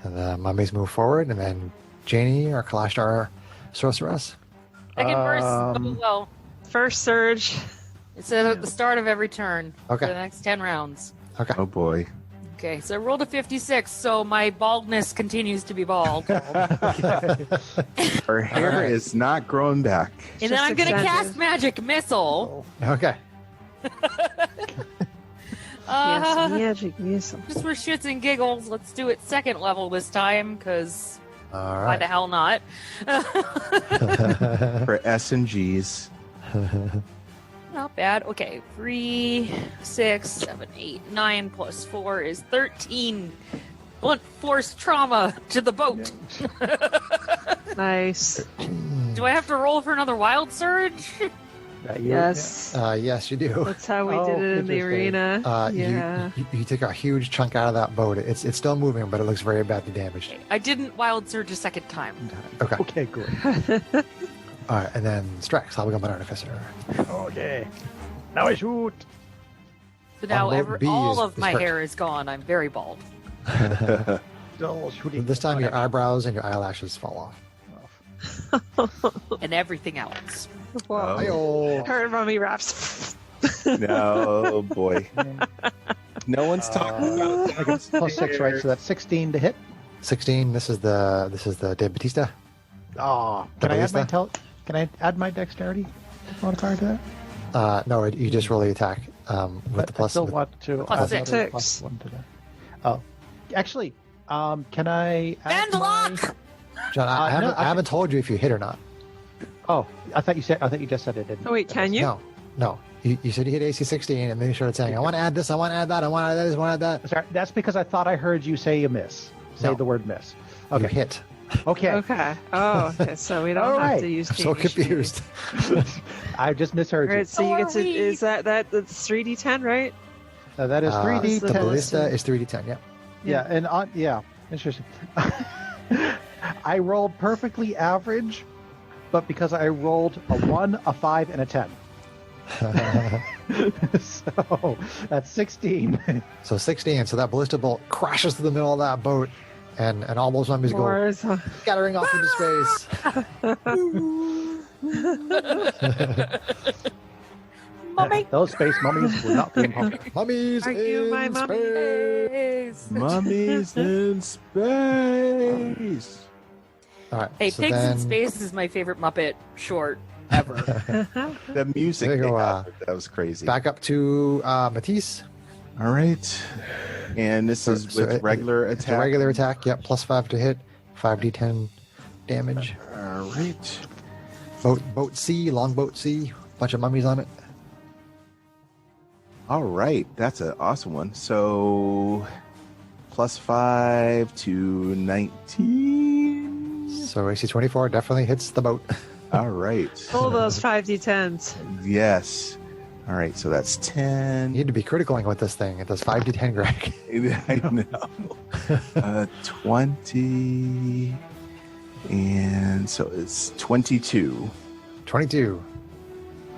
Speaker 1: And the mummies move forward, and then Janie or Kalashtar sorceress.
Speaker 4: Second verse. Oh, well,
Speaker 3: First surge.
Speaker 4: it's at the start of every turn
Speaker 1: Okay.
Speaker 4: for the next 10 rounds.
Speaker 1: Okay.
Speaker 5: Oh boy.
Speaker 4: Okay, so I rolled a 56, so my baldness continues to be bald.
Speaker 5: Her hair is not growing back.
Speaker 4: And then
Speaker 3: Just
Speaker 4: I'm going to
Speaker 3: extended.
Speaker 4: cast Magic Missile.
Speaker 1: Okay.
Speaker 3: Yes, magic missile.
Speaker 4: Just for shits and giggles, let's do it second level this time, because
Speaker 1: All
Speaker 4: why
Speaker 1: right.
Speaker 4: the hell not?
Speaker 5: For S and G's.
Speaker 4: Not bad. Okay, 3, 6, 7, 8, 9 plus 4 is 13. Blunt force trauma to the boat.
Speaker 3: Nice.
Speaker 4: Do I have to roll for another wild surge?
Speaker 3: Yes.
Speaker 1: Yes, you do.
Speaker 3: That's how we
Speaker 2: Oh,
Speaker 3: did it in the
Speaker 2: interesting.
Speaker 3: arena.
Speaker 1: You-
Speaker 3: Yeah.
Speaker 1: You took a huge chunk out of that boat. It's still moving, but it looks very badly damaged.
Speaker 4: I didn't wild surge a second time.
Speaker 1: Okay.
Speaker 2: Okay, good.
Speaker 1: All right, and then Strax, how we got an artificer?
Speaker 2: Okay. Now I shoot.
Speaker 4: So now
Speaker 1: On boat B
Speaker 4: all
Speaker 1: is-
Speaker 4: of
Speaker 1: is
Speaker 4: my
Speaker 1: hurt.
Speaker 4: hair is gone. I'm very bald.
Speaker 2: Still shooting.
Speaker 1: This time your eyebrows and your eyelashes fall off.
Speaker 4: And everything else.
Speaker 3: Whoa.
Speaker 1: Hi-yo.
Speaker 3: Her mummy wraps.
Speaker 5: No, boy. No one's talking about
Speaker 2: I guess plus 6, right? So that's 16 to hit.
Speaker 1: 16. This is the De Batista.
Speaker 2: Oh, can I add my
Speaker 1: Ballista?
Speaker 2: Can I add my dexterity modifier to that?
Speaker 1: No, you just roll the attack with the
Speaker 2: I
Speaker 1: plus.
Speaker 2: still
Speaker 1: with-
Speaker 2: want to
Speaker 4: Plus
Speaker 2: add
Speaker 4: 6.
Speaker 2: another plus 1 to that. Oh, actually, can I add
Speaker 4: And
Speaker 2: my...
Speaker 4: lock!
Speaker 1: John,
Speaker 2: no,
Speaker 1: I haven't told you if you hit or not.
Speaker 2: Oh, I thought you just said it didn't.
Speaker 3: Oh, wait, can you?
Speaker 1: No. You said you hit AC 16, and then you started saying, "I want to add this. I want to add that. I want to add this. I want to add that."
Speaker 2: Sorry, that's because I thought I heard you say a miss. Say
Speaker 1: No.
Speaker 2: the word miss.
Speaker 1: You
Speaker 2: Okay.
Speaker 1: hit.
Speaker 2: Okay.
Speaker 3: Okay. Oh, okay. So we don't
Speaker 2: All
Speaker 3: have
Speaker 2: right.
Speaker 3: to use
Speaker 1: I'm so
Speaker 3: Jamie Schmidt.
Speaker 1: confused.
Speaker 2: I just misheard
Speaker 3: All
Speaker 2: you.
Speaker 3: right, so you get to,
Speaker 4: Sorry.
Speaker 3: is that's 3d10, right?
Speaker 2: That is 3D.
Speaker 1: The
Speaker 3: 10.
Speaker 1: ballista is 3d10. Yep.
Speaker 2: Yeah, and interesting. I rolled perfectly average, but because I rolled a 1, a 5, and a 10. So that's 16.
Speaker 1: So 16. So that ballista bolt crashes through the middle of that boat, and all those zombies go
Speaker 3: Or is-
Speaker 1: scattering off into space.
Speaker 4: Mummy.
Speaker 2: Those space mummies will not be in public.
Speaker 1: Mummies
Speaker 3: Are you my
Speaker 1: in
Speaker 3: mummy?
Speaker 1: space.
Speaker 5: Mummies in space.
Speaker 1: All right.
Speaker 4: Hey,
Speaker 1: so
Speaker 4: Pigs
Speaker 1: then,
Speaker 4: in Space is my favorite Muppet short ever.
Speaker 5: The music
Speaker 1: There you
Speaker 5: they
Speaker 1: go,
Speaker 5: got, that was crazy.
Speaker 1: Back up to Matisse.
Speaker 5: All right. And this is
Speaker 1: So
Speaker 5: with regular
Speaker 1: It's
Speaker 5: attack.
Speaker 1: a regular attack. Yep. +5 to hit. 5d10 damage.
Speaker 5: All right.
Speaker 1: Boat C, longboat C. Bunch of mummies on it.
Speaker 5: All right. That's an awesome one. So +5 to 19.
Speaker 1: So AC 24 definitely hits the boat.
Speaker 5: All right.
Speaker 3: Pull those 5d10s.
Speaker 5: Yes. All right. So that's
Speaker 1: You
Speaker 5: 10.
Speaker 1: need to be criticaling with this thing. It does 5d10, Greg.
Speaker 5: I know. 20. And so it's 22.
Speaker 1: 22.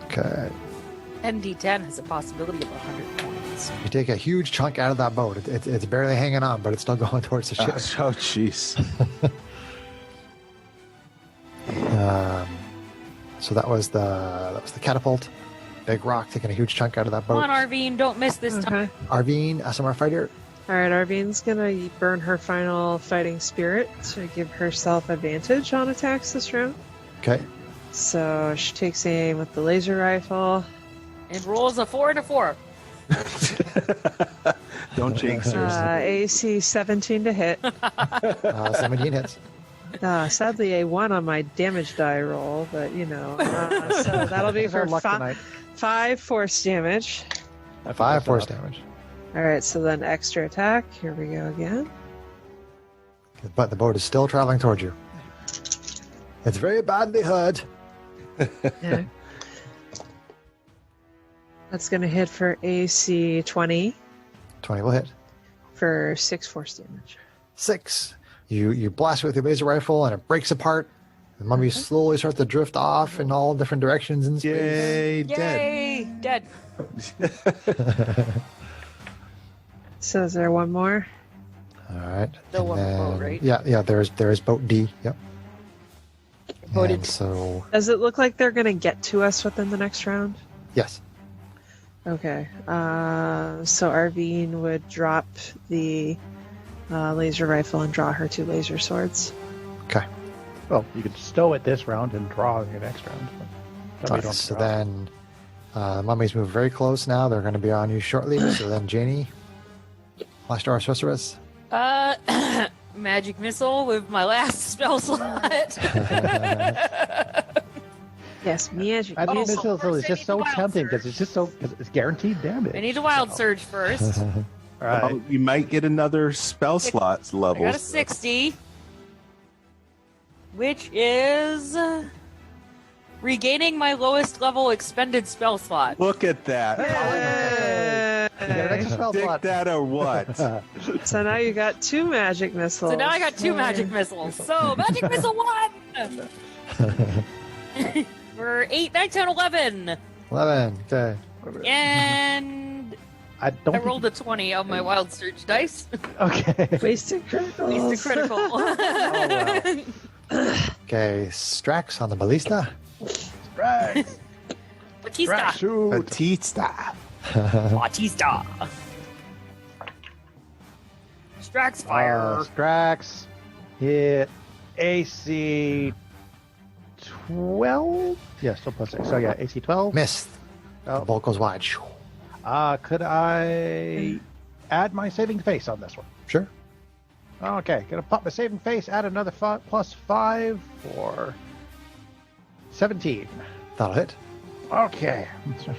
Speaker 1: Okay.
Speaker 4: ND10 has a possibility of 100 points.
Speaker 1: You take a huge chunk out of that boat. It's barely hanging on, but it's still going towards the ship.
Speaker 5: Oh, jeez.
Speaker 1: So that was the catapult. Big rock taking a huge chunk out of that
Speaker 4: Come
Speaker 1: boat.
Speaker 4: on, Arvine, don't miss this time.
Speaker 3: Okay.
Speaker 1: Arvine, SMR fighter.
Speaker 3: All right, Arvine's gonna burn her final fighting spirit to give herself advantage on attacks this round.
Speaker 1: Okay.
Speaker 3: So she takes aim with the laser rifle.
Speaker 4: And rolls a 4 and a 4.
Speaker 5: Don't jinx her.
Speaker 3: AC 17 to hit.
Speaker 1: 17 hits.
Speaker 3: Sadly, a 1 on my damage die roll, but you know. So that'll be for
Speaker 2: Luck tonight.
Speaker 3: 5 force damage.
Speaker 1: 5 force damage.
Speaker 3: All right, so then extra attack. Here we go again.
Speaker 1: But the boat is still traveling towards you. It's very badly hurt.
Speaker 3: Yeah. That's going to hit for AC 20
Speaker 1: 20 will hit.
Speaker 3: for 6 force damage.
Speaker 1: 6. You blast with your laser rifle and it breaks apart. The mummies slowly start to drift off in all different directions in space.
Speaker 5: Yay, dead.
Speaker 4: Yay! Dead.
Speaker 3: So is there one more?
Speaker 1: All right.
Speaker 4: The
Speaker 1: And
Speaker 4: one boat, right?
Speaker 1: Yeah. There is boat D. Yep.
Speaker 4: Voted.
Speaker 1: And so
Speaker 3: Does it look like they're going to get to us within the next round?
Speaker 1: yes.
Speaker 3: Okay. So Arvine would drop the laser rifle and draw her 2 laser swords.
Speaker 1: Okay.
Speaker 2: Well, you could stow it this round and draw your next round. But
Speaker 1: All right, so then mummies move very close now. They're going to be on you shortly. So then Janie, Last Star Sorceress.
Speaker 4: Magic missile with my last spell slot.
Speaker 3: Yes, magic.
Speaker 2: I think
Speaker 3: missile.
Speaker 2: this is just so tempting because it's just so it's guaranteed damage.
Speaker 4: I need a wild surge first.
Speaker 2: All right.
Speaker 5: Oh, you might get another spell slot
Speaker 4: I
Speaker 5: level.
Speaker 4: got a 60, which is regaining my lowest level expended spell slot.
Speaker 5: Look at that.
Speaker 2: You get an extra spell
Speaker 5: Dick
Speaker 2: slot.
Speaker 5: that or what?
Speaker 3: So now you got 2 magic missiles.
Speaker 4: So now I got 2 magic missiles. So magic missile 1 for 8, 9, 10, 11.
Speaker 1: 11. Okay.
Speaker 4: And
Speaker 2: I don't.
Speaker 4: I rolled a 20 on my wild surge dice.
Speaker 2: Okay.
Speaker 3: Wasted critical.
Speaker 4: Wasted critical.
Speaker 1: Okay. Strax on the ballista.
Speaker 2: Right.
Speaker 4: Batista.
Speaker 2: Shoot.
Speaker 5: Batista.
Speaker 4: Batista. Strax fire.
Speaker 2: Strax hit AC 12. Yeah, still +6. So yeah, AC 12.
Speaker 1: Missed. The
Speaker 2: Oh.
Speaker 1: bolt goes wide. Shoo.
Speaker 2: Could I add my saving face on this one?
Speaker 1: Sure.
Speaker 2: Okay, gonna pop my saving face, add another +5 for 17.
Speaker 1: That'll hit.
Speaker 2: Okay.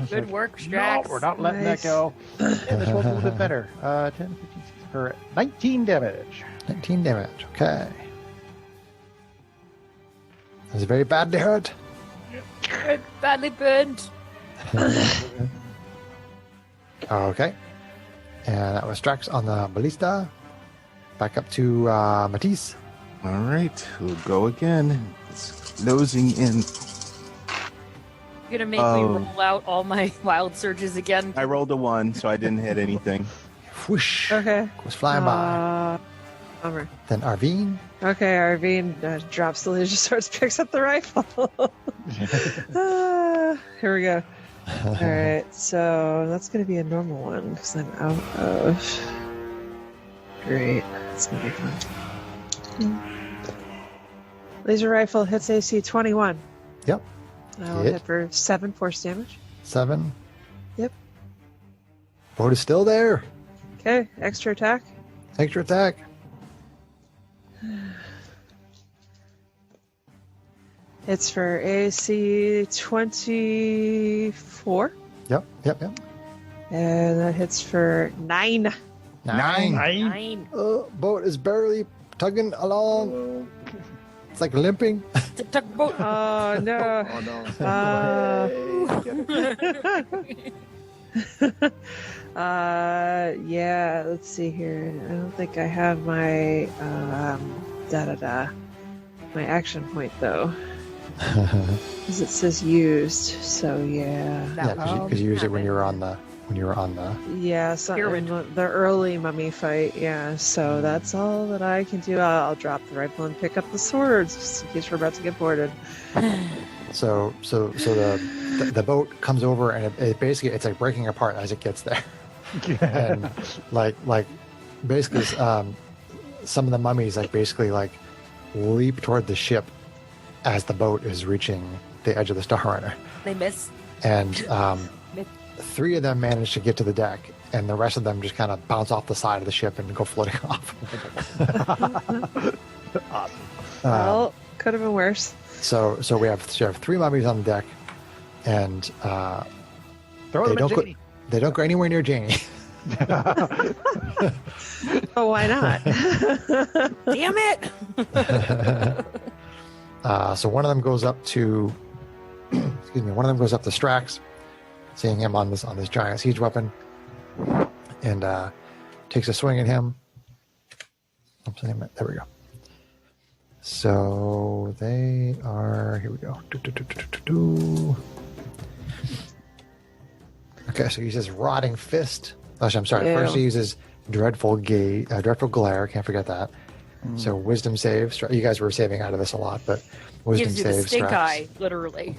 Speaker 4: Good work,
Speaker 2: No,
Speaker 4: Strax.
Speaker 2: we're not letting
Speaker 3: Nice.
Speaker 2: that go. Yeah, this one's a little bit better. 10, 15, 16, for 19 damage.
Speaker 1: 19 damage. Okay. That's very badly hurt.
Speaker 4: Good, badly burned.
Speaker 1: Okay. And that was Strax on the ballista. Back up to Matisse.
Speaker 5: All right, we'll go again. It's nosing in.
Speaker 4: You're gonna make me roll out all my wild surges again.
Speaker 5: I rolled a 1, so I didn't hit anything.
Speaker 1: Whoosh.
Speaker 3: Okay.
Speaker 1: Goes flying by.
Speaker 3: Bummer.
Speaker 1: Then Arvine.
Speaker 3: Okay, Arvine drops the laser swords, picks up the rifle. Here we go. All right, so that's going to be a normal one because I'm out of. Great, that's going to be fun. Laser rifle hits AC 21.
Speaker 1: Yep.
Speaker 3: I'll hit for 7 force damage.
Speaker 1: 7.
Speaker 3: Yep.
Speaker 1: Boat is still there.
Speaker 3: Okay, extra attack.
Speaker 1: Extra attack.
Speaker 3: It's for AC 24.
Speaker 1: Yep.
Speaker 3: And that hits for 9.
Speaker 1: 9. Boat is barely tugging along. It's like limping.
Speaker 4: Tugboat.
Speaker 3: Oh, no. Yeah, let's see here. I don't think I have my my action point though, because it says used. So yeah,
Speaker 1: because you used it when you were on the
Speaker 3: so
Speaker 4: Pyramid.
Speaker 3: in the early mummy fight. Yeah, so that's all that I can do. I'll drop the rifle and pick up the swords just in case we're about to get boarded.
Speaker 1: So the boat comes over and it basically it's like breaking apart as it gets there, and like basically some of the mummies like basically like leap toward the ship as the boat is reaching the edge of the Star Runner,
Speaker 4: They miss.
Speaker 1: and 3 of them manage to get to the deck, and the rest of them just kind of bounce off the side of the ship and go floating off.
Speaker 2: Awesome.
Speaker 3: Well, could have been worse.
Speaker 1: So we have 3 mummies on the deck, and
Speaker 2: Throw them at Janie.
Speaker 1: they don't go anywhere near Janie.
Speaker 3: Oh, why not?
Speaker 4: Damn it!
Speaker 1: So one of them goes up to, excuse me, one of them goes up to Strax, seeing him on this giant siege weapon, and takes a swing at him. Oops, there we go. So they are, here we go. Okay, so he uses Rotting Fist. Oh, I'm sorry.
Speaker 3: Ew.
Speaker 1: First he uses Dreadful Glare. Can't forget that. So Wisdom saves. You guys were saving out of this a lot, but Wisdom
Speaker 4: Gives you the
Speaker 1: saves.
Speaker 4: stink
Speaker 1: Strax.
Speaker 4: eye, literally.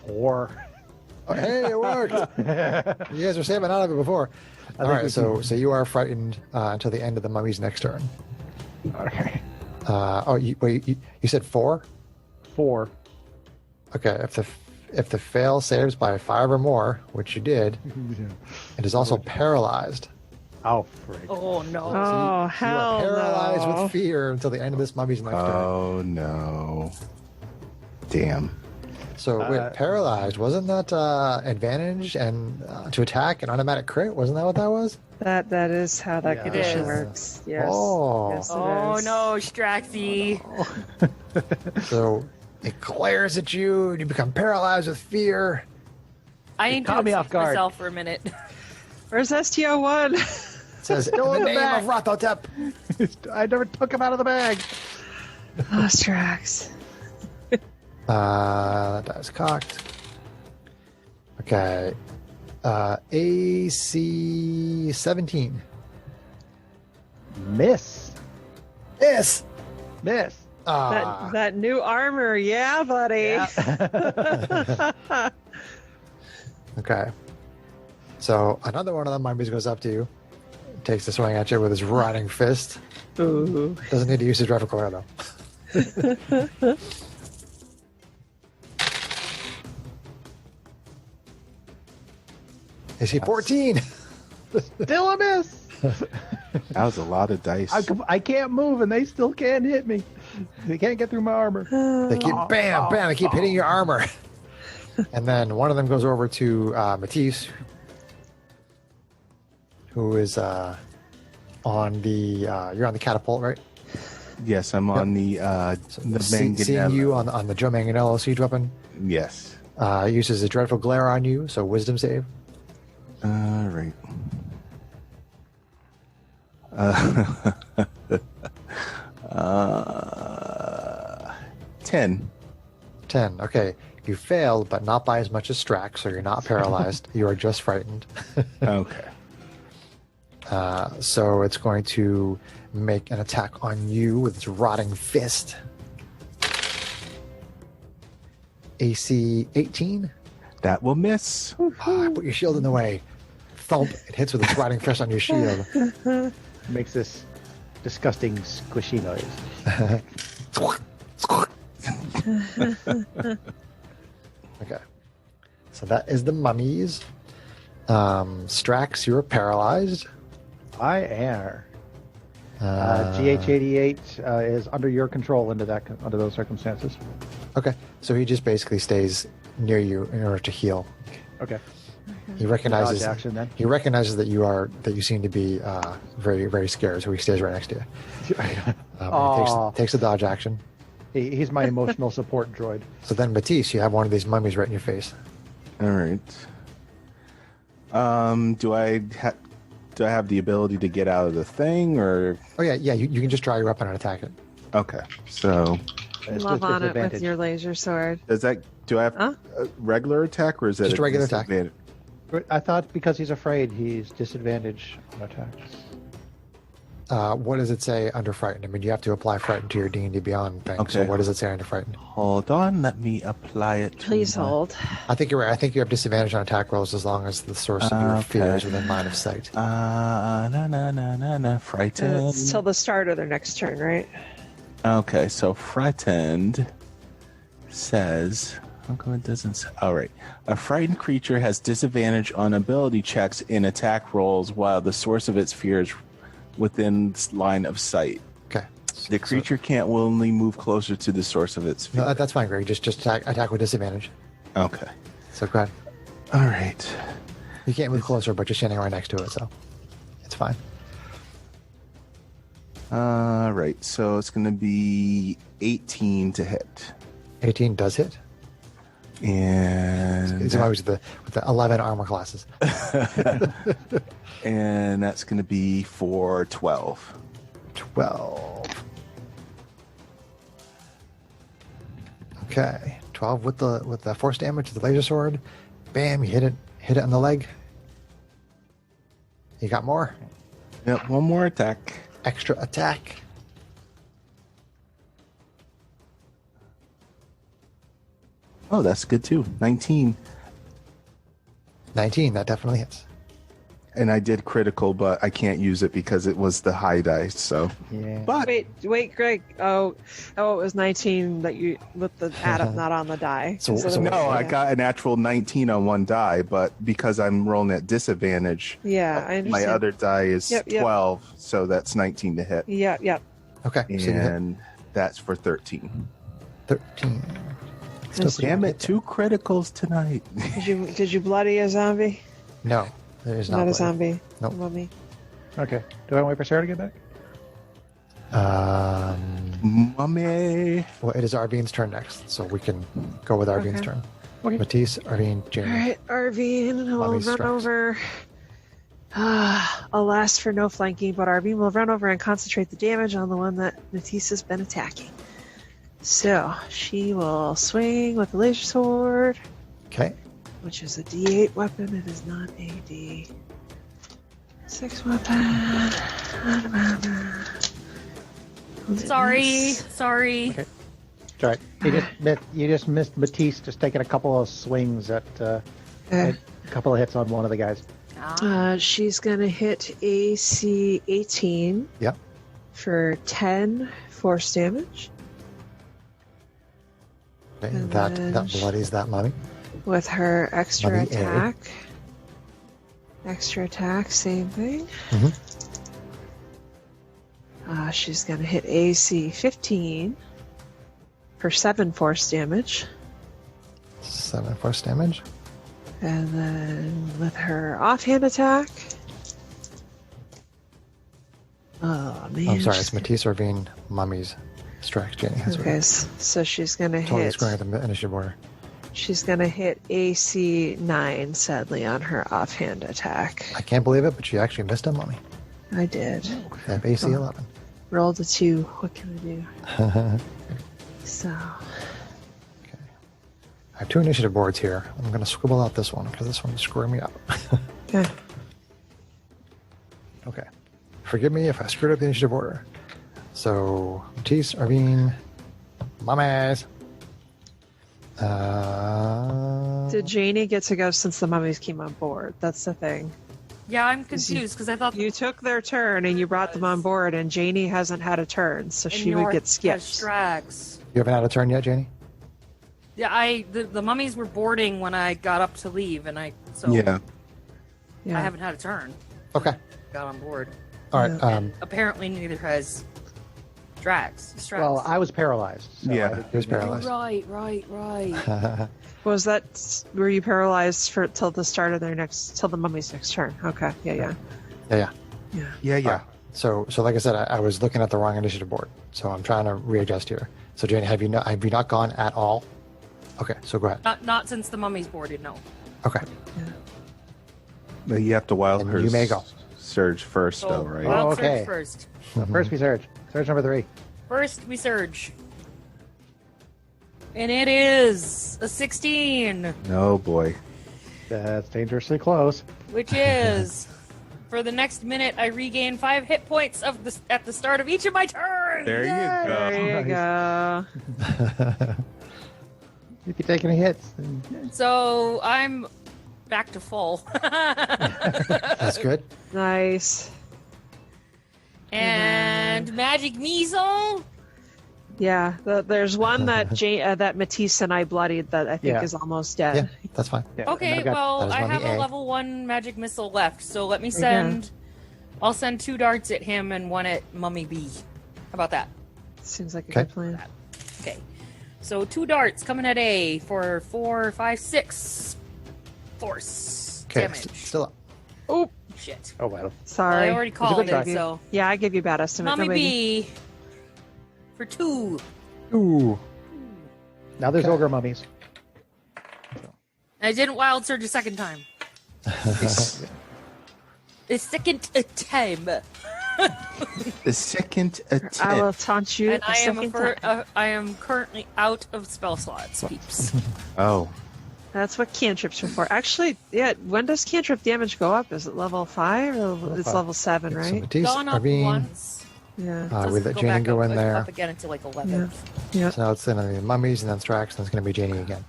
Speaker 2: Four.
Speaker 1: Oh, hey, it worked. You guys were saving out of it before. All right, so you are frightened until the end of the mummy's next turn.
Speaker 2: Okay.
Speaker 1: You said 4?
Speaker 2: 4.
Speaker 1: Okay, if the fail saves by 5 or more, which you did, it is also paralyzed.
Speaker 2: Oh, frick.
Speaker 4: Oh no.
Speaker 3: Oh,
Speaker 1: You are
Speaker 3: hell
Speaker 1: paralyzed
Speaker 3: no.
Speaker 1: with fear until the end of this mummy's next turn.
Speaker 5: Oh no! Damn.
Speaker 1: So wait, paralyzed, wasn't that advantage and to attack and automatic crit? Wasn't that what that was?
Speaker 3: That is how that
Speaker 2: Yeah.
Speaker 3: condition
Speaker 4: It is.
Speaker 3: works. Yes.
Speaker 1: Oh.
Speaker 3: Yes, it
Speaker 4: Oh
Speaker 3: is.
Speaker 4: no, Straxy.
Speaker 1: So it glares at you and you become paralyzed with fear.
Speaker 4: I need to
Speaker 2: caught me off
Speaker 4: excuse
Speaker 2: guard.
Speaker 4: myself for a minute.
Speaker 3: Where's STO1?
Speaker 1: It says, in
Speaker 2: Still
Speaker 1: the
Speaker 2: in the
Speaker 1: name
Speaker 2: back.
Speaker 1: of Rathotep.
Speaker 2: I never took him out of the bag.
Speaker 3: Ostrax.
Speaker 1: That dies cocked. Okay. AC 17.
Speaker 2: Miss.
Speaker 1: Yes.
Speaker 2: Miss.
Speaker 3: That new armor, yeah, buddy.
Speaker 2: Yeah.
Speaker 1: Okay. So another one of the mummies goes up to you, takes a swing at you with his rotting fist.
Speaker 3: Ooh.
Speaker 1: Doesn't need to use his dreadful glare though. Is he 14?
Speaker 2: Still a miss.
Speaker 5: That was a lot of dice.
Speaker 2: I can't move and they still can't hit me. They can't get through my armor.
Speaker 1: They keep bam, bam. They keep hitting your armor. And then one of them goes over to Matisse, who is on the. You're on the catapult, right?
Speaker 5: Yes, I'm on the
Speaker 1: Seeing you on the Joe Manganiello siege weapon.
Speaker 5: Yes.
Speaker 1: Uses a dreadful glare on you, so wisdom save.
Speaker 5: All right. 10.
Speaker 1: 10. Okay. You failed, but not by as much as Strax, so you're not paralyzed. You are just frightened.
Speaker 5: Okay.
Speaker 1: So it's going to make an attack on you with its rotting fist. AC 18.
Speaker 5: That will miss.
Speaker 1: Put your shield in the way. Thump. It hits with its rotting fist on your shield.
Speaker 2: Makes this disgusting squishy noise.
Speaker 1: Okay. So that is the mummies. Strax, you're paralyzed.
Speaker 2: I am. GH88 is under your control under those circumstances.
Speaker 1: Okay. So he just basically stays near you in order to heal.
Speaker 2: Okay.
Speaker 1: He recognizes
Speaker 2: Dodge action then.
Speaker 1: He recognizes that you seem to be very, very scared, so he stays right next to you. He takes a dodge action.
Speaker 2: He's my emotional support droid.
Speaker 1: So then, Matisse, you have one of these mummies right in your face.
Speaker 5: All right. Do I have the ability to get out of the thing, or?
Speaker 1: Oh yeah. You can just draw your weapon and attack it.
Speaker 5: Okay. So
Speaker 2: It's
Speaker 3: Love
Speaker 2: with
Speaker 3: on it with
Speaker 2: disadvantage.
Speaker 3: your laser sword.
Speaker 5: do I have a regular attack, or is that
Speaker 1: Just a regular attack.
Speaker 5: disadvantage?
Speaker 2: I thought because he's afraid, he's disadvantage on attacks.
Speaker 1: What does it say under frightened? I mean, you have to apply frightened to your D&D Beyond thing. So
Speaker 5: Okay.
Speaker 1: what does it say under frightened?
Speaker 5: Hold on, let me apply it.
Speaker 3: Please hold.
Speaker 1: I think you're right. I think you have disadvantage on attack rolls as long as the source of your fear is within line of sight.
Speaker 5: Frightened.
Speaker 3: It's till the start of their next turn, right?
Speaker 5: Okay, so frightened says. How come it doesn't say? All right. A frightened creature has disadvantage on ability checks in attack rolls while the source of its fear is within line of sight.
Speaker 1: Okay.
Speaker 5: The creature can't willingly move closer to the source of its fear.
Speaker 1: No, that's fine, Greg. Just attack with disadvantage.
Speaker 5: Okay.
Speaker 1: So go ahead.
Speaker 5: All right.
Speaker 1: You can't move closer, but you're standing right next to it, so it's fine.
Speaker 5: All right. So it's going to be 18 to hit.
Speaker 1: 18 does hit.
Speaker 5: And
Speaker 1: It's always with the 11 armor classes.
Speaker 5: and that's going to be for 12.
Speaker 1: 12. Okay. 12 with the force damage with the laser sword. Bam, you hit it on the leg. You got more?
Speaker 5: Yep, one more attack.
Speaker 1: Extra attack.
Speaker 5: Oh, that's good too. 19.
Speaker 1: 19, that definitely hits.
Speaker 5: And I did critical, but I can't use it because it was the high dice. So,
Speaker 2: Yeah.
Speaker 5: but
Speaker 3: Wait, Greg. Oh, it was 19 that you with the add up, not on the die.
Speaker 1: So-
Speaker 3: Instead
Speaker 1: so
Speaker 3: of-
Speaker 5: no, I got a natural 19 on one die, but because I'm rolling at disadvantage,
Speaker 3: Yeah, I understand.
Speaker 5: my other die is
Speaker 3: Yep, yep.
Speaker 5: 12, so that's 19 to hit.
Speaker 3: Yep.
Speaker 1: Okay. So you hit
Speaker 5: And that's for 13.
Speaker 1: 13. Still pretty
Speaker 5: Damn
Speaker 1: good.
Speaker 5: it, 2 criticals tonight.
Speaker 3: Did you bloody a zombie?
Speaker 1: No, there is not.
Speaker 3: Not a
Speaker 1: blood.
Speaker 3: zombie.
Speaker 1: Nope.
Speaker 3: Mummy.
Speaker 2: Okay. Do I wait for Sarah to get back?
Speaker 5: Mummy.
Speaker 1: Well, it is Arvine's turn next, so we can go with Arvine's
Speaker 3: Okay.
Speaker 1: turn.
Speaker 2: Okay.
Speaker 1: Matisse, Arvine,
Speaker 3: All
Speaker 1: Jamie.
Speaker 3: right, Arvine will
Speaker 1: Mummy's
Speaker 3: run
Speaker 1: strength.
Speaker 3: over. Alas for no flanking, but Arvine will run over and concentrate the damage on the one that Matisse has been attacking. So she will swing with the laser sword,
Speaker 1: Okay.
Speaker 3: which is a D8 weapon. It is not a D6 weapon.
Speaker 4: Sorry.
Speaker 2: Okay. It's all right. You just missed Matisse just taking a couple of swings at a couple of hits on one of the guys.
Speaker 3: She's going to hit AC 18
Speaker 1: Yep.
Speaker 3: for 10 force damage
Speaker 1: Okay.
Speaker 3: And
Speaker 1: That
Speaker 3: then
Speaker 1: bloodies that mummy.
Speaker 3: with her extra
Speaker 1: Mummy A.
Speaker 3: attack. Extra attack, same thing.
Speaker 1: Mhm.
Speaker 3: She's going to hit AC 15 for 7 force damage.
Speaker 1: 7 force damage.
Speaker 3: And then with her offhand attack. Oh, man.
Speaker 1: I'm sorry, it's Matisse, Arvine, mummies, Strax, Jenny. That's
Speaker 3: Okay,
Speaker 1: right.
Speaker 3: so she's going to
Speaker 1: Totally
Speaker 3: hit.
Speaker 1: screwing at the initiative order.
Speaker 3: She's going to hit AC 9, sadly, on her offhand attack.
Speaker 1: I can't believe it, but she actually missed a mummy.
Speaker 3: I did.
Speaker 1: They have AC 11.
Speaker 3: Rolled a 2. What can I do? So,
Speaker 1: I have 2 initiative boards here. I'm going to scribble out this one because this one's screwing me up.
Speaker 3: Okay.
Speaker 1: Okay. Forgive me if I screwed up the initiative order. So, Matisse, Arvine, Mummies.
Speaker 3: Did Janie get to go since the mummies came on board? That's the thing.
Speaker 4: Yeah, I'm confused because I thought
Speaker 3: You took their turn and you brought them on board, and Janie hasn't had a turn, so she would get skipped.
Speaker 4: Strags.
Speaker 1: You haven't had a turn yet, Janie?
Speaker 4: Yeah, the mummies were boarding when I got up to leave, and I
Speaker 5: Yeah.
Speaker 3: Yeah.
Speaker 4: I haven't had a turn.
Speaker 1: Okay.
Speaker 4: Got on board.
Speaker 1: All right.
Speaker 3: Yeah.
Speaker 4: Apparently, neither has Strags.
Speaker 2: Well, I was paralyzed. So
Speaker 5: Yeah.
Speaker 2: I didn't-
Speaker 1: He was paralyzed.
Speaker 4: Right.
Speaker 3: Was that? Were you paralyzed for till the start of till the mummy's next turn? Okay. Yeah.
Speaker 1: Yeah.
Speaker 5: Yeah.
Speaker 1: So like I said, I was looking at the wrong initiative board, so I'm trying to readjust here. So, Janie, have you not gone at all? Okay, so go ahead.
Speaker 4: Not since the mummies boarded. No.
Speaker 1: Okay.
Speaker 5: But you have to wild
Speaker 1: And
Speaker 5: her
Speaker 1: you may go.
Speaker 5: surge first,
Speaker 4: So
Speaker 5: though, right?
Speaker 4: wild
Speaker 2: Oh, okay.
Speaker 4: surge first.
Speaker 2: First we surge. Surge number 3.
Speaker 4: First, we surge. And it is a 16,
Speaker 5: Oh boy.
Speaker 2: That's dangerously close.
Speaker 4: which is for the next minute I regain 5 hit points at the start of each of my turns.
Speaker 5: There you
Speaker 3: There
Speaker 5: go.
Speaker 3: you go.
Speaker 2: If you take any hits,
Speaker 4: So I'm back to full.
Speaker 1: That's good.
Speaker 3: Nice.
Speaker 4: And magic missile.
Speaker 3: Yeah. There's one that that Matisse and I bloodied that I think
Speaker 2: Yeah.
Speaker 3: is almost dead.
Speaker 1: Yeah, that's fine.
Speaker 2: yeah, and
Speaker 4: Okay,
Speaker 2: I've got-
Speaker 4: well,
Speaker 1: that is
Speaker 4: I
Speaker 1: one
Speaker 4: have
Speaker 1: the
Speaker 4: a
Speaker 1: A.
Speaker 4: level 1 magic missile left, so let me
Speaker 3: Okay.
Speaker 4: send. I'll send 2 darts at him and 1 at Mummy B. How about that?
Speaker 3: Seems like a
Speaker 1: Okay.
Speaker 3: good plan.
Speaker 4: Okay. So 2 darts coming at A for 4, 5, 6 force
Speaker 1: Okay,
Speaker 4: damage.
Speaker 1: still up.
Speaker 3: Oh,
Speaker 4: Shit.
Speaker 2: Oh, well.
Speaker 4: Well,
Speaker 3: sorry.
Speaker 4: I already
Speaker 2: a
Speaker 4: called
Speaker 2: good
Speaker 4: it,
Speaker 2: try.
Speaker 4: so
Speaker 3: Yeah, I give you bad estimate.
Speaker 4: Mummy
Speaker 3: No biggie.
Speaker 4: B for 2.
Speaker 1: Ooh.
Speaker 2: Now there's
Speaker 1: Okay.
Speaker 2: ogre mummies.
Speaker 4: I didn't wild surge a second time. A second time.
Speaker 5: The second attempt.
Speaker 3: I will taunt you
Speaker 4: And
Speaker 3: a
Speaker 4: I am
Speaker 3: second time.
Speaker 4: I am currently out of spell slots, peeps.
Speaker 5: Oh.
Speaker 3: That's what cantrips are for. Actually, yeah. When does cantrip damage go up? Is it level 5 or it's level 7,
Speaker 1: So
Speaker 3: right?
Speaker 1: Matisse,
Speaker 4: Gone up
Speaker 1: Arvine.
Speaker 4: once.
Speaker 3: Yeah.
Speaker 1: We
Speaker 4: Doesn't
Speaker 1: let
Speaker 4: go
Speaker 1: Janie
Speaker 4: back
Speaker 1: go
Speaker 4: up,
Speaker 1: in there.
Speaker 4: Up again until like 11.
Speaker 3: Yeah.
Speaker 1: So now it's going to be mummies and then Strax, and it's going to be Janie again.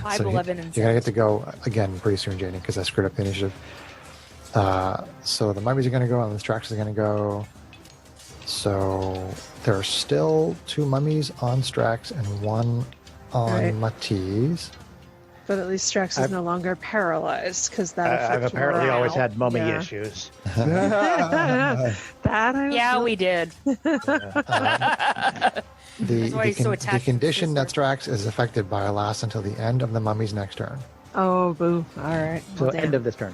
Speaker 4: 5,
Speaker 1: So you-
Speaker 4: 11, and
Speaker 1: You're going to
Speaker 4: 7.
Speaker 1: get to go again pretty soon, Janie, because I screwed up the initiative. So the mummies are going to go, and the Strax is going to go. So there are still 2 mummies on Strax and 1 on
Speaker 3: Right.
Speaker 1: Matisse.
Speaker 3: But at least Strax is
Speaker 2: I've-
Speaker 3: no longer paralyzed because that
Speaker 2: I've
Speaker 3: affects
Speaker 2: apparently always
Speaker 3: morale.
Speaker 2: had mummy
Speaker 3: Yeah.
Speaker 2: issues.
Speaker 3: That I was
Speaker 4: Yeah, we did.
Speaker 1: The,
Speaker 4: why he's so
Speaker 1: the
Speaker 4: attached to his
Speaker 1: condition that
Speaker 4: sister.
Speaker 1: Strax is affected by lasts until the end of the mummy's next turn.
Speaker 3: Oh, boo. All right.
Speaker 2: So
Speaker 3: Well, damn.
Speaker 2: end of this turn.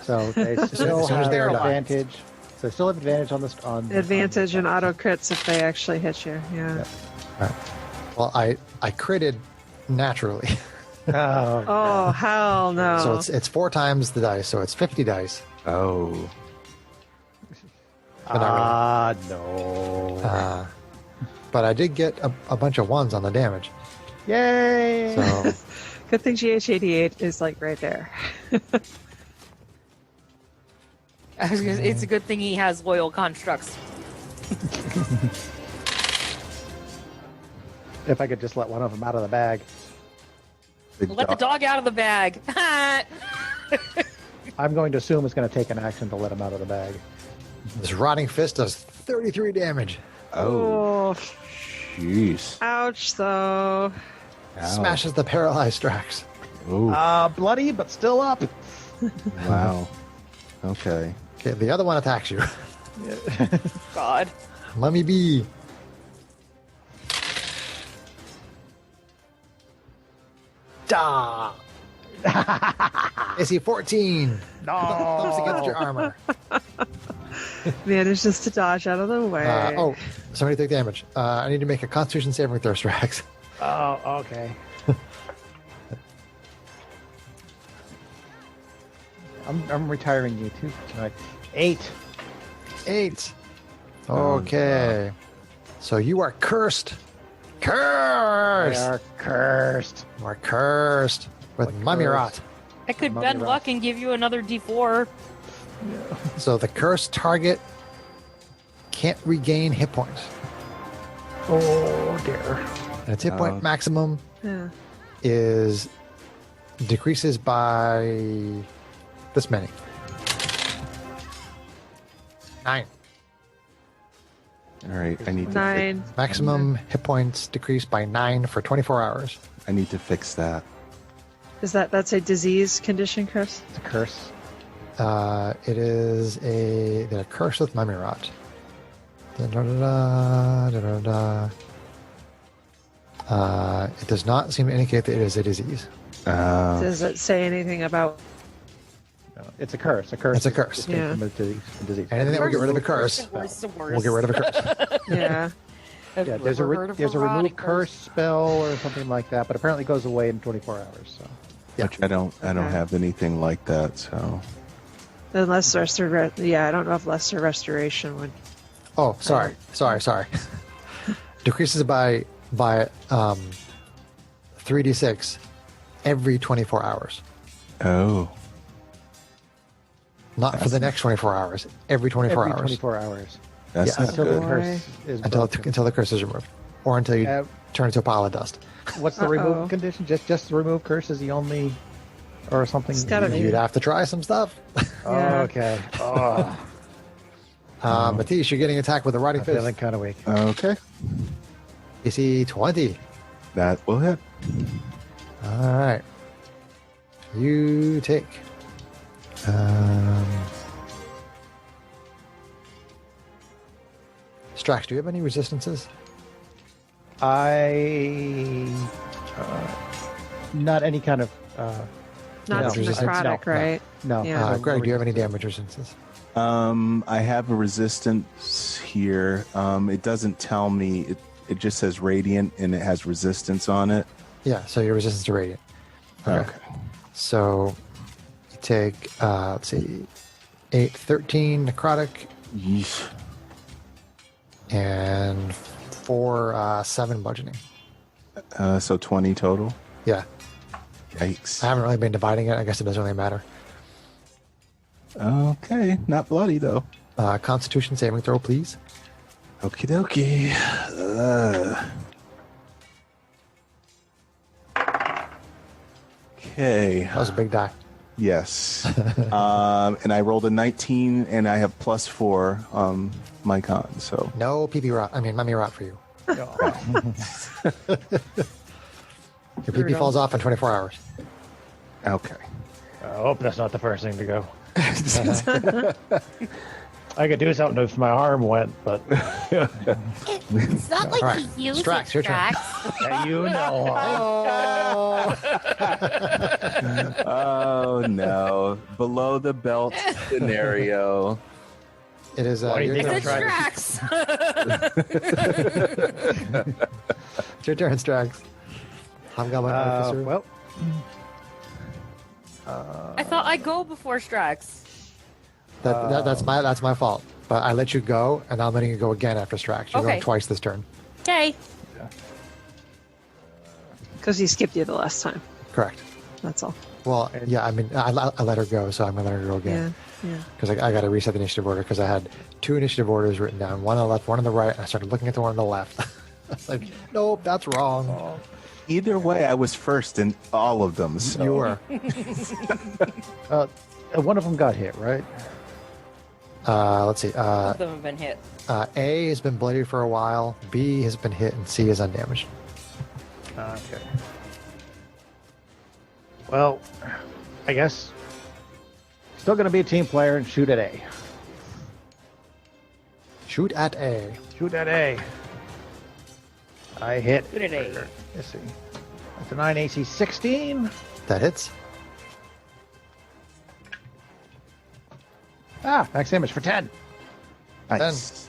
Speaker 2: So they still
Speaker 1: As soon as
Speaker 2: have
Speaker 1: they're done.
Speaker 2: advantage. So still have advantage on this on
Speaker 3: Advantage and auto crits if they actually hit you. Yeah.
Speaker 1: Well, I critted naturally.
Speaker 2: Oh,
Speaker 3: Oh, hell no.
Speaker 1: So it's 4 times the dice, so it's 50 dice.
Speaker 5: Oh.
Speaker 2: no.
Speaker 1: But I did get a bunch of 1s on the damage.
Speaker 2: Yay!
Speaker 1: So
Speaker 3: Good thing GH88 is like right there.
Speaker 4: It's a good thing he has loyal constructs.
Speaker 2: If I could just let one of them out of the bag.
Speaker 4: Let the dog out of the bag.
Speaker 2: I'm going to assume it's going to take an action to let him out of the bag.
Speaker 1: this rotting fist does 33 damage.
Speaker 5: Oh.
Speaker 3: Oh,
Speaker 5: Jeez.
Speaker 3: ouch, though.
Speaker 5: Ow.
Speaker 1: Smashes the paralyzed Strax.
Speaker 5: Ooh.
Speaker 2: Bloody, but still up.
Speaker 5: Wow. Okay.
Speaker 1: Okay, the other one attacks you.
Speaker 4: God.
Speaker 1: Mummy B. Da. AC 14. Bumps against your
Speaker 2: No.
Speaker 1: armor.
Speaker 3: Manages to dodge out of the way.
Speaker 1: Somebody take damage. I need to make a Constitution saving throw, Strax.
Speaker 2: Oh, okay. I'm retiring you too. All right. 8.
Speaker 1: 8. Okay. So you are cursed Cursed!
Speaker 2: They are cursed.
Speaker 1: We're cursed with
Speaker 2: Like
Speaker 1: Mummy
Speaker 2: cursed.
Speaker 1: Rot.
Speaker 4: I could
Speaker 2: Mummy
Speaker 4: bend
Speaker 2: rot.
Speaker 4: luck and give you another D4.
Speaker 1: So the cursed target can't regain hit points.
Speaker 2: Oh dear.
Speaker 1: And its hit point maximum
Speaker 3: Yeah.
Speaker 1: is decreases by this many. 9.
Speaker 5: All right, I need to
Speaker 3: 9.
Speaker 1: Maximum hit points decreased by 9 for 24 hours.
Speaker 5: I need to fix that.
Speaker 3: Is that's a disease condition, Chris?
Speaker 2: It's a curse.
Speaker 1: It is a curse with Mummy Rot. Da-da-da-da, da-da-da. It does not seem to indicate that it is a disease.
Speaker 3: Does it say anything about?
Speaker 2: No, it's a curse. A curse.
Speaker 1: It's a curse.
Speaker 2: Distinct
Speaker 3: Yeah.
Speaker 2: from a disease.
Speaker 1: Anything that will get rid of a curse, we'll get rid of a curse.
Speaker 3: Yeah.
Speaker 2: Yeah, there's a remove curse spell or something like that, but apparently it goes away in 24 hours. So
Speaker 5: Which I don't have anything like that. So
Speaker 3: Unless yeah, I don't know if lesser restoration would.
Speaker 1: Oh, sorry. Decreases by 3d6 every 24 hours.
Speaker 5: oh,
Speaker 1: Not for the next 24 hours. Every 24
Speaker 2: every
Speaker 1: hours.
Speaker 2: 24 hours
Speaker 5: that's
Speaker 1: Yes.
Speaker 5: not
Speaker 2: until the
Speaker 5: good.
Speaker 2: curse is
Speaker 1: Until
Speaker 2: broken.
Speaker 1: the curse is removed, or until you
Speaker 2: Uh,
Speaker 1: turn into a pile of dust.
Speaker 2: What's the
Speaker 3: Uh-oh.
Speaker 2: remove condition? Just the remove curse is the only, or something.
Speaker 3: It's gotta be.
Speaker 1: You'd have to try some stuff.
Speaker 2: Oh,
Speaker 3: Yeah.
Speaker 2: okay. Oh,
Speaker 1: Matisse, you're getting attacked with a rotting
Speaker 2: I'm feeling
Speaker 1: fist.
Speaker 2: kind of weak.
Speaker 5: Okay,
Speaker 1: AC 20.
Speaker 5: that will hit.
Speaker 1: All right. You take. Strax, do you have any resistances?
Speaker 2: Not any kind of.
Speaker 3: Not
Speaker 1: No,
Speaker 3: to
Speaker 1: resistance,
Speaker 3: necrotic,
Speaker 2: no.
Speaker 3: right?
Speaker 2: No.
Speaker 3: Yeah.
Speaker 1: Greg, do you have any damage resistances?
Speaker 5: I have a resistance here. It doesn't tell me. It just says radiant and it has resistance on it.
Speaker 1: Yeah, so your resistance to radiant.
Speaker 5: Okay.
Speaker 1: So you take, let's see, 8, 13 necrotic
Speaker 5: Yeesh.
Speaker 1: and 4, 7 bludgeoning.
Speaker 5: So 20 total.
Speaker 1: Yeah,
Speaker 5: Yikes.
Speaker 1: I haven't really been dividing it. I guess it doesn't really matter.
Speaker 5: Okay, not bloody though.
Speaker 1: Constitution saving throw, please.
Speaker 5: Okie dokie. Okay.
Speaker 1: That was a big die.
Speaker 5: Yes. And I rolled a 19, and I have +4 my con. So
Speaker 1: No PP rot. I mean, mummy rot for you. Your PP falls off in 24 hours.
Speaker 5: okay.
Speaker 2: I hope that's not the first thing to go. I could do something if my arm went, but
Speaker 6: It's not like
Speaker 1: All right.
Speaker 6: he used
Speaker 1: Strax, your turn.
Speaker 6: Strax.
Speaker 2: you know.
Speaker 5: Oh no! Below the belt scenario.
Speaker 1: It is.
Speaker 2: Why do you
Speaker 1: Your
Speaker 2: think
Speaker 1: turn.
Speaker 2: I'm trying
Speaker 1: It's your turn, Strax. Hobgoblin officer.
Speaker 2: Well,
Speaker 4: I thought I'd go before Strax.
Speaker 1: That's my fault. But I let you go, and I'm letting you go again after Strax. You're going
Speaker 4: Okay.
Speaker 1: twice this turn.
Speaker 4: Okay.
Speaker 3: Because he skipped you the last time.
Speaker 1: Correct.
Speaker 3: That's all.
Speaker 1: Well, yeah. I mean, I let her go, so I'm going to let her go again.
Speaker 3: Yeah.
Speaker 1: Because I got to reset the initiative order because I had 2 initiative orders written down, one on the left, one on the right, and I started looking at the one on the left. I was like, nope, that's wrong.
Speaker 5: Either way, I was first in all of them. So.
Speaker 1: You were.
Speaker 2: one of them got hit, right?
Speaker 1: Let's see.
Speaker 4: Both of them have been hit.
Speaker 1: A has been bloodied for a while. B has been hit, and C is undamaged.
Speaker 2: Okay. Well, I guess still going to be a team player and shoot at A.
Speaker 1: Shoot at A.
Speaker 2: Shoot at A. I hit.
Speaker 4: Shoot at A.
Speaker 2: Let's see. That's a 9 AC 16.
Speaker 1: That hits.
Speaker 2: Max damage for 10.
Speaker 5: Nice.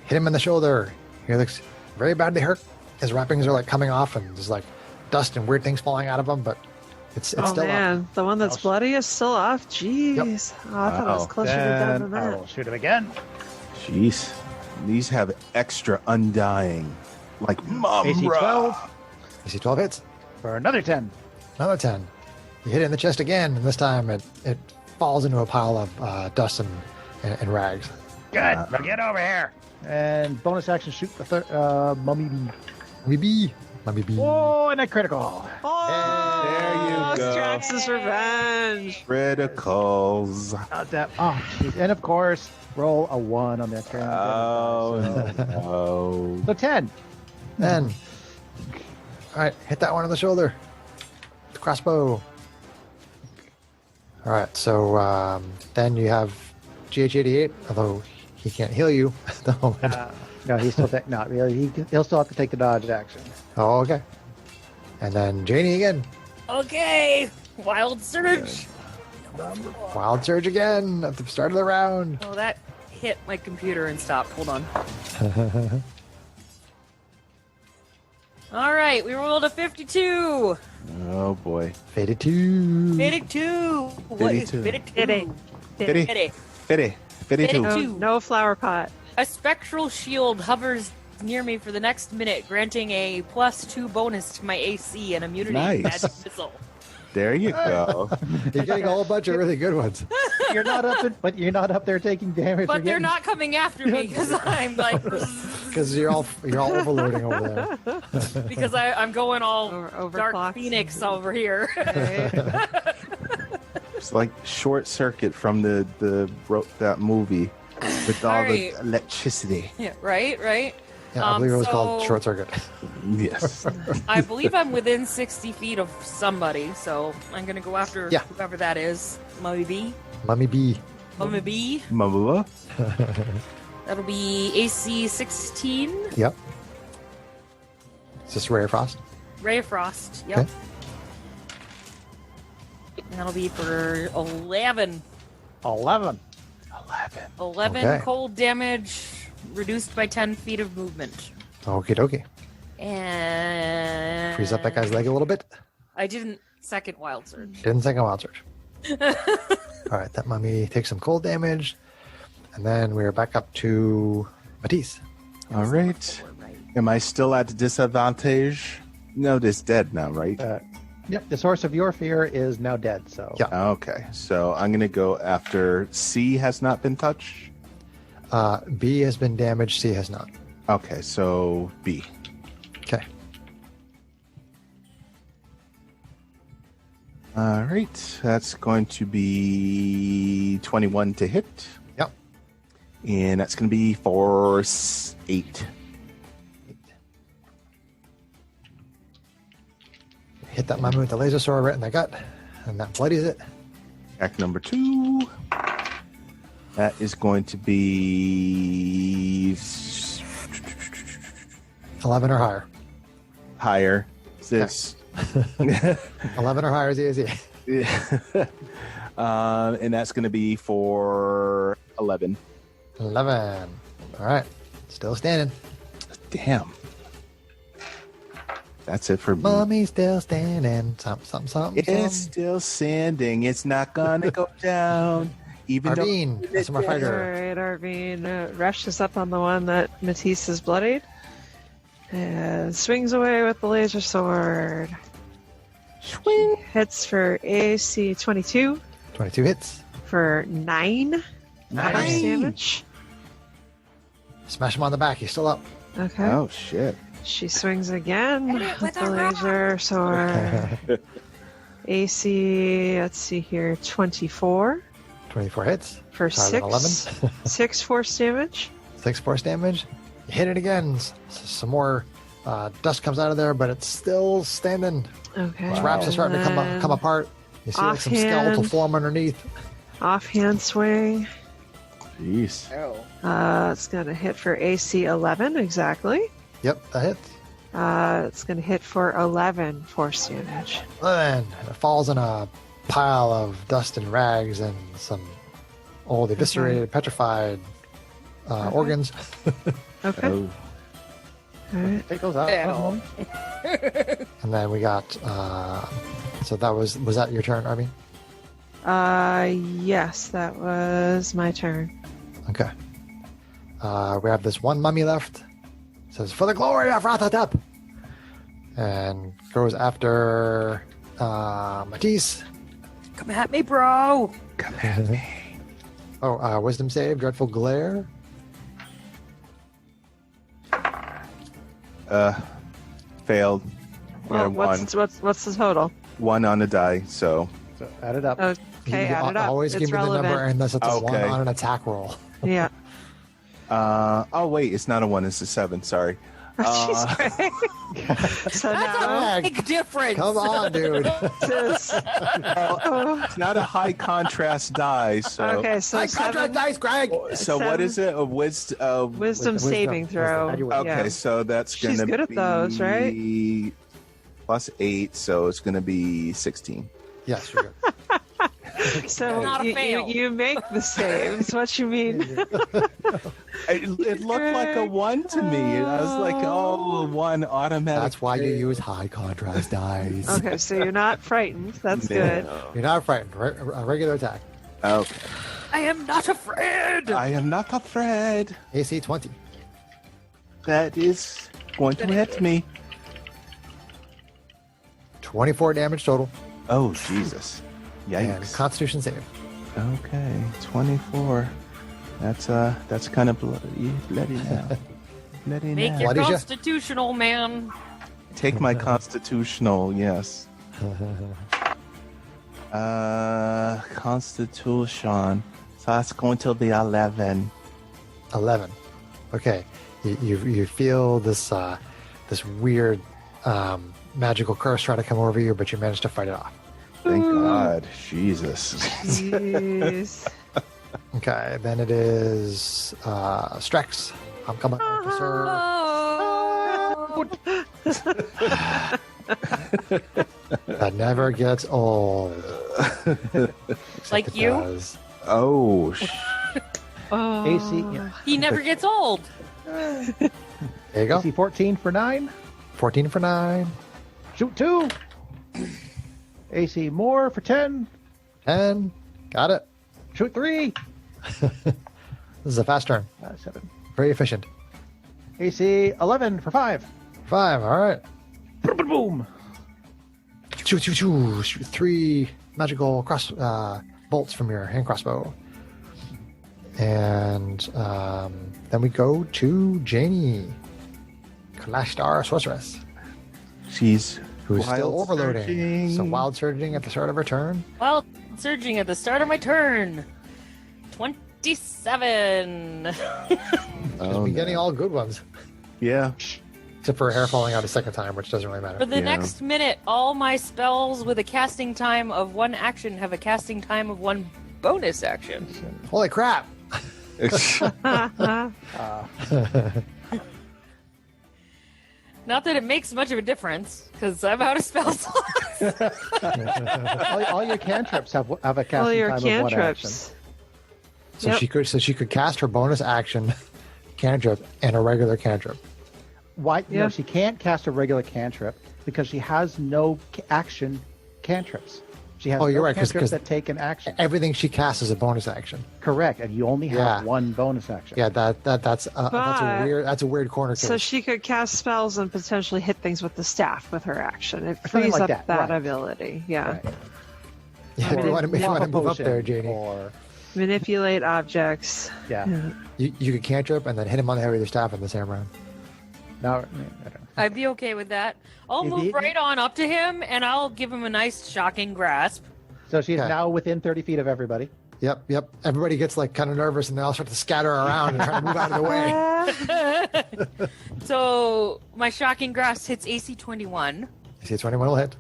Speaker 1: Hit him in the shoulder. He looks very badly hurt. His wrappings are like coming off, and there's like dust and weird things falling out of him, but it's
Speaker 3: Oh
Speaker 1: still
Speaker 3: man, the one that's
Speaker 2: Ouch.
Speaker 3: bloody is still off. Jeez. Oh, I thought it was
Speaker 5: Wow.
Speaker 3: closer to done
Speaker 2: Then
Speaker 3: than
Speaker 2: I
Speaker 3: that.
Speaker 2: will shoot him again.
Speaker 5: Jeez. These have extra undying, like
Speaker 2: AC 12
Speaker 1: AC 12 hits.
Speaker 2: for another 10.
Speaker 1: Another 10. You hit it in the chest again, and this time it falls into a pile of dust and rags.
Speaker 2: Good. Now get over here. And bonus action shoot the mummy bee.
Speaker 1: Mummy bee.
Speaker 2: Oh, and a critical.
Speaker 3: Oh,
Speaker 5: There you go.
Speaker 3: Strax's revenge.
Speaker 5: Criticals.
Speaker 2: Not that. Oh, jeez. And of course, roll a 1 on that turn.
Speaker 5: Oh, no.
Speaker 2: So 10.
Speaker 1: Then, all right, hit that one on the shoulder. The crossbow. All right, so then you have GH88, although he can't heal you at the moment.
Speaker 2: No, he's still not really. He'll still have to take the dodge action.
Speaker 1: Oh, okay. And then Janie again.
Speaker 4: Okay, wild surge.
Speaker 1: Wild surge again at the start of the round.
Speaker 4: Oh, that hit my computer and stopped. Hold on. All right, we rolled a 52.
Speaker 5: Oh, boy.
Speaker 1: Faded 2.
Speaker 4: 52. What is
Speaker 5: 52.
Speaker 4: 52?
Speaker 5: Fitty.
Speaker 4: 52.
Speaker 5: Fitty. Fitty too.
Speaker 3: No,
Speaker 4: Two.
Speaker 3: no flower pot.
Speaker 4: A spectral shield hovers near me for the next minute, granting a +2 bonus to my AC and immunity to
Speaker 5: Nice.
Speaker 4: magic missile.
Speaker 5: There you go.
Speaker 1: You're getting a whole bunch of really good ones.
Speaker 2: You're not up there taking damage.
Speaker 4: But
Speaker 2: You're
Speaker 4: they're
Speaker 2: getting-
Speaker 4: not coming after me because I'm like,
Speaker 1: Because you're all overloading over there.
Speaker 4: because I'm going all Dark
Speaker 3: Overclocked.
Speaker 4: Phoenix over here.
Speaker 3: Right.
Speaker 5: It's like Short Circuit from that movie with all the
Speaker 4: Alright.
Speaker 5: electricity.
Speaker 4: Yeah, right.
Speaker 1: Yeah, I believe it was called
Speaker 4: so-
Speaker 1: Short Circuit.
Speaker 5: Yes.
Speaker 4: I believe I'm within 60 feet of somebody, so I'm gonna go after
Speaker 1: Yeah.
Speaker 4: whoever that is. Mummy B.
Speaker 1: Mummy bee.
Speaker 4: Mummy B.
Speaker 5: Mama.
Speaker 4: That'll be AC 16.
Speaker 1: Yep. Is this Ray of Frost?
Speaker 4: Ray of Frost. Yep.
Speaker 1: Okay.
Speaker 4: And that'll be for 11.
Speaker 2: 11.
Speaker 4: 11
Speaker 1: Okay.
Speaker 4: cold damage, reduced by 10 feet of movement.
Speaker 1: Okie dokie.
Speaker 4: And
Speaker 1: Freeze up that guy's leg a little bit.
Speaker 4: I didn't second wild surge.
Speaker 1: Didn't take a wild surge. All right, that mummy takes some cold damage. And then we're back up to Matisse.
Speaker 5: All right.
Speaker 4: Right.
Speaker 5: Am I still at disadvantage? No, it's dead now, right?
Speaker 2: Yep. The source of your fear is now dead. So
Speaker 1: Yeah.
Speaker 5: Okay, so I'm gonna go after C has not been touched.
Speaker 1: B has been damaged, C has not.
Speaker 5: Okay, so B.
Speaker 1: Okay.
Speaker 5: All right, that's going to be 21 to hit,
Speaker 1: Yep.
Speaker 5: and that's going to be for 8.
Speaker 1: Hit that mummy with the laser sword right in the gut, and that bloodies it.
Speaker 5: Attack number 2. That is going to be
Speaker 1: 11 or higher.
Speaker 5: higher. This.
Speaker 1: 11 or higher is easy.
Speaker 5: And that's going to be for 11.
Speaker 1: 11. All right. Still standing.
Speaker 5: Damn. That's it for me.
Speaker 1: Mummy's still standing. Something.
Speaker 5: It's still standing. It's not going to go down. Even
Speaker 1: Arvine, that's my
Speaker 3: All
Speaker 1: fighter.
Speaker 3: right, Arvine rushes up on the one that Matisse has bloodied and swings away with the laser sword.
Speaker 5: Swing.
Speaker 3: Hits for AC 22
Speaker 1: 22 hits.
Speaker 3: for 9
Speaker 2: Nice.
Speaker 3: damage.
Speaker 1: Smash him on the back. He's still up.
Speaker 3: Okay.
Speaker 5: Oh, shit.
Speaker 3: She swings again
Speaker 4: Hit it
Speaker 3: with
Speaker 4: with
Speaker 3: the
Speaker 4: a rock.
Speaker 3: laser sword. AC, let's see here, 24
Speaker 1: 24 hits.
Speaker 3: for
Speaker 1: Sorry,
Speaker 3: 6
Speaker 1: 11.
Speaker 3: 6 force damage.
Speaker 1: 6 force damage. You hit it again. Some more dust comes out of there, but it's still standing.
Speaker 3: Okay.
Speaker 1: Its wraps are starting to come apart. You see like some skeletal
Speaker 3: Offhand.
Speaker 1: form underneath.
Speaker 3: Offhand swing.
Speaker 5: Jeez.
Speaker 3: It's going to hit for AC 11 exactly.
Speaker 1: Yep, that hits.
Speaker 3: It's going to hit for 11 force damage.
Speaker 1: And it falls in a pile of dust and rags and some old eviscerated, petrified organs.
Speaker 3: Okay.
Speaker 5: Oh.
Speaker 3: All right.
Speaker 2: Take those out.
Speaker 4: Ew.
Speaker 1: And then we got. So that was that your turn, Arby?
Speaker 3: Yes, that was my turn.
Speaker 1: Okay. We have this one mummy left. It says, "For the glory of Ratatap," and goes after Matisse.
Speaker 4: Come at me, bro.
Speaker 5: Come at me.
Speaker 1: Oh, wisdom save, dreadful glare.
Speaker 5: Failed.
Speaker 3: Well,
Speaker 5: One.
Speaker 3: what's the total?
Speaker 5: 1 on a die, so
Speaker 2: So add it up.
Speaker 3: Okay,
Speaker 1: You
Speaker 3: add it up.
Speaker 1: always
Speaker 3: It's
Speaker 1: give me the number
Speaker 3: relevant.
Speaker 1: unless it's a one
Speaker 5: Okay.
Speaker 1: on an attack roll.
Speaker 3: Yeah.
Speaker 5: oh wait, it's not a 1, it's a 7, sorry.
Speaker 3: Jeez, Greg. So
Speaker 4: That's
Speaker 3: now,
Speaker 4: a big difference.
Speaker 1: Come on, dude.
Speaker 3: this-
Speaker 5: It's not a high contrast die, so
Speaker 3: okay, so
Speaker 1: Nice contract dice, Greg.
Speaker 5: so what is it? A wisdom
Speaker 3: wisdom saving throw.
Speaker 2: Add your
Speaker 5: Okay,
Speaker 2: wisdom.
Speaker 3: Yeah.
Speaker 5: so that's
Speaker 3: She's
Speaker 5: gonna
Speaker 3: good at
Speaker 5: be
Speaker 3: those, right?
Speaker 5: plus 8, so it's gonna be 16.
Speaker 1: Yes, you're good.
Speaker 3: So
Speaker 4: Not a fail.
Speaker 3: you make the saves. What you mean?
Speaker 5: It looked like a 1 to me. And I was like, oh, 1 automatic.
Speaker 1: That's why you use high contrast dice.
Speaker 3: Okay, so you're not frightened. That's good.
Speaker 1: You're not frightened. A regular attack.
Speaker 5: Okay.
Speaker 4: I am not afraid.
Speaker 5: I am not afraid.
Speaker 1: AC 20.
Speaker 5: That is going to hit me.
Speaker 1: 24 damage total.
Speaker 5: Oh, Jesus.
Speaker 1: And
Speaker 5: Yikes.
Speaker 1: Constitution save.
Speaker 5: Okay, 24. That's kind of bloody now. Bloody
Speaker 4: Make
Speaker 5: now.
Speaker 4: your
Speaker 1: What is ya?
Speaker 4: constitutional, man.
Speaker 5: Take my constitutional, yes. Constitution. So that's going to be 11.
Speaker 1: 11. Okay. You feel this this weird magical curse try to come over you, but you manage to fight it off.
Speaker 5: Thank God. Jesus.
Speaker 3: Jeez.
Speaker 1: Okay. Then it is Strex. I'm coming, officer.
Speaker 4: Oh.
Speaker 1: That never gets old. Except
Speaker 4: Like
Speaker 1: it
Speaker 4: you?
Speaker 1: does.
Speaker 5: Oh,
Speaker 3: Oh.
Speaker 2: AC, yeah.
Speaker 4: He never gets old.
Speaker 1: There you go.
Speaker 2: AC 14 for 9.
Speaker 1: 14 for 9.
Speaker 2: Shoot 2. AC more for 10.
Speaker 1: 10. Got it.
Speaker 2: Shoot 3.
Speaker 1: This is a fast turn.
Speaker 2: 7.
Speaker 1: Very efficient.
Speaker 2: AC 11 for 5.
Speaker 1: 5. All right.
Speaker 2: Boom, boom, boom.
Speaker 1: Shoot 3 magical cross bolts from your hand crossbow. And then we go to Janie, Clash Star Sorceress,
Speaker 5: she's
Speaker 1: who's
Speaker 5: wild
Speaker 1: still overloading.
Speaker 5: surging.
Speaker 1: So wild surging at the start of her turn.
Speaker 4: Well, surging at the start of my turn. 27.
Speaker 5: Oh,
Speaker 1: She's getting all good ones,
Speaker 5: yeah.
Speaker 1: except for her hair falling out a second time, which doesn't really
Speaker 4: For
Speaker 1: matter.
Speaker 4: the
Speaker 5: Yeah.
Speaker 4: next minute, all my spells with a casting time of 1 action have a casting time of 1 bonus action.
Speaker 1: Holy crap!
Speaker 4: Not that it makes much of a difference, because I'm out of spell slots.
Speaker 2: all your cantrips have a
Speaker 3: All
Speaker 2: casting
Speaker 3: your
Speaker 2: time of 1 action.
Speaker 3: cantrips.
Speaker 1: So
Speaker 3: Yep.
Speaker 1: she could cast her bonus action cantrip and a regular cantrip.
Speaker 2: Why?
Speaker 3: Yeah.
Speaker 2: No, she can't cast a regular cantrip because she has no action cantrips. She has
Speaker 1: Oh, you're
Speaker 2: no
Speaker 1: right, 'cause-
Speaker 2: cantrips
Speaker 1: 'cause-
Speaker 2: that take an action.
Speaker 1: Everything she casts is a bonus action.
Speaker 2: Correct, and you only have
Speaker 1: Yeah.
Speaker 2: 1 bonus action.
Speaker 1: Yeah, that's
Speaker 3: But-
Speaker 1: a weird corner case.
Speaker 3: So she could cast spells and potentially hit things with the staff with her action. It
Speaker 2: Something
Speaker 3: frees
Speaker 2: like
Speaker 3: up
Speaker 2: that, right.
Speaker 3: ability. Yeah.
Speaker 2: Right.
Speaker 1: Yeah, if you want to
Speaker 2: Lava
Speaker 1: move up there,
Speaker 2: potion
Speaker 1: Janie,
Speaker 2: Or
Speaker 3: Manipulate objects.
Speaker 2: yeah.
Speaker 1: you could cantrip and then hit him on the head with your staff in the same round.
Speaker 2: No, I don't.
Speaker 4: I'd be okay with that. I'll
Speaker 2: Is
Speaker 4: move
Speaker 2: it-
Speaker 4: right on up to him, and I'll give him a nice shocking grasp.
Speaker 2: So she's
Speaker 1: Okay.
Speaker 2: now within 30 feet of everybody.
Speaker 1: Yep. Everybody gets like kind of nervous and they all start to scatter around and try to move out of the way.
Speaker 4: So my shocking grasp hits AC 21
Speaker 1: You see, 21 will hit.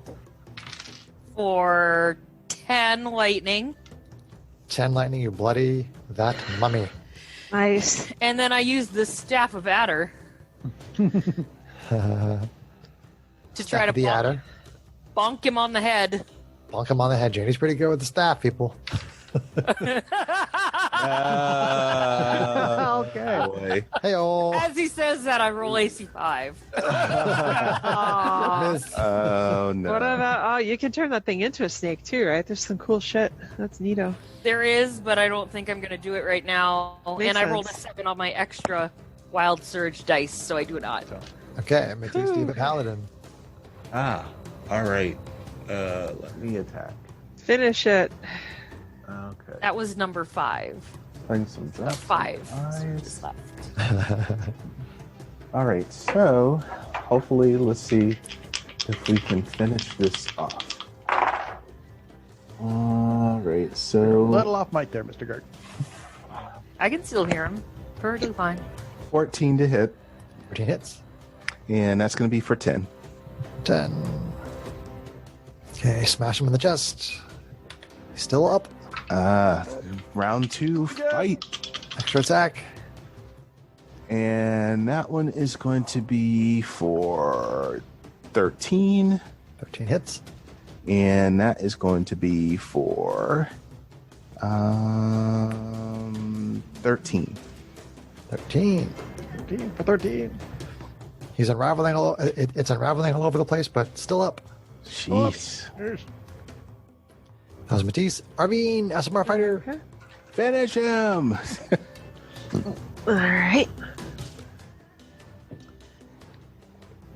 Speaker 4: for 10 lightning,
Speaker 1: 10 lightning, you bloody that mummy.
Speaker 3: Nice.
Speaker 4: and then I use the staff of adder to try to
Speaker 1: the adder.
Speaker 4: bonk him on the head.
Speaker 1: Bonk him on the head. Janie's pretty good with the staff, people.
Speaker 2: Okay.
Speaker 5: Boy.
Speaker 1: Hey-oh.
Speaker 4: As he says that, I roll AC 5.
Speaker 3: Aw.
Speaker 1: Miss.
Speaker 5: Oh no.
Speaker 3: What about? Oh, you can turn that thing into a snake too, right? There's some cool shit. That's neato.
Speaker 4: There is, but I don't think I'm going to do it right now.
Speaker 3: Makes
Speaker 4: and I rolled a
Speaker 3: sense.
Speaker 4: 7 on my extra Wild Surge dice, so I do not.
Speaker 1: Okay, Matisse, Steve, Paladin.
Speaker 5: All right. Let me attack.
Speaker 3: Finish it.
Speaker 5: Okay.
Speaker 4: That was number 5.
Speaker 5: Playing some drops.
Speaker 4: 5
Speaker 5: Eyes.
Speaker 4: surges left.
Speaker 5: All right. So, hopefully, let's see if we can finish this off. All right. So,
Speaker 2: Little off mic there, Mr. Gert.
Speaker 4: I can still hear him. Perfectly fine.
Speaker 5: 14 to hit,
Speaker 1: 14 hits.
Speaker 5: and that's going to be for 10.
Speaker 1: 10. Okay, smash him in the chest. He's still up.
Speaker 5: Round 2, fight.
Speaker 1: Extra attack.
Speaker 5: And that one is going to be for 13.
Speaker 1: 13 hits.
Speaker 5: And that is going to be for 13.
Speaker 1: 13.
Speaker 2: 13 for 13.
Speaker 1: He's unraveling it's unraveling all over the place, but still up.
Speaker 5: Jeez.
Speaker 1: That was Matisse. Arvine, SMR fighter.
Speaker 5: Finish him.
Speaker 3: All right.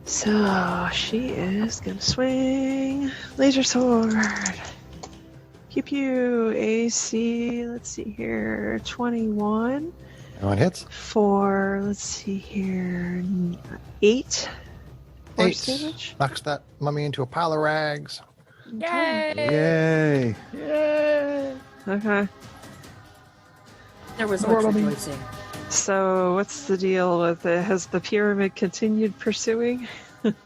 Speaker 3: So she is gonna swing laser sword. Pew pew. AC. Let's see here. 21
Speaker 1: No one hits.
Speaker 3: for. Let's see here. 8 force
Speaker 1: 8.
Speaker 3: damage.
Speaker 1: Knocks that mummy into a pile of rags.
Speaker 4: Yay!
Speaker 5: Yay.
Speaker 2: Yay!
Speaker 3: Okay.
Speaker 4: There was
Speaker 2: More
Speaker 4: much
Speaker 2: mummy.
Speaker 4: rejoicing.
Speaker 3: So what's the deal with it? Has the pyramid continued pursuing?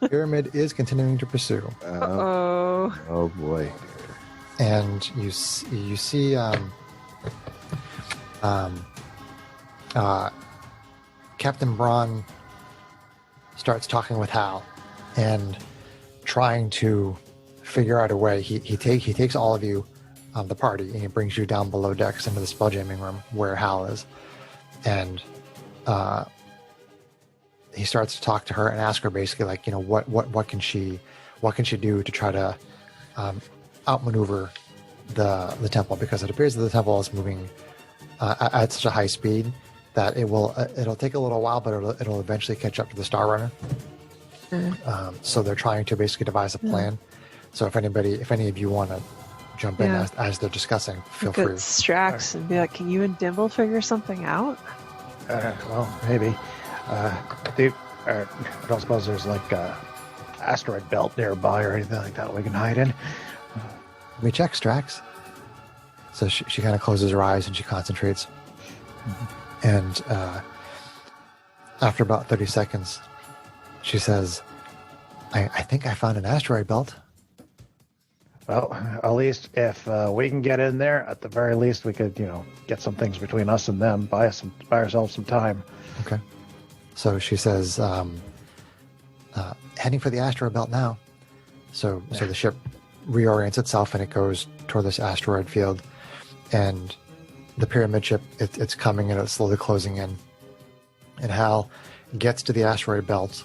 Speaker 1: Pyramid is continuing to pursue.
Speaker 3: Oh.
Speaker 5: Oh boy.
Speaker 1: And you see Captain Braun starts talking with Hal and trying to figure out a way. He takes all of you, the party, and he brings you down below decks into the spelljamming room where Hal is, and he starts to talk to her and ask her basically like, you know, what can she do to try to outmaneuver the temple, because it appears that the temple is moving at such a high speed that it'll take a little while, but it'll eventually catch up to the Star Runner. So they're trying to basically devise a plan. So if any of you want to jump in as they're discussing, feel
Speaker 3: Look at
Speaker 1: free.
Speaker 3: Strax and be like, can you and Dimble figure something out?
Speaker 2: Well, maybe. I don't suppose there's like a asteroid belt nearby or anything like that we can hide in.
Speaker 1: Let me check, Strax. So she kind of closes her eyes and she concentrates. And after about 30 seconds, she says, I think I found an asteroid belt.
Speaker 2: Well, at least if we can get in there, at the very least, we could, get some things between us and them, buy ourselves some time.
Speaker 1: Okay. So she says, heading for the asteroid belt now. So the ship reorients itself and it goes toward this asteroid field. And the pyramid ship, it's coming and it's slowly closing in. And Hal gets to the asteroid belt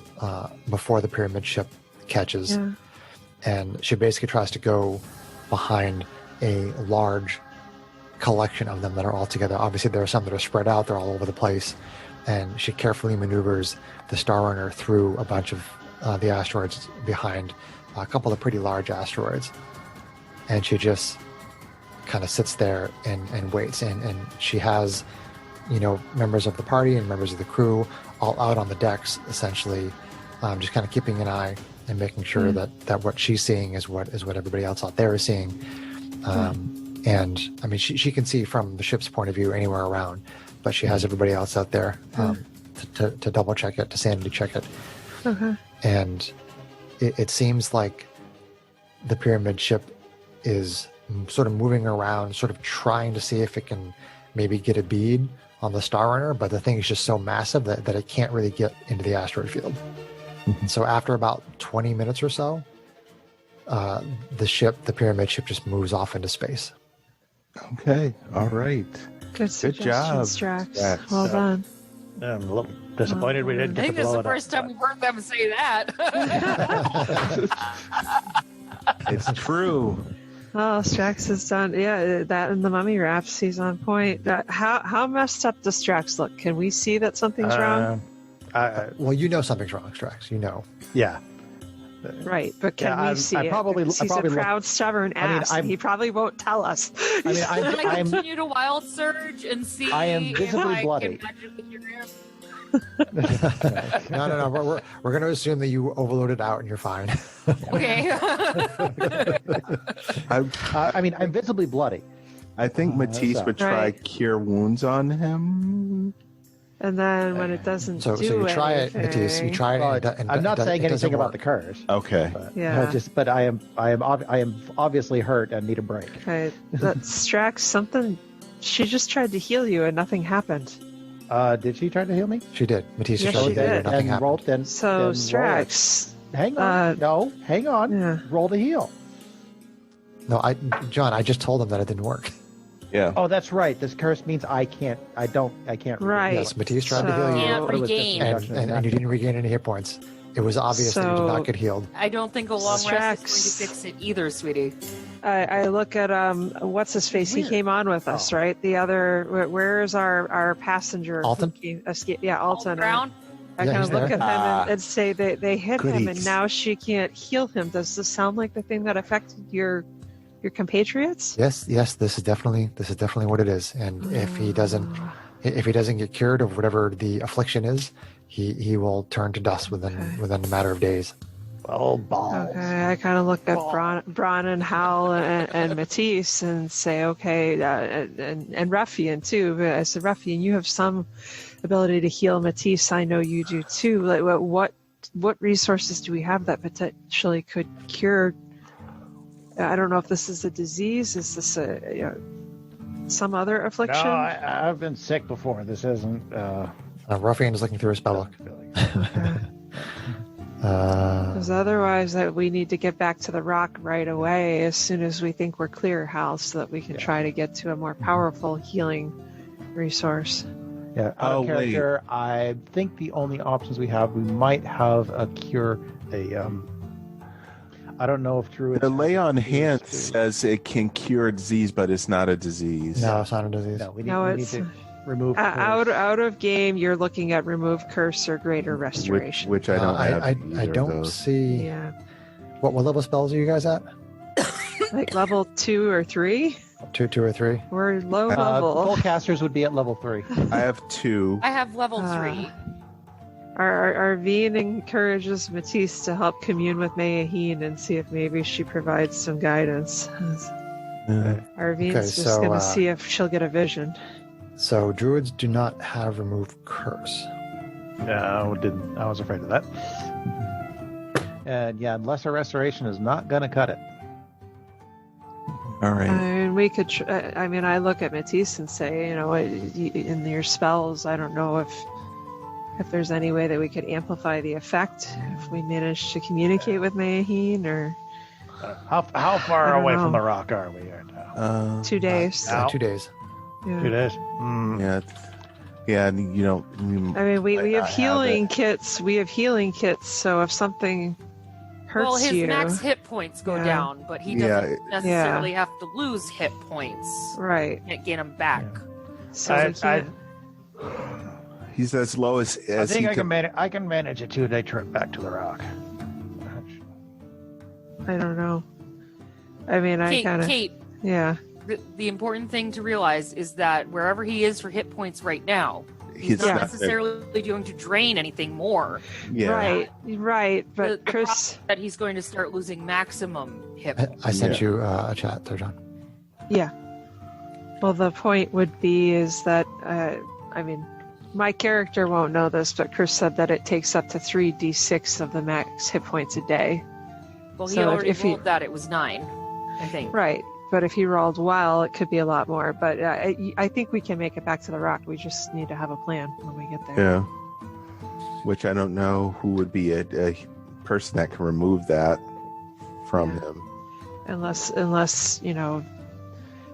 Speaker 1: before the pyramid ship catches.
Speaker 3: Yeah.
Speaker 1: And she basically tries to go behind a large collection of them that are all together. Obviously, there are some that are spread out. They're all over the place. And she carefully maneuvers the Star Runner through a bunch of the asteroids behind a couple of pretty large asteroids. And she just kind of sits there and waits. And she has, members of the party and members of the crew all out on the decks, essentially, just kind of keeping an eye and making sure that what she's seeing is what everybody else out there is seeing. And I mean, she can see from the ship's point of view anywhere around, but she has everybody else out there to double check it, to sanity check it.
Speaker 3: Okay.
Speaker 1: And it seems like the pyramid ship is sort of moving around, sort of trying to see if it can maybe get a bead on the Star Runner, but the thing is just so massive that it can't really get into the asteroid field. So after about 20 minutes or so, the pyramid ship just moves off into space.
Speaker 5: Okay. All right.
Speaker 3: Good suggestion,
Speaker 5: job,
Speaker 3: Strax.
Speaker 5: Strax.
Speaker 3: Well done.
Speaker 2: I'm a little disappointed we didn't
Speaker 4: I
Speaker 2: get
Speaker 4: think
Speaker 2: to
Speaker 4: this is
Speaker 2: blow
Speaker 4: the
Speaker 2: it
Speaker 4: first
Speaker 2: up.
Speaker 4: time we've heard them say that.
Speaker 5: It's true.
Speaker 3: Oh, Strax has done, yeah, that and the mummy wraps, he's on point. How messed up does Strax look? Can we see that something's wrong?
Speaker 1: Well, you know something's wrong, Strax. You know.
Speaker 2: Yeah.
Speaker 3: Right, but can
Speaker 2: Yeah,
Speaker 3: we see
Speaker 2: I
Speaker 3: it?
Speaker 2: probably-
Speaker 3: Because
Speaker 2: I
Speaker 3: he's
Speaker 2: probably
Speaker 3: a
Speaker 2: look-
Speaker 3: proud, stubborn
Speaker 2: I mean,
Speaker 3: ass.
Speaker 2: I'm-
Speaker 3: He probably won't tell us.
Speaker 2: I mean,
Speaker 4: Can I
Speaker 2: I'm
Speaker 4: continue to wild surge and see
Speaker 2: I am
Speaker 4: if
Speaker 2: visibly
Speaker 4: I
Speaker 2: bloody.
Speaker 4: can magically hear him?
Speaker 1: No. We're going to assume that you overloaded out and you're fine.
Speaker 4: Okay.
Speaker 2: I mean, I'm visibly bloody.
Speaker 5: I think Matisse would try
Speaker 3: Right.
Speaker 5: cure wounds on him.
Speaker 3: And then when it doesn't
Speaker 1: So
Speaker 3: do
Speaker 1: you try it,
Speaker 3: anything,
Speaker 1: Matisse. You try it.
Speaker 2: Well,
Speaker 1: and
Speaker 2: I'm not saying
Speaker 1: it doesn't
Speaker 2: anything about the
Speaker 1: work.
Speaker 2: curse.
Speaker 5: Okay.
Speaker 3: Yeah.
Speaker 2: But I am obviously hurt and need a break.
Speaker 3: Okay, that Strax, something, she just tried to heal you and nothing happened.
Speaker 2: Did she try to heal me?
Speaker 1: She did. Matisse
Speaker 3: Yes,
Speaker 1: tried
Speaker 3: she
Speaker 1: to heal you,
Speaker 3: did.
Speaker 1: nothing
Speaker 2: and
Speaker 1: happened.
Speaker 2: rolled then.
Speaker 3: So
Speaker 2: then roll it.
Speaker 3: Strax,
Speaker 2: Hang on. No, hang on.
Speaker 3: yeah.
Speaker 2: Roll the heal.
Speaker 1: No, John, I just told him that it didn't work.
Speaker 5: Yeah.
Speaker 2: Oh, that's right. This curse means I can't.
Speaker 3: Right.
Speaker 1: Yes, Matisse tried to heal you,
Speaker 4: Can't
Speaker 2: It was just
Speaker 4: regain.
Speaker 1: and you didn't regain any hit points. It was obvious that you did
Speaker 3: So-
Speaker 1: not get healed.
Speaker 4: I don't think a long rest is
Speaker 3: Strax.
Speaker 4: going to fix it either, sweetie.
Speaker 3: I look at what's his face? He
Speaker 2: Weird.
Speaker 3: came on with us,
Speaker 2: Oh.
Speaker 3: right? The other, where is our passenger? who
Speaker 1: Alton?
Speaker 3: Escape? Yeah, Alton.
Speaker 4: Brown?
Speaker 3: I
Speaker 1: Yeah,
Speaker 3: kind
Speaker 1: he's
Speaker 3: of look
Speaker 1: there.
Speaker 3: at him and say they hit him, and
Speaker 5: goodies.
Speaker 3: now she can't heal him. Does this sound like the thing that affected your compatriots?
Speaker 1: Yes, this is definitely what it is. And if he doesn't get cured of whatever the affliction is, he will turn to dust within a matter of days.
Speaker 2: Well, balls.
Speaker 3: Okay, I kind of look at Bron and Hal and Matisse and say, okay, and Ruffian too. But I said, Ruffian, you have some ability to heal. Matisse, I know you do too. Like, what resources do we have that potentially could cure? I don't know if this is a disease. Is this some other
Speaker 2: No,
Speaker 3: affliction?
Speaker 2: I've been sick before. This isn't.
Speaker 1: Ruffian is looking through his spell book.
Speaker 3: Because otherwise, we need to get back to the rock right away as soon as we think we're clear, Hal, so that we can try to get to a more powerful healing resource.
Speaker 2: Yeah, out
Speaker 5: Oh,
Speaker 2: of character, I think the only options we might have a cure. I don't know if Druids.
Speaker 5: The lay on
Speaker 2: have
Speaker 5: hands
Speaker 2: disease, too.
Speaker 5: says it can cure disease, but it's not a disease.
Speaker 1: No, it's not a disease.
Speaker 2: No, we
Speaker 3: No,
Speaker 2: need
Speaker 3: it's
Speaker 2: to remove.
Speaker 3: out
Speaker 2: curse.
Speaker 3: out of game. You're looking at remove curse or greater restoration.
Speaker 5: Which I don't have.
Speaker 1: I
Speaker 5: either of
Speaker 1: don't
Speaker 5: those.
Speaker 1: see
Speaker 3: Yeah,
Speaker 1: what level spells are you guys at?
Speaker 3: like level 2 or 3.
Speaker 1: 2 or 3.
Speaker 3: We're low
Speaker 2: Full
Speaker 3: level.
Speaker 2: casters would be at level 3.
Speaker 5: I have 2.
Speaker 4: I have level 3.
Speaker 3: Our Veen encourages Matisse to help commune with Mayaheen and see if maybe she provides some guidance. Arvine's
Speaker 1: Okay,
Speaker 3: just
Speaker 1: so,
Speaker 3: going to see if she'll get a vision.
Speaker 1: So druids do not have remove curse.
Speaker 2: No, didn't. I was afraid of that. And yeah, lesser restoration is not going to cut it.
Speaker 5: All right.
Speaker 3: And we could. I mean, I look at Matisse and say, in your spells, I don't know if there's any way that we could amplify the effect if we manage to communicate with Mayaheen, or
Speaker 2: How
Speaker 3: I
Speaker 2: far
Speaker 3: don't
Speaker 2: away
Speaker 3: know.
Speaker 2: from the rock are we right now?
Speaker 3: 2 days.
Speaker 2: Ow.
Speaker 1: 2 days.
Speaker 3: Yeah.
Speaker 2: 2 days.
Speaker 5: Yeah, and you don't.
Speaker 3: I mean, we
Speaker 5: might
Speaker 3: have
Speaker 5: not
Speaker 3: healing
Speaker 5: it.
Speaker 3: kits. We have healing kits. So if something hurts
Speaker 4: Well, his
Speaker 3: you,
Speaker 4: max hit points go
Speaker 3: Yeah.
Speaker 4: down, but he
Speaker 5: Yeah.
Speaker 4: doesn't necessarily have to lose hit points.
Speaker 3: right?
Speaker 4: Can't gain them back.
Speaker 3: So
Speaker 2: I-
Speaker 3: we can't.
Speaker 5: He's as low as
Speaker 2: I think
Speaker 5: he
Speaker 2: I can manage a 2-day trip back to the rock.
Speaker 3: I don't know. I mean, I kind of.
Speaker 4: Kate,
Speaker 3: Yeah.
Speaker 4: the important thing to realize is that wherever he is for hit points right now, he's
Speaker 5: He's
Speaker 4: not
Speaker 5: not-
Speaker 4: necessarily going to drain anything more.
Speaker 5: Yeah.
Speaker 3: Right. But
Speaker 4: the
Speaker 3: Chris.
Speaker 4: That he's going to start losing maximum hit
Speaker 1: I
Speaker 4: points.
Speaker 1: sent you a chat there, John.
Speaker 3: Yeah. Well, the point would be is that, I mean, my character won't know this, but Chris said that it takes up to 3d6 of the max hit points a day.
Speaker 4: Well, he
Speaker 3: So
Speaker 4: already
Speaker 3: if he-
Speaker 4: rolled that. It was 9, I think.
Speaker 3: Right. But if he rolled well, it could be a lot more. But I think we can make it back to the rock. We just need to have a plan when we get there.
Speaker 5: Yeah. Which I don't know who would be a person that can remove that from him.
Speaker 3: Unless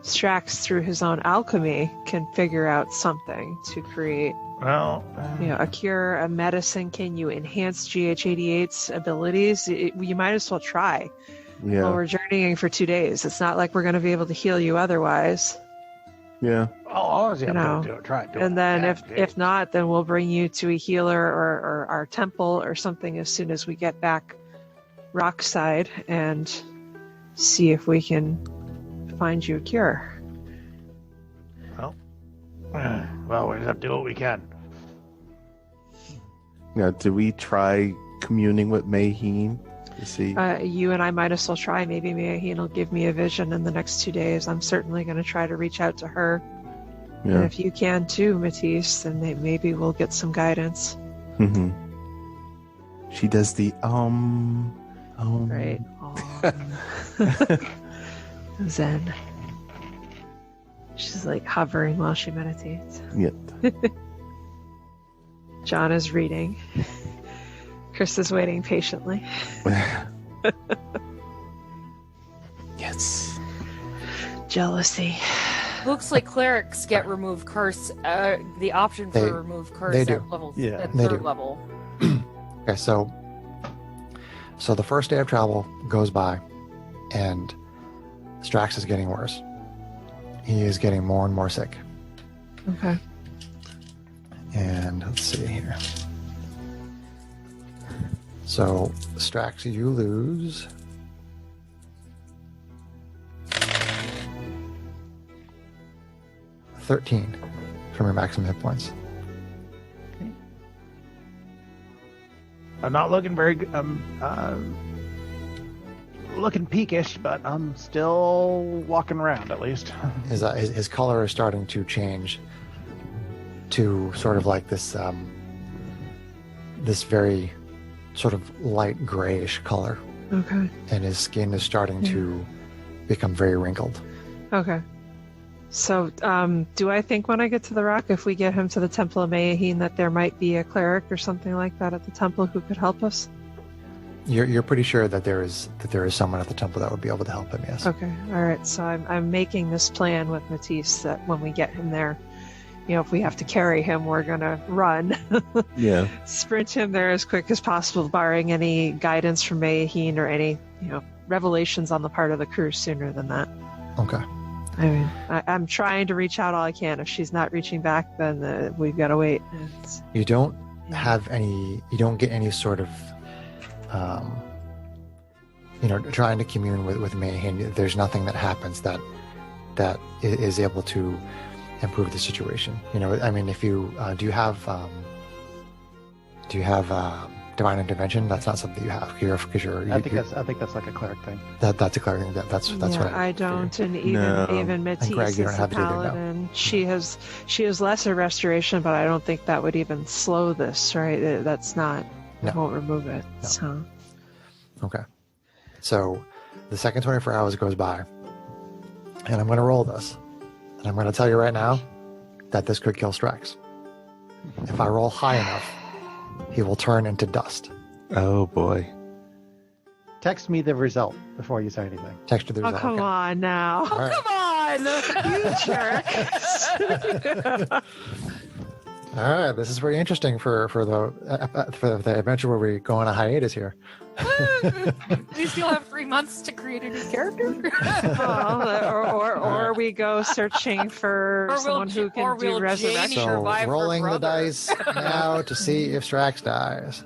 Speaker 3: Strax, through his own alchemy, can figure out something to create,
Speaker 2: Well,
Speaker 3: a cure, a medicine. Can you enhance GH88's abilities? You might as well try.
Speaker 5: Yeah.
Speaker 3: Well, we're journeying for 2 days. It's not like we're going to be able to heal you otherwise.
Speaker 5: Yeah.
Speaker 2: honestly, I'm
Speaker 3: You
Speaker 2: going
Speaker 3: know,
Speaker 2: to do it. Try it. Do
Speaker 3: And
Speaker 2: it.
Speaker 3: then
Speaker 2: Yeah,
Speaker 3: if not, then we'll bring you to a healer or our temple or something as soon as we get back Rockside and see if we can find you a cure.
Speaker 2: Well, we just have to do what we can.
Speaker 5: Now, do we try communing with Mayheen to see?
Speaker 3: You and I might as well try. Maybe Mayaheen will give me a vision in the next 2 days. I'm certainly going to try to reach out to her. And
Speaker 5: Yeah.
Speaker 3: if you can too, Matisse, then maybe we'll get some guidance.
Speaker 5: Mm-hmm. She does the
Speaker 3: Right. Zen. She's like hovering while she meditates.
Speaker 5: Yep.
Speaker 3: John is reading. Chris is waiting patiently.
Speaker 5: Yes.
Speaker 3: Jealousy.
Speaker 4: Looks like clerics get remove curse. The option for
Speaker 1: They-
Speaker 4: remove curse
Speaker 1: they
Speaker 4: at
Speaker 1: do.
Speaker 4: level
Speaker 2: Yeah.
Speaker 4: at
Speaker 1: They
Speaker 4: third
Speaker 1: do.
Speaker 4: level.
Speaker 1: Okay, so the first day of travel goes by, and Strax is getting worse. He is getting more and more sick.
Speaker 3: Okay.
Speaker 1: And let's see here. So, Strax, you lose 13 from your maximum hit points.
Speaker 2: I'm not looking very good. I'm looking peakish, but I'm still walking around at least.
Speaker 1: His color is starting to change to sort of like this this very sort of light grayish color,
Speaker 3: Okay.
Speaker 1: and his skin is starting to become very wrinkled.
Speaker 3: Okay. So, do I think when I get to the rock, if we get him to the Temple of Mayaheen, that there might be a cleric or something like that at the temple who could help us?
Speaker 1: You're pretty sure that there is someone at the temple that would be able to help him. Yes.
Speaker 3: Okay. All right. So I'm making this plan with Matisse that when we get him there, if we have to carry him, we're gonna run,
Speaker 5: Yeah.
Speaker 3: sprint him there as quick as possible, barring any guidance from Mayaheen or any revelations on the part of the crew sooner than that.
Speaker 1: Okay.
Speaker 3: I mean, I'm trying to reach out all I can. If she's not reaching back, then we've got to wait.
Speaker 1: You don't have any. You don't get any sort of, trying to commune with Mayhem. There's nothing that happens that is able to improve the situation. I mean, if you do you have divine intervention? That's not something you have because you're.
Speaker 2: I think that's like a cleric thing.
Speaker 1: That's a clear thing. That's what
Speaker 3: I don't, and even
Speaker 5: No.
Speaker 3: Matisse
Speaker 1: Greg, you don't
Speaker 3: is
Speaker 1: have
Speaker 3: a
Speaker 1: it either, no.
Speaker 3: paladin. She has lesser restoration, but I don't think that would even slow this. Right? That's not.
Speaker 1: No.
Speaker 3: It won't remove it.
Speaker 1: No.
Speaker 3: So
Speaker 1: Okay. So the second 24 hours goes by, and I'm going to roll this. And I'm going to tell you right now that this could kill Strax. If I roll high enough, he will turn into dust.
Speaker 5: Oh boy.
Speaker 2: Text me the result before you say anything.
Speaker 1: Text you the
Speaker 3: oh
Speaker 1: result.
Speaker 3: come
Speaker 1: Okay.
Speaker 3: on now,
Speaker 1: All right.
Speaker 3: you jerk.
Speaker 1: All right. This is very interesting for the adventure where we go on a hiatus here.
Speaker 4: Do you still have 3 months to create a new character?
Speaker 3: or we go searching for
Speaker 4: Or
Speaker 3: someone who can do
Speaker 4: Jamie
Speaker 3: resurrection.
Speaker 1: So
Speaker 4: survive her
Speaker 1: rolling the
Speaker 4: brother.
Speaker 1: dice now to see if Strax dies.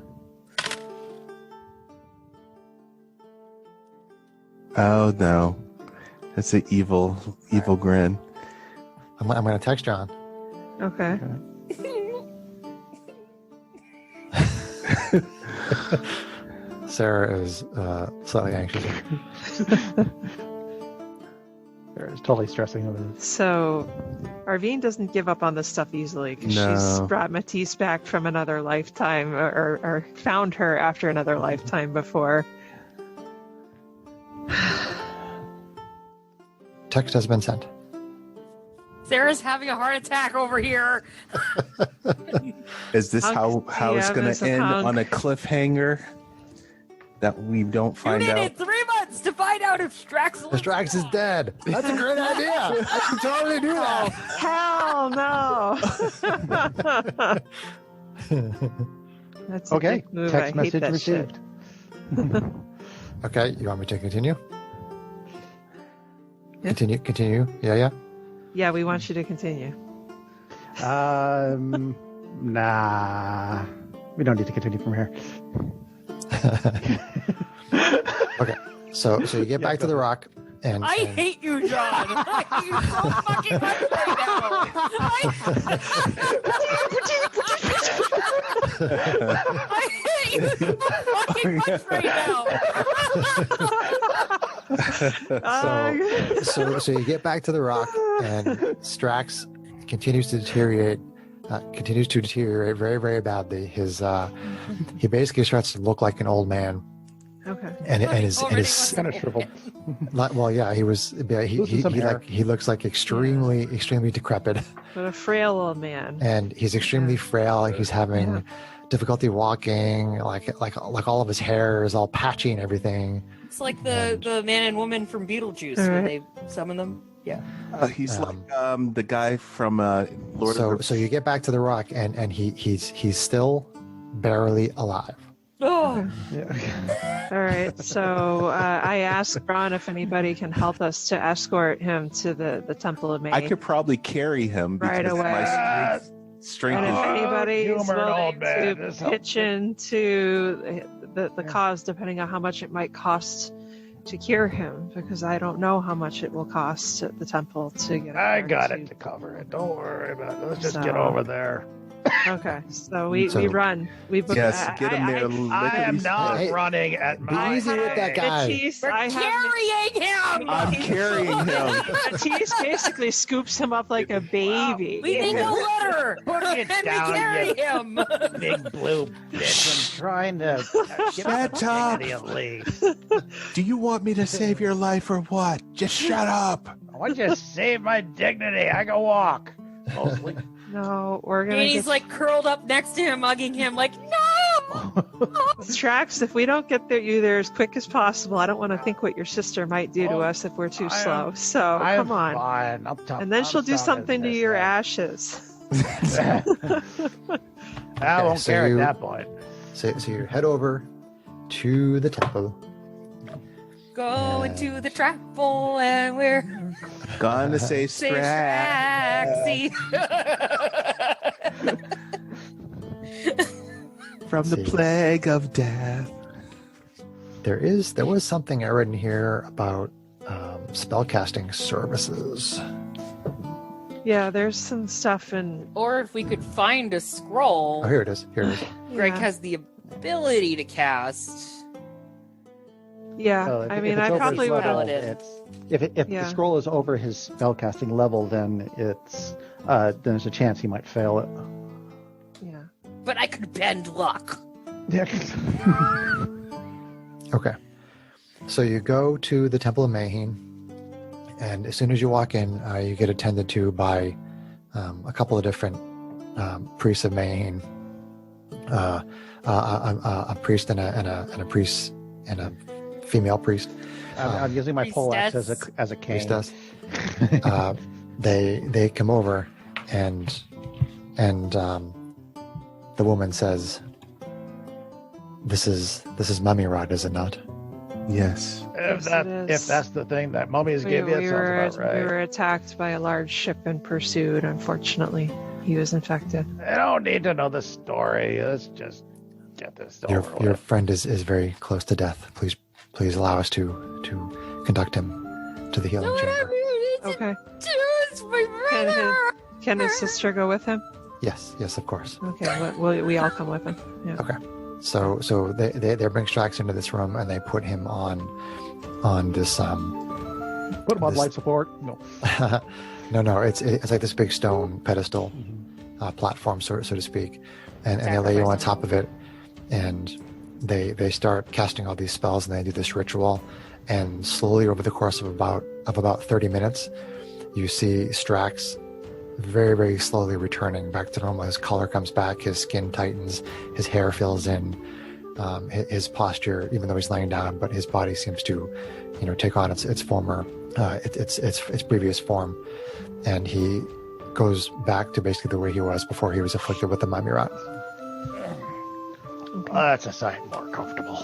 Speaker 5: Oh no. That's an evil grin.
Speaker 1: I'm going to text John.
Speaker 3: Okay.
Speaker 1: Sarah is slightly anxious.
Speaker 2: They're totally stressing over this.
Speaker 3: So, Arvine doesn't give up on this stuff easily because
Speaker 5: No.
Speaker 3: she's brought Matisse back from another lifetime or found her after another lifetime before.
Speaker 1: Text has been sent.
Speaker 4: Sarah's having a heart attack over here.
Speaker 5: Is this how it's
Speaker 3: yeah,
Speaker 5: going
Speaker 3: there's
Speaker 5: to
Speaker 3: a
Speaker 5: end
Speaker 3: punk.
Speaker 5: on a cliffhanger that we don't find
Speaker 4: Tune in
Speaker 5: out?
Speaker 4: in 3 months. chance to find out if Strax lives.
Speaker 1: Strax is dead. That's a great idea. I can totally do that.
Speaker 3: Hell no. That's a
Speaker 2: Okay.
Speaker 3: dick move.
Speaker 2: Text
Speaker 3: I hate
Speaker 2: message
Speaker 3: that
Speaker 2: received.
Speaker 1: Okay, you want me to continue?
Speaker 3: Yeah.
Speaker 1: Continue. Yeah.
Speaker 3: Yeah, we want you to continue.
Speaker 2: Nah. We don't need to continue from here.
Speaker 1: Okay, so you get back to the rock, and
Speaker 4: I hate you, John. I hate you so fucking much right now. I hate you so fucking much right now.
Speaker 1: so you get back to the rock, and Strax continues to deteriorate. Very, very badly. He basically starts to look like an old man,
Speaker 3: Okay.
Speaker 1: and his
Speaker 2: Kind of shriveled.
Speaker 1: well, yeah, he was.
Speaker 2: Losing some hair.
Speaker 1: He looks like extremely decrepit,
Speaker 3: But a frail old man.
Speaker 1: and he's extremely frail. He's having difficulty walking. Like all of his hair is all patchy and everything.
Speaker 4: It's like the man and woman from Beetlejuice when they summon them.
Speaker 2: Yeah.
Speaker 5: He's like the guy from Lord of the
Speaker 1: So you get back to the rock, and he's still barely alive.
Speaker 4: Oh,
Speaker 2: Yeah.
Speaker 3: All right. So I asked Ron if anybody can help us to escort him to the Temple of May.
Speaker 5: I could probably carry him
Speaker 3: Right
Speaker 5: because
Speaker 3: away.
Speaker 5: my strength
Speaker 3: And if
Speaker 5: is
Speaker 3: anybody is
Speaker 2: humor an
Speaker 3: willing
Speaker 2: old man.
Speaker 3: to
Speaker 2: This
Speaker 3: pitch into the cause, depending on how much it might cost to cure him, because I don't know how much it will cost at the temple to get.
Speaker 2: I
Speaker 3: him
Speaker 2: got
Speaker 3: to-
Speaker 2: it to cover it. Don't worry about it. Let's just get
Speaker 3: So-
Speaker 2: over there.
Speaker 3: Okay, so we
Speaker 1: So-
Speaker 3: run. We book.
Speaker 5: yes, get him there.
Speaker 2: I am not
Speaker 1: Hey,
Speaker 2: running at my
Speaker 1: easy with that guy.
Speaker 3: Matisse,
Speaker 4: we're
Speaker 3: I have
Speaker 4: carrying him.
Speaker 5: I'm carrying him.
Speaker 3: Matisse basically scoops him up like a baby.
Speaker 4: We need a litter.
Speaker 2: Put it
Speaker 4: Let me
Speaker 2: down,
Speaker 4: carry
Speaker 2: you
Speaker 4: him.
Speaker 2: big blue bitch. I'm trying to get
Speaker 5: Shut up.
Speaker 2: at least.
Speaker 5: Do you want me to save your life or what? Just shut up.
Speaker 2: I want you to save my dignity. I can walk. Mostly.
Speaker 3: No, we're gonna.
Speaker 4: And he's
Speaker 3: get
Speaker 4: like curled up next to him, hugging him, like, no.
Speaker 3: Trax. If we don't get you there as quick as possible, I don't want to think what your sister might do to
Speaker 2: Oh,
Speaker 3: us if we're too
Speaker 2: I am-
Speaker 3: slow. So
Speaker 2: I'm
Speaker 3: come on,
Speaker 2: fine. I'm tough.
Speaker 3: and then she'll
Speaker 2: I'm
Speaker 3: do
Speaker 2: strong
Speaker 3: something
Speaker 2: as
Speaker 3: to
Speaker 2: this
Speaker 3: your
Speaker 2: thing.
Speaker 3: ashes.
Speaker 2: I won't
Speaker 1: so
Speaker 2: care
Speaker 1: you-
Speaker 2: at that point.
Speaker 1: So you head over to the temple.
Speaker 4: Go into the trapple and we're
Speaker 5: Gonna say
Speaker 4: say
Speaker 5: Strax from the
Speaker 1: See.
Speaker 5: plague of death.
Speaker 1: There was something I read in here about spellcasting services.
Speaker 3: Yeah, there's some stuff in.
Speaker 4: Or if we could find a scroll,
Speaker 1: Oh, here it is.
Speaker 3: Yeah.
Speaker 4: Greg has the ability to cast.
Speaker 3: Yeah,
Speaker 2: Well, if-
Speaker 3: I
Speaker 2: if
Speaker 3: mean,
Speaker 2: it's
Speaker 3: I
Speaker 2: over
Speaker 3: probably
Speaker 2: his
Speaker 3: would
Speaker 2: level,
Speaker 3: have.
Speaker 4: Paladin.
Speaker 2: If
Speaker 3: Yeah.
Speaker 2: the scroll is over his spellcasting level, then it's then there's a chance he might fail it.
Speaker 3: Yeah.
Speaker 4: But I could bend luck.
Speaker 2: Yeah.
Speaker 1: Okay. So you go to the Temple of Mahine, and as soon as you walk in, you get attended to by a couple of different priests of Mahine, a priest and a priest and a female priest.
Speaker 2: I'm using my poleaxe
Speaker 4: Priestess.
Speaker 2: as a cane.
Speaker 1: Priestess. They come over, and the woman says, "This is Mummy Rod, is it not?"
Speaker 5: Yes.
Speaker 3: Yes, it is.
Speaker 2: If that's the thing that mummies
Speaker 3: We,
Speaker 2: give you, it
Speaker 3: we
Speaker 2: sounds
Speaker 3: were
Speaker 2: about
Speaker 3: we
Speaker 2: right.
Speaker 3: were attacked by a large ship and pursued. Unfortunately, he was infected.
Speaker 2: I don't need to know the story. Let's just get this
Speaker 1: Your
Speaker 2: over
Speaker 1: your
Speaker 2: with.
Speaker 1: friend is very close to death. Please allow us to conduct him to the healing chamber.
Speaker 3: Okay.
Speaker 4: It's my brother.
Speaker 3: Can his sister go with him?
Speaker 1: Yes, of course.
Speaker 3: Okay, we all come with him. Yeah.
Speaker 1: Okay. So they bring Strax into this room, and they put him on this
Speaker 2: Put him on
Speaker 1: this-
Speaker 2: life support. No.
Speaker 1: no, it's like this big stone pedestal platform, so to speak, and they lay you on top of it, and they start casting all these spells, and they do this ritual, and slowly over the course of about 30 minutes, you see Strax very, very slowly returning back to normal. His color comes back, his skin tightens, his hair fills in, His posture, even though he's laying down, but his body seems to, take on its former, its previous form, and he goes back to basically the way he was before he was afflicted with the mummy rot.
Speaker 2: That's a sight more comfortable.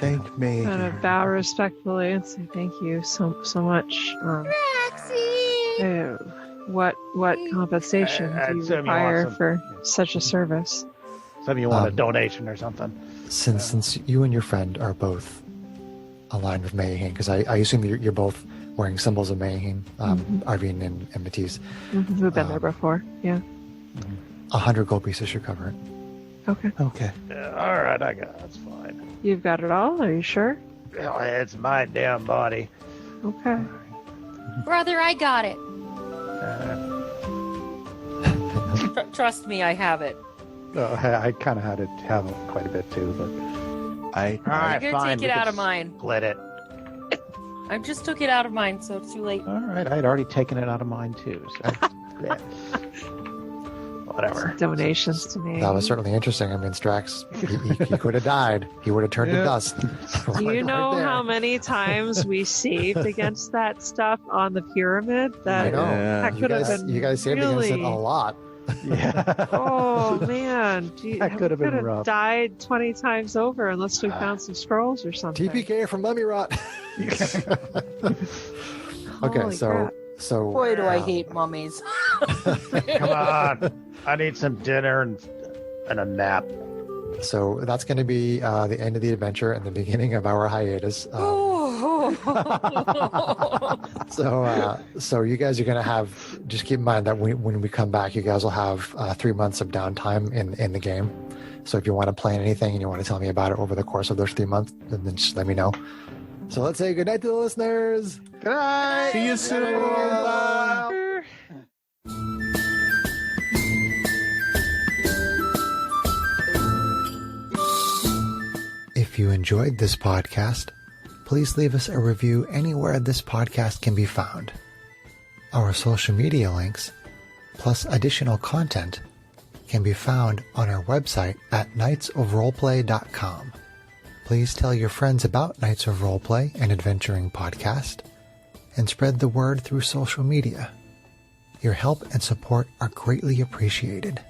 Speaker 5: Thank me.
Speaker 3: Kind of bow respectfully and say thank you so much.
Speaker 6: Maxie!
Speaker 3: What compensation do you
Speaker 2: assume you want
Speaker 3: require
Speaker 2: some-
Speaker 3: for such a service?
Speaker 2: Some of you want a donation or something.
Speaker 1: Since you and your friend are both aligned with Mayheen, because I assume you're both wearing symbols of Mayheen, Arvine and Matisse.
Speaker 3: Mm-hmm. We've been there before. Yeah.
Speaker 1: 100 gold pieces should cover it.
Speaker 3: Okay.
Speaker 5: Okay.
Speaker 2: All right, I got it. That's fine.
Speaker 3: You've got it all? Are you sure?
Speaker 2: It's my damn body.
Speaker 3: Okay.
Speaker 6: Brother, I got it.
Speaker 4: Trust me, I have it.
Speaker 7: I kind of had to have it quite a bit too, but
Speaker 5: I
Speaker 2: All right,
Speaker 4: You're gonna
Speaker 2: fine.
Speaker 4: take it
Speaker 2: we
Speaker 4: out
Speaker 2: can
Speaker 4: of mine.
Speaker 2: Split it.
Speaker 4: I just took it out of mine, so it's too late.
Speaker 7: all right, I had already taken it out of mine too. So
Speaker 2: Yeah. Whatever.
Speaker 3: Donations to me.
Speaker 1: That was certainly interesting. I mean, Strax, he could have died. He would have turned to dust.
Speaker 3: Do you
Speaker 1: Right
Speaker 3: know
Speaker 1: there.
Speaker 3: how many times we saved against that stuff on the pyramid?
Speaker 1: I know.
Speaker 3: That
Speaker 1: You
Speaker 3: could have
Speaker 1: guys,
Speaker 3: been
Speaker 1: you guys saved against it a
Speaker 3: really-
Speaker 1: lot.
Speaker 7: yeah,
Speaker 3: Oh man,
Speaker 7: That could have been
Speaker 3: we could
Speaker 7: rough.
Speaker 3: died 20 times over unless we found some scrolls or something.
Speaker 1: TPK from mummy rot. Okay,
Speaker 3: Holy
Speaker 1: so
Speaker 3: crap.
Speaker 4: Boy, do I hate mummies.
Speaker 2: Come on. I need some dinner and a nap.
Speaker 1: So that's going to be the end of the adventure and the beginning of our hiatus. So you guys are going to have, just keep in mind that when we come back, you guys will have 3 months of downtime in the game. So if you want to plan anything and you want to tell me about it over the course of those 3 months, then just let me know. So let's say goodnight to the listeners. Good night.
Speaker 5: See you soon.
Speaker 1: Bye. If you enjoyed this podcast, please leave us a review anywhere this podcast can be found. Our social media links, plus additional content, can be found on our website at knightsofroleplay.com. Please tell your friends about Knights of Roleplay and Adventuring Podcast, and spread the word through social media. Your help and support are greatly appreciated.